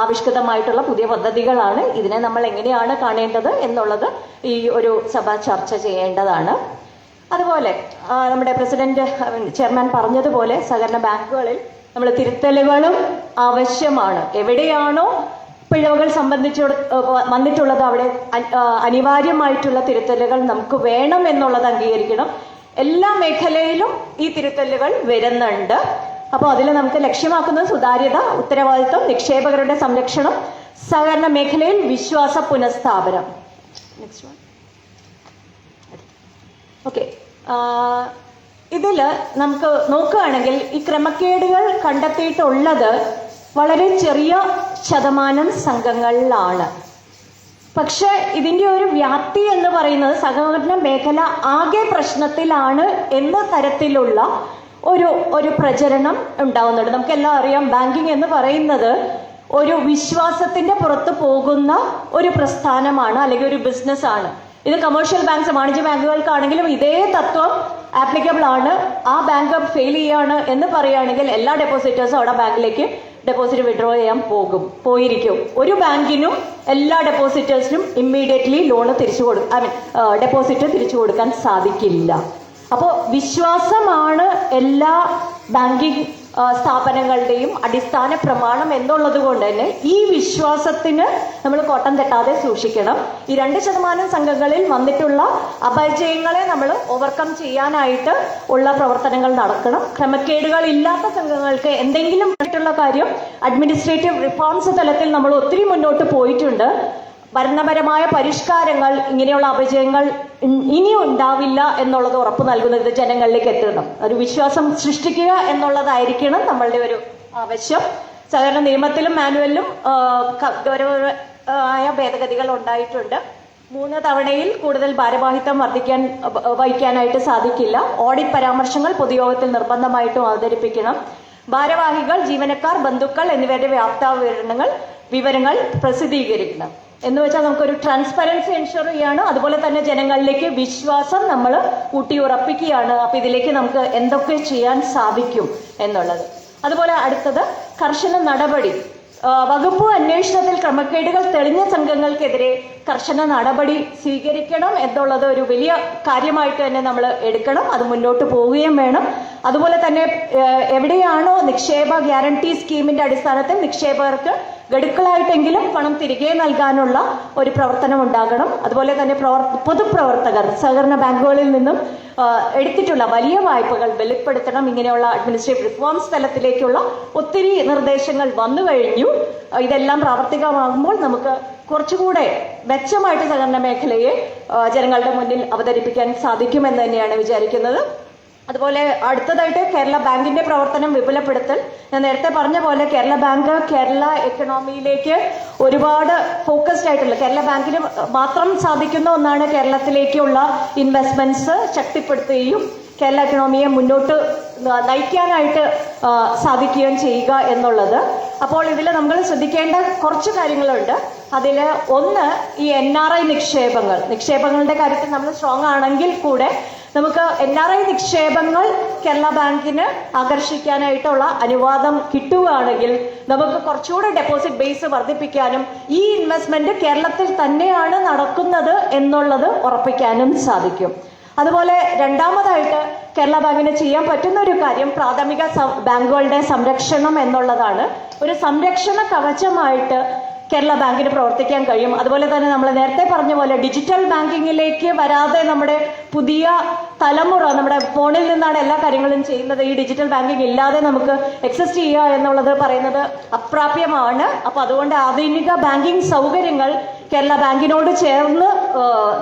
ആവിഷ്കൃതമായിട്ടുള്ള പുതിയ പദ്ധതികളാണ്. ഇതിനെ നമ്മൾ എങ്ങനെയാണ് കാണേണ്ടത് എന്നുള്ളത് ഈ ഒരു സഭ ചർച്ച ചെയ്യേണ്ടതാണ്. അതുപോലെ നമ്മുടെ ചെയർമാൻ പറഞ്ഞതുപോലെ സഹകരണ ബാങ്കുകളിൽ നമ്മൾ തിരുത്തലുകളും ആവശ്യമാണ്. എവിടെയാണോ പിഴവുകൾ വന്നിട്ടുള്ളത് അവിടെ അനിവാര്യമായിട്ടുള്ള തിരുത്തലുകൾ നമുക്ക് വേണം എന്നുള്ളത് അംഗീകരിക്കണം. എല്ലാ മേഖലയിലും ഈ തിരുത്തലുകൾ വരുന്നുണ്ട്. അപ്പോൾ അതിൽ നമുക്ക് ലക്ഷ്യമാക്കുന്നത് സുതാര്യത, ഉത്തരവാദിത്വം, നിക്ഷേപകരുടെ സംരക്ഷണം, സഹകരണ മേഖലയിൽ വിശ്വാസ പുനഃസ്ഥാപനം. ഓക്കെ, ഇതിൽ നമുക്ക് നോക്കുകയാണെങ്കിൽ ഈ ക്രമക്കേടുകൾ കണ്ടെത്തിയിട്ടുള്ളത് വളരെ ചെറിയ ശതമാനം സംഘങ്ങളിലാണ്. പക്ഷെ ഇതിന്റെ ഒരു വ്യാപ്തി എന്ന് പറയുന്നത് സഹകരണ മേഖല ആകെ പ്രശ്നത്തിലാണ് എന്ന തരത്തിലുള്ള ഒരു പ്രചരണം ഉണ്ടാവുന്നുണ്ട്. നമുക്കെല്ലാം അറിയാം, ബാങ്കിങ് എന്ന് പറയുന്നത് ഒരു വിശ്വാസത്തിന്റെ പുറത്ത് പോകുന്ന ഒരു പ്രസ്ഥാനമാണ്, അല്ലെങ്കിൽ ഒരു ബിസിനസ് ആണ്. ഇത് കമേഴ്ഷ്യൽ ബാങ്ക്സ്, വാണിജ്യ ബാങ്കുകൾക്കാണെങ്കിലും ഇതേ തത്വം ആപ്ലിക്കബിൾ ആണ്. ആ ബാങ്ക് ഫെയിൽ ചെയ്യാണ് എന്ന് പറയുകയാണെങ്കിൽ എല്ലാ ഡെപ്പോസിറ്റേഴ്സും അവിടെ ബാങ്കിലേക്ക് ഡെപ്പോസിറ്റ് വിഡ്രോ ചെയ്യാൻ പോയിരിക്കും. ഒരു ബാങ്കിനും എല്ലാ ഡെപ്പോസിറ്റേഴ്സിനും ഇമ്മീഡിയറ്റ്ലി ലോണ് ഡെപ്പോസിറ്റ് തിരിച്ചു കൊടുക്കാൻ സാധിക്കില്ല. അപ്പോൾ വിശ്വാസമാണ് എല്ലാ ബാങ്കിങ് സ്ഥാപനങ്ങളുടെയും അടിസ്ഥാന പ്രമാണം എന്നുള്ളത് കൊണ്ട് തന്നെ ഈ വിശ്വാസത്തിന് നമ്മൾ കോട്ടം തെറ്റാതെ സൂക്ഷിക്കണം. ഈ 2% സംഘങ്ങളിൽ വന്നിട്ടുള്ള അപജയങ്ങളെ നമ്മൾ ഓവർകം ചെയ്യാനായിട്ട് ഉള്ള പ്രവർത്തനങ്ങൾ നടക്കണം. ക്രമക്കേടുകൾ ഇല്ലാത്ത സംഘങ്ങൾക്ക് എന്തെങ്കിലും ആയിട്ടുള്ള കാര്യം അഡ്മിനിസ്ട്രേറ്റീവ് റിഫോംസ് തലത്തിൽ നമ്മൾ ഒത്തിരി മുന്നോട്ട് പോയിട്ടുണ്ട്. ഭരണപരമായ പരിഷ്കാരങ്ങൾ, ഇങ്ങനെയുള്ള അപജയങ്ങൾ ഇനിയും ഉണ്ടാവില്ല എന്നുള്ളത് ഉറപ്പ് നൽകുന്നത് ജനങ്ങളിലേക്ക് എത്തണം. ഒരു വിശ്വാസം സൃഷ്ടിക്കുക എന്നുള്ളതായിരിക്കണം നമ്മളുടെ ഒരു ആവശ്യം. സഹകരണ നിയമത്തിലും മാനുവലിലും ഗൗരവമായ ഭേദഗതികൾ ഉണ്ടായിട്ടുണ്ട്. 3 തവണയിൽ കൂടുതൽ ഭാരവാഹിത്വം വഹിക്കാനായിട്ട് സാധിക്കില്ല. ഓഡിറ്റ് പരാമർശങ്ങൾ പൊതുയോഗത്തിൽ നിർബന്ധമായിട്ടും അവതരിപ്പിക്കണം. ഭാരവാഹികൾ, ജീവനക്കാർ, ബന്ധുക്കൾ എന്നിവരുടെ വിവരങ്ങൾ പ്രസിദ്ധീകരിക്കണം. എന്ന് വെച്ചാൽ നമുക്കൊരു ട്രാൻസ്പെറൻസി എൻഷുർ ചെയ്യാണ്. അതുപോലെ തന്നെ ജനങ്ങളിലേക്ക് വിശ്വാസം നമ്മൾ ഊട്ടിയുറപ്പിക്കുകയാണ്. അപ്പൊ ഇതിലേക്ക് നമുക്ക് എന്തൊക്കെ ചെയ്യാൻ സാധിക്കും എന്നുള്ളത്. അതുപോലെ അടുത്തത്, കർശന നടപടി. വകുപ്പ് അന്വേഷണത്തിൽ ക്രമക്കേടുകൾ തെളിഞ്ഞ സംഘങ്ങൾക്കെതിരെ കർശന നടപടി സ്വീകരിക്കണം എന്നുള്ളത് ഒരു വലിയ കാര്യമായിട്ട് തന്നെ നമ്മൾ എടുക്കണം. അത് മുന്നോട്ട് പോവുകയും വേണം. അതുപോലെ തന്നെ എവിടെയാണോ നിക്ഷേപ ഗ്യാരണ്ടി സ്കീമിന്റെ അടിസ്ഥാനത്തിൽ നിക്ഷേപകർക്ക് ഗഡുക്കളായിട്ടെങ്കിലും പണം തിരികെ നൽകാനുള്ള ഒരു പ്രവർത്തനം ഉണ്ടാകണം. അതുപോലെ തന്നെ പൊതുപ്രവർത്തകർ സഹകരണ ബാങ്കുകളിൽ നിന്നും എടുത്തിട്ടുള്ള വലിയ വായ്പകൾ വെളിപ്പെടുത്തണം. ഇങ്ങനെയുള്ള അഡ്മിനിസ്ട്രേറ്റീവ് റിഫോംസ് തലത്തിലേക്കുള്ള ഒത്തിരി നിർദ്ദേശങ്ങൾ വന്നു കഴിഞ്ഞു. ഇതെല്ലാം പ്രാവർത്തികമാകുമ്പോൾ നമുക്ക് കുറച്ചുകൂടെ മെച്ചമായിട്ട് സഹകരണ മേഖലയെ ജനങ്ങളുടെ മുന്നിൽ അവതരിപ്പിക്കാൻ സാധിക്കുമെന്ന് തന്നെയാണ് വിചാരിക്കുന്നത്. അതുപോലെ അടുത്തതായിട്ട് കേരള ബാങ്കിന്റെ പ്രവർത്തനം വിപുലപ്പെടുത്തൽ. ഞാൻ നേരത്തെ പറഞ്ഞ പോലെ കേരള ബാങ്ക് കേരള എക്കണോമിയിലേക്ക് ഒരുപാട് ഫോക്കസ്ഡ് ആയിട്ടുള്ള, കേരള ബാങ്കിന് മാത്രം സാധിക്കുന്ന ഒന്നാണ് കേരളത്തിലേക്കുള്ള ഇൻവെസ്റ്റ്മെന്റ്സ് ശക്തിപ്പെടുത്തുകയും കേരള എക്കണോമിയെ മുന്നോട്ട് നയിക്കാനായിട്ട് സാധിക്കുകയും ചെയ്യുക എന്നുള്ളത്. അപ്പോൾ ഇതിൽ നമ്മൾ ശ്രദ്ധിക്കേണ്ട കുറച്ച് കാര്യങ്ങളുണ്ട്. അതിൽ ഒന്ന് ഈ NRI നിക്ഷേപങ്ങളുടെ കാര്യത്തിൽ നമ്മൾ സ്ട്രോങ് ആണെങ്കിൽ കൂടെ നമുക്ക് NRI നിക്ഷേപങ്ങൾ കേരള ബാങ്കിന് ആകർഷിക്കാനായിട്ടുള്ള അനുവാദം കിട്ടുകയാണെങ്കിൽ നമുക്ക് കുറച്ചുകൂടെ ഡെപ്പോസിറ്റ് ബേസ് വർദ്ധിപ്പിക്കാനും ഈ ഇൻവെസ്റ്റ്മെന്റ് കേരളത്തിൽ തന്നെയാണ് നടക്കുന്നത് എന്നുള്ളത് ഉറപ്പിക്കാനും സാധിക്കും. അതുപോലെ രണ്ടാമതായിട്ട് കേരള ബാങ്കിന് ചെയ്യാൻ പറ്റുന്ന ഒരു കാര്യം പ്രാഥമിക ബാങ്കുകളുടെ സംരക്ഷണം എന്നുള്ളതാണ്. ഒരു സംരക്ഷണ കവചമായിട്ട് കേരള ബാങ്കിന് പ്രവർത്തിക്കാൻ കഴിയും. അതുപോലെ തന്നെ നമ്മൾ നേരത്തെ പറഞ്ഞ പോലെ ഡിജിറ്റൽ ബാങ്കിങ്ങിലേക്ക് വരാതെ നമ്മുടെ പുതിയ തലമുറ നമ്മുടെ ഫോണിൽ നിന്നാണ് എല്ലാ കാര്യങ്ങളും ചെയ്യുന്നത്. ഈ ഡിജിറ്റൽ ബാങ്കിങ് ഇല്ലാതെ നമുക്ക് എക്സിസ്റ്റ് ചെയ്യുക എന്നുള്ളത് പറയുന്നത് അപ്രാപ്യമാണ്. അപ്പൊ അതുകൊണ്ട് ആധുനിക ബാങ്കിങ് സൗകര്യങ്ങൾ കേരള ബാങ്കിനോട് ചേർന്ന്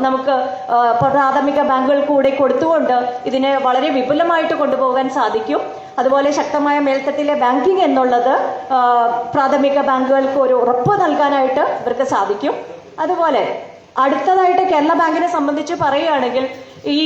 നമുക്ക് പ്രാഥമിക ബാങ്കുകൾ കൂടെ കൊടുത്തുകൊണ്ട് ഇതിനെ വളരെ വിപുലമായിട്ട് കൊണ്ടുപോകാൻ സാധിക്കും. അതുപോലെ ശക്തമായ മേൽത്തട്ടിലെ ബാങ്കിങ് എന്നുള്ളത് പ്രാഥമിക ബാങ്കുകൾക്ക് ഒരു ഉറപ്പ് നൽകാനായിട്ട് ഇവർക്ക് സാധിക്കും. അതുപോലെ അടുത്തതായിട്ട് കേരള ബാങ്കിനെ സംബന്ധിച്ച് പറയുകയാണെങ്കിൽ ഈ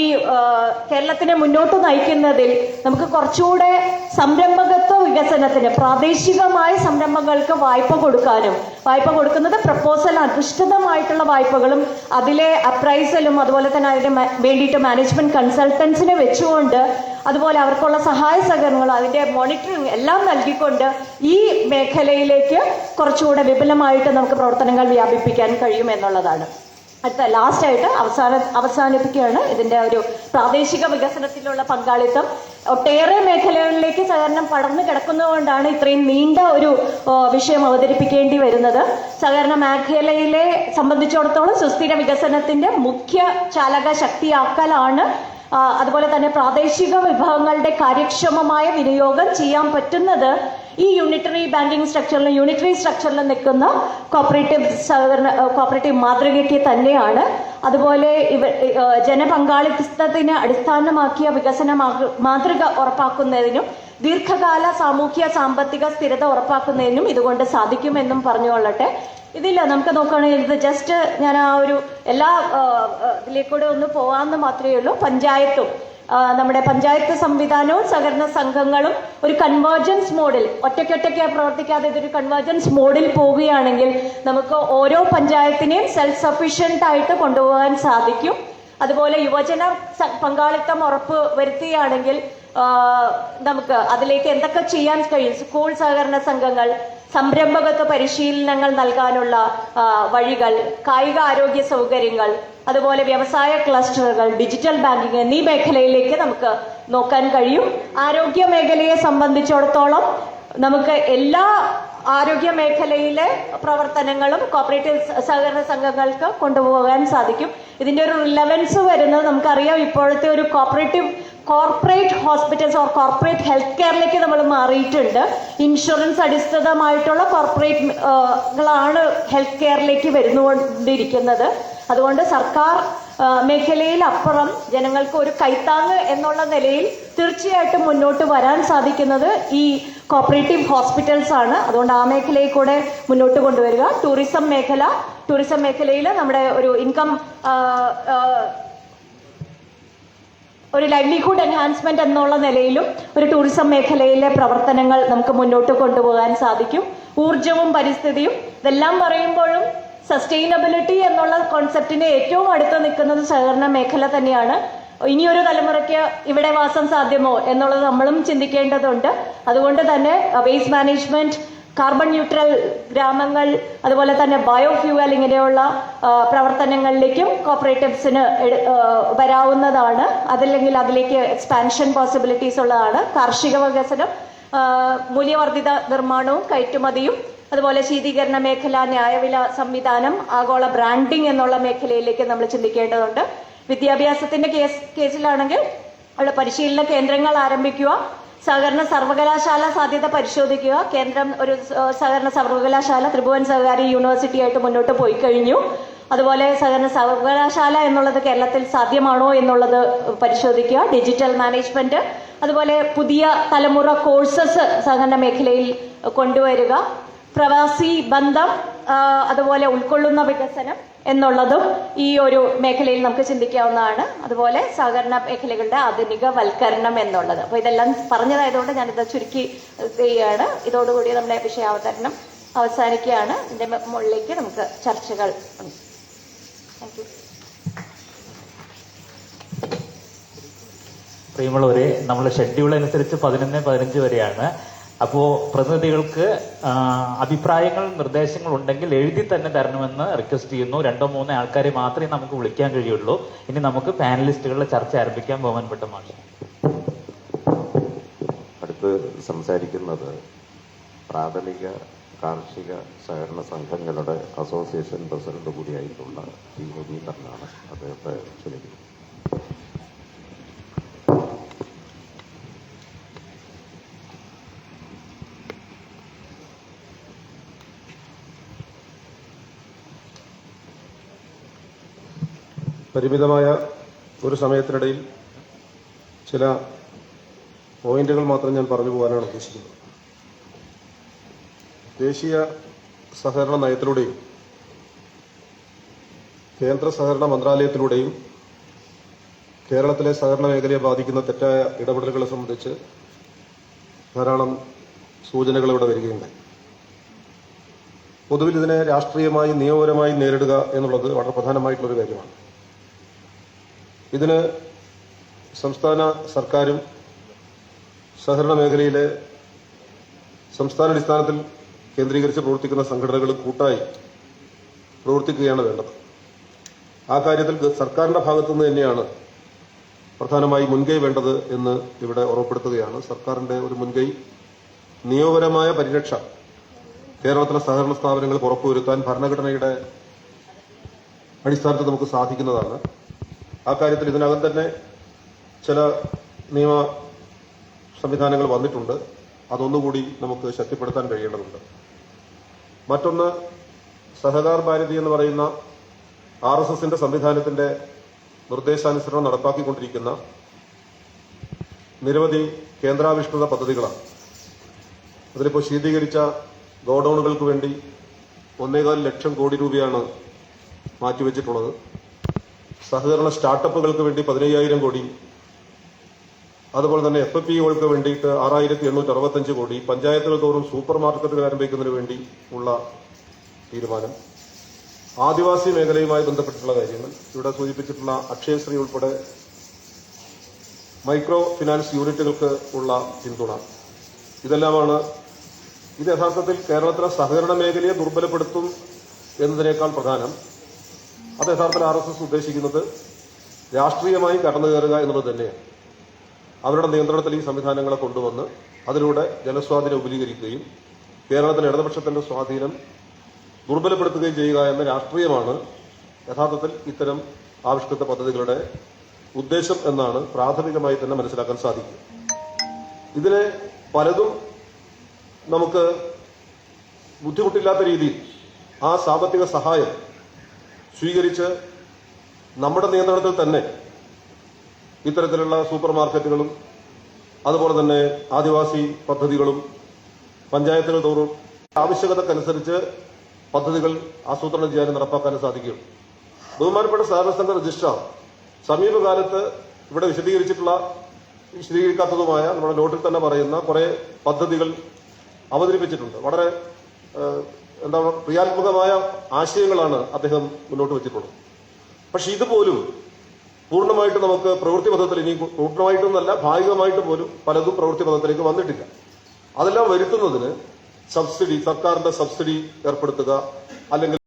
കേരളത്തിനെ മുന്നോട്ട് നയിക്കുന്നതിൽ നമുക്ക് കുറച്ചുകൂടെ സംരംഭകത്വ വികസനത്തിന് പ്രാദേശികമായ സംരംഭങ്ങൾക്ക് വായ്പ കൊടുക്കാനും, വായ്പ കൊടുക്കുന്നത് പ്രപ്പോസൽ അധിഷ്ഠിതമായിട്ടുള്ള വായ്പകളും അതിലെ അപ്രൈസലും അതുപോലെ തന്നെ അതിന് വേണ്ടിയിട്ട് മാനേജ്മെന്റ് കൺസൾട്ടൻസിനെ വെച്ചുകൊണ്ട് അതുപോലെ അവർക്കുള്ള സഹായ സഹകരണങ്ങൾ അതിന്റെ മോണിറ്ററിങ് എല്ലാം നൽകിക്കൊണ്ട് ഈ മേഖലയിലേക്ക് കുറച്ചുകൂടെ വിപുലമായിട്ട് നമുക്ക് പ്രവർത്തനങ്ങൾ വ്യാപിപ്പിക്കാൻ കഴിയും എന്നുള്ളതാണ്. അടുത്ത ലാസ്റ്റായിട്ട് അവസാനിപ്പിക്കുകയാണ് ഇതിന്റെ ഒരു പ്രാദേശിക വികസനത്തിലുള്ള പങ്കാളിത്തം. ഒട്ടേറെ മേഖലകളിലേക്ക് സഹകരണം പടർന്നു കിടക്കുന്നതുകൊണ്ടാണ് ഇത്രയും നീണ്ട ഒരു വിഷയം അവതരിപ്പിക്കേണ്ടി വരുന്നത്. സഹകരണ മേഖലയിലെ സംബന്ധിച്ചിടത്തോളം സുസ്ഥിര വികസനത്തിന്റെ മുഖ്യ ചാലക ശക്തിയാക്കലാണ്. അതുപോലെ തന്നെ പ്രാദേശിക വിഭവങ്ങളുടെ കാര്യക്ഷമമായ വിനിയോഗം ചെയ്യാൻ പറ്റുന്നത് ഈ യൂണിറ്ററി ബാങ്കിങ് സ്ട്രക്ചറിലും യൂണിറ്ററി സ്ട്രക്ചറിലും നിൽക്കുന്ന കോപ്പറേറ്റീവ് മാതൃകയ്ക്ക് തന്നെയാണ്. അതുപോലെ ജനപങ്കാളിത്തത്തിന് അടിസ്ഥാനമാക്കിയ വികസന മാതൃക ഉറപ്പാക്കുന്നതിനും ദീർഘകാല സാമൂഹ്യ സാമ്പത്തിക സ്ഥിരത ഉറപ്പാക്കുന്നതിനും ഇതുകൊണ്ട് സാധിക്കുമെന്നും പറഞ്ഞുകൊള്ളട്ടെ. ഇതില്ല നമുക്ക് നോക്കുകയാണെങ്കിൽ ഇത് ജസ്റ്റ് ഞാൻ ആ ഒരു എല്ലാ ഇതിലേക്കൂടെ ഒന്ന് പോകാമെന്ന് മാത്രമേ ഉള്ളൂ. പഞ്ചായത്തും നമ്മുടെ പഞ്ചായത്ത് സംവിധാനവും സഹകരണ സംഘങ്ങളും ഒരു കൺവേർജൻസ് മോഡിൽ ഒറ്റയ്ക്കൊറ്റയ്ക്ക് പ്രവർത്തിക്കാതെ ഇതൊരു കൺവേർജൻസ് മോഡിൽ പോവുകയാണെങ്കിൽ നമുക്ക് ഓരോ പഞ്ചായത്തിനെയും സെൽഫ് സഫീഷ്യന്റ് ആയിട്ട് കൊണ്ടുപോകാൻ സാധിക്കും. അതുപോലെ യുവജന പങ്കാളിത്തം ഉറപ്പ് വരുത്തുകയാണെങ്കിൽ നമുക്ക് അതിലേക്ക് എന്തൊക്കെ ചെയ്യാൻ കഴിയും. സ്കൂൾ സഹകരണ സംഘങ്ങൾ, സംരംഭകത്വ പരിശീലനങ്ങൾ നൽകാനുള്ള വഴികൾ, കായിക ആരോഗ്യ സൗകര്യങ്ങൾ, അതുപോലെ വ്യവസായ ക്ലസ്റ്ററുകൾ, ഡിജിറ്റൽ ബാങ്കിങ് എന്നീ മേഖലയിലേക്ക് നമുക്ക് നോക്കാൻ കഴിയും. ആരോഗ്യ മേഖലയെ സംബന്ധിച്ചിടത്തോളം നമുക്ക് എല്ലാ ആരോഗ്യ മേഖലയിലെ പ്രവർത്തനങ്ങളും കോപ്പറേറ്റീവ് സഹകരണ സംഘങ്ങൾക്ക് കൊണ്ടുപോകാൻ സാധിക്കും. ഇതിന്റെ ഒരു റിലവൻസ് വരുന്നത് നമുക്കറിയാം. ഇപ്പോഴത്തെ ഒരു corporate hospitals or corporate health കെയറിലേക്ക് നമ്മൾ മാറിയിട്ടുണ്ട്. ഇൻഷുറൻസ് അടിസ്ഥാനമായിട്ടുള്ള കോർപ്പറേറ്റുകളാണ് ഹെൽത്ത് കെയറിലേക്ക് വരുന്നുകൊണ്ടിരിക്കുന്നത്. അതുകൊണ്ട് സർക്കാർ മേഖലയിൽ അപ്പുറം ജനങ്ങൾക്ക് ഒരു കൈത്താങ്ങ് എന്നുള്ള നിലയിൽ തീർച്ചയായിട്ടും മുന്നോട്ട് വരാൻ സാധിക്കുന്നത് ഈ കോപ്പറേറ്റീവ് ഹോസ്പിറ്റൽസ് ആണ്. അതുകൊണ്ട് ആ മേഖലയിൽ കൂടെ മുന്നോട്ട് കൊണ്ടുവരിക. ടൂറിസം മേഖലയിൽ നമ്മുടെ ഒരു ഇൻകം ഒരു ലൈവ്ലിഹുഡ് എൻഹാൻസ്മെന്റ് എന്നുള്ള നിലയിലും ഒരു ടൂറിസം മേഖലയിലെ പ്രവർത്തനങ്ങൾ നമുക്ക് മുന്നോട്ട് കൊണ്ടുപോകാൻ സാധിക്കും. ഊർജവും പരിസ്ഥിതിയും ഇതെല്ലാം പറയുമ്പോഴും സസ്റ്റൈനബിലിറ്റി എന്നുള്ള കോൺസെപ്റ്റിന് ഏറ്റവും അടുത്ത് നിൽക്കുന്നത് സഹകരണ മേഖല തന്നെയാണ്. ഇനിയൊരു തലമുറയ്ക്ക് ഇവിടെ വാസം സാധ്യമോ എന്നുള്ളത് നമ്മളും ചിന്തിക്കേണ്ടതുണ്ട്. അതുകൊണ്ട് തന്നെ വേസ്റ്റ് മാനേജ്മെന്റ്, കാർബൺ ന്യൂട്രൽ ഗ്രാമങ്ങൾ, അതുപോലെ തന്നെ ബയോഫ്യൂവൽ ഇങ്ങനെയുള്ള പ്രവർത്തനങ്ങളിലേക്കും കോപ്പറേറ്റീവ്സിന് വരാവുന്നതാണ്. അതല്ലെങ്കിൽ അതിലേക്ക് എക്സ്പാൻഷൻ പോസിബിലിറ്റീസ് ഉള്ളതാണ്. കാർഷിക വികസനം, മൂല്യവർദ്ധിത നിർമ്മാണവും കയറ്റുമതിയും, അതുപോലെ ശീതീകരണ മേഖല, ന്യായവില സംവിധാനം, ആഗോള ബ്രാൻഡിംഗ് എന്നുള്ള മേഖലയിലേക്ക് നമ്മൾ ചിന്തിക്കേണ്ടതുണ്ട്. വിദ്യാഭ്യാസത്തിന്റെ കേസിലാണെങ്കിൽ ഉള്ള പരിശീലന കേന്ദ്രങ്ങൾ ആരംഭിക്കുക, സഹകരണ സർവകലാശാല സാധ്യത പരിശോധിക്കുക. കേന്ദ്രം ഒരു സഹകരണ സർവകലാശാല ത്രിഭുവൻ സഹകാരി യൂണിവേഴ്സിറ്റി ആയിട്ട് മുന്നോട്ട് പോയി കഴിഞ്ഞു. അതുപോലെ സഹകരണ സർവകലാശാല എന്നുള്ളത് കേരളത്തിൽ സാധ്യമാണോ എന്നുള്ളത് പരിശോധിക്കുക. ഡിജിറ്റൽ മാനേജ്മെന്റ്, അതുപോലെ പുതിയ തലമുറ കോഴ്സസ് സഹകരണ മേഖലയിൽ കൊണ്ടുവരിക. പ്രവാസി ബന്ധം, അതുപോലെ ഉൾക്കൊള്ളുന്ന വികസനം എന്നുള്ളതും ഈ ഒരു മേഖലയിൽ നമുക്ക് ചിന്തിക്കാവുന്നതാണ്. അതുപോലെ സഹകരണ മേഖലകളുടെ ആധുനികവൽക്കരണം എന്നുള്ളത്. അപ്പോൾ ഇതെല്ലാം പറഞ്ഞതായതുകൊണ്ട് ഞാനിത് ചുരുക്കി ചെയ്യുകയാണ്. ഇതോടുകൂടി നമ്മുടെ വിഷയാവതരണം അവസാനിക്കുകയാണ്. ഇതിന്റെ മുകളിലേക്ക് നമുക്ക് ചർച്ചകൾ ഉണ്ട്. Thank you. പ്രിയമുള്ളവരെ, നമ്മുടെ ഷെഡ്യൂൾ അനുസരിച്ച് 11:15 വരെയാണ്. അപ്പോൾ പ്രതിനിധികൾക്ക് അഭിപ്രായങ്ങൾ, നിർദ്ദേശങ്ങൾ ഉണ്ടെങ്കിൽ എഴുതി തന്നെ തരണമെന്ന് റിക്വസ്റ്റ് ചെയ്യുന്നു. 2-3 ആൾക്കാരെ മാത്രമേ നമുക്ക് വിളിക്കാൻ കഴിയുള്ളൂ. ഇനി നമുക്ക് പാനലിസ്റ്റുകളുടെ ചർച്ച ആരംഭിക്കാൻ ബഹുമാനപ്പെട്ട മാഷ്. അടുത്ത് സംസാരിക്കുന്നത് പ്രാഥമിക കാർഷിക സഹകരണ സംഘങ്ങളുടെ അസോസിയേഷൻ പ്രസിഡന്റ് കൂടിയായിട്ടുള്ള ടി മുരളീധരനാണ്. അദ്ദേഹത്തെ ക്ഷണിക്കുന്നു. പരിമിതമായ ഒരു സമയത്തിനിടയിൽ ചില പോയിന്റുകൾ മാത്രം ഞാൻ പറഞ്ഞു പോകാനാണ് ഉദ്ദേശിക്കുന്നത്. ദേശീയ സഹകരണ നയത്തിലൂടെയും കേന്ദ്ര സഹകരണ മന്ത്രാലയത്തിലൂടെയും കേരളത്തിലെ സഹകരണ മേഖലയെ ബാധിക്കുന്ന തെറ്റായ ഇടപെടലുകളെ സംബന്ധിച്ച് ധാരാളം സൂചനകൾ ഇവിടെ വരികയുണ്ടായി. പൊതുവിൽ ഇതിനെ രാഷ്ട്രീയമായി നിയമപരമായി നേരിടുക എന്നുള്ളത് വളരെ പ്രധാനമായിട്ടുള്ളൊരു കാര്യമാണ്. ഇതിന് സംസ്ഥാന സർക്കാരും സഹകരണ മേഖലയിലെ സംസ്ഥാനാടിസ്ഥാനത്തിൽ കേന്ദ്രീകരിച്ച് പ്രവർത്തിക്കുന്ന സംഘടനകൾ കൂട്ടായി പ്രവർത്തിക്കുകയാണ് വേണ്ടത്. ആ കാര്യത്തിൽ സർക്കാരിന്റെ ഭാഗത്തുനിന്ന് തന്നെയാണ് പ്രധാനമായി മുൻകൈ വേണ്ടത് എന്ന് ഇവിടെ ഓർമ്മപ്പെടുത്തുകയാണ്. സർക്കാരിന്റെ ഒരു മുൻകൈ, നിയമപരമായ പരിരക്ഷ കേരളത്തിലെ സഹകരണ സ്ഥാപനങ്ങൾക്ക് ഉറപ്പുവരുത്താൻ ഭരണഘടനയുടെ അടിസ്ഥാനത്തിൽ നമുക്ക് സാധിക്കുന്നതാണ്. ആ കാര്യത്തിൽ ഇതിനകം തന്നെ ചില നിയമ സംവിധാനങ്ങൾ വന്നിട്ടുണ്ട്. അതൊന്നുകൂടി നമുക്ക് ശക്തിപ്പെടുത്താൻ കഴിയേണ്ടതുണ്ട്. മറ്റൊന്ന്, സഹകാർ ഭാരതി എന്ന് പറയുന്ന RSSന്റെ സംവിധാനത്തിന്റെ നിർദ്ദേശാനുസരണം നടപ്പാക്കിക്കൊണ്ടിരിക്കുന്ന നിരവധി കേന്ദ്രാവിഷ്കൃത പദ്ധതികളാണ്. അതിലിപ്പോൾ ശീതീകരിച്ച ഗോഡൌണുകൾക്ക് വേണ്ടി 1.25 ലക്ഷം കോടി രൂപയാണ് മാറ്റിവെച്ചിട്ടുള്ളത്. സഹകരണ സ്റ്റാർട്ടപ്പുകൾക്ക് വേണ്ടി 15,000 കോടി, അതുപോലെ തന്നെ FPOകൾക്ക് വേണ്ടിയിട്ട് 6,865 കോടി, പഞ്ചായത്തുകൾ തോറും സൂപ്പർ മാർക്കറ്റുകൾ ആരംഭിക്കുന്നതിന് വേണ്ടി ഉള്ള തീരുമാനം, ആദിവാസി മേഖലയുമായി ബന്ധപ്പെട്ടിട്ടുള്ള കാര്യങ്ങൾ, ഇവിടെ സൂചിപ്പിച്ചിട്ടുള്ള അക്ഷയശ്രീ ഉൾപ്പെടെ മൈക്രോ ഫിനാൻസ് യൂണിറ്റുകൾക്ക് ഉള്ള പിന്തുണ, ഇതെല്ലാമാണ്. ഇത് യഥാർത്ഥത്തിൽ കേരളത്തിലെ സഹകരണ മേഖലയെ ദുർബലപ്പെടുത്തും എന്നതിനേക്കാൾ പ്രധാനം. അത് യഥാർത്ഥത്തിൽ RSS ഉദ്ദേശിക്കുന്നത് രാഷ്ട്രീയമായി കടന്നു കയറുക എന്നുള്ളത് തന്നെയാണ്. അവരുടെ നിയന്ത്രണത്തിൽ ഈ സംവിധാനങ്ങളെ കൊണ്ടുവന്ന് അതിലൂടെ ജനസ്വാധീനം വിപുലീകരിക്കുകയും കേരളത്തിലെ ഇടതുപക്ഷത്തിന്റെ സ്വാധീനം ദുർബലപ്പെടുത്തുകയും ചെയ്യുക എന്ന രാഷ്ട്രീയമാണ് യഥാർത്ഥത്തിൽ ഇത്തരം ആവിഷ്കൃത പദ്ധതികളുടെ ഉദ്ദേശം എന്നാണ് പ്രാഥമികമായി തന്നെ മനസ്സിലാക്കാൻ സാധിക്കുക. ഇതിനെ പലതും നമുക്ക് ബുദ്ധിമുട്ടില്ലാത്ത രീതിയിൽ ആ സാമ്പത്തിക സഹായം സ്വീകരിച്ച് നമ്മുടെ നിയന്ത്രണത്തിൽ തന്നെ ഇത്തരത്തിലുള്ള സൂപ്പർ മാർക്കറ്റുകളും അതുപോലെ തന്നെ ആദിവാസി പദ്ധതികളും പഞ്ചായത്തുകൾ തോറും ആവശ്യകതക്കനുസരിച്ച് പദ്ധതികൾ ആസൂത്രണം ചെയ്യാനും നടപ്പാക്കാനും സാധിക്കും. ബഹുമാനപ്പെട്ട സഹകരണ സംഘ രജിസ്ട്രാർ സമീപകാലത്ത് ഇവിടെ വിശദീകരിക്കാത്തതുമായ നമ്മുടെ നോട്ടിൽ തന്നെ പറയുന്ന കുറെ പദ്ധതികൾ അവതരിപ്പിച്ചിട്ടുണ്ട്. വളരെ ക്രിയാത്മകമായ ആശയങ്ങളാണ് അദ്ദേഹം മുന്നോട്ട് വെച്ചിട്ടുള്ളത്. പക്ഷെ ഇതുപോലും പൂർണ്ണമായിട്ട് നമുക്ക് പ്രവൃത്തി പഥത്തിൽ, ഇനി പൂർണ്ണമായിട്ടൊന്നല്ല ഭാഗികമായിട്ട് പോലും പലതും പ്രവൃത്തി പഥത്തിലേക്ക് വന്നിട്ടില്ല. അതെല്ലാം വരുത്തുന്നതിന് സർക്കാരിന്റെ സബ്സിഡി ഏർപ്പെടുത്തുക അല്ലെങ്കിൽ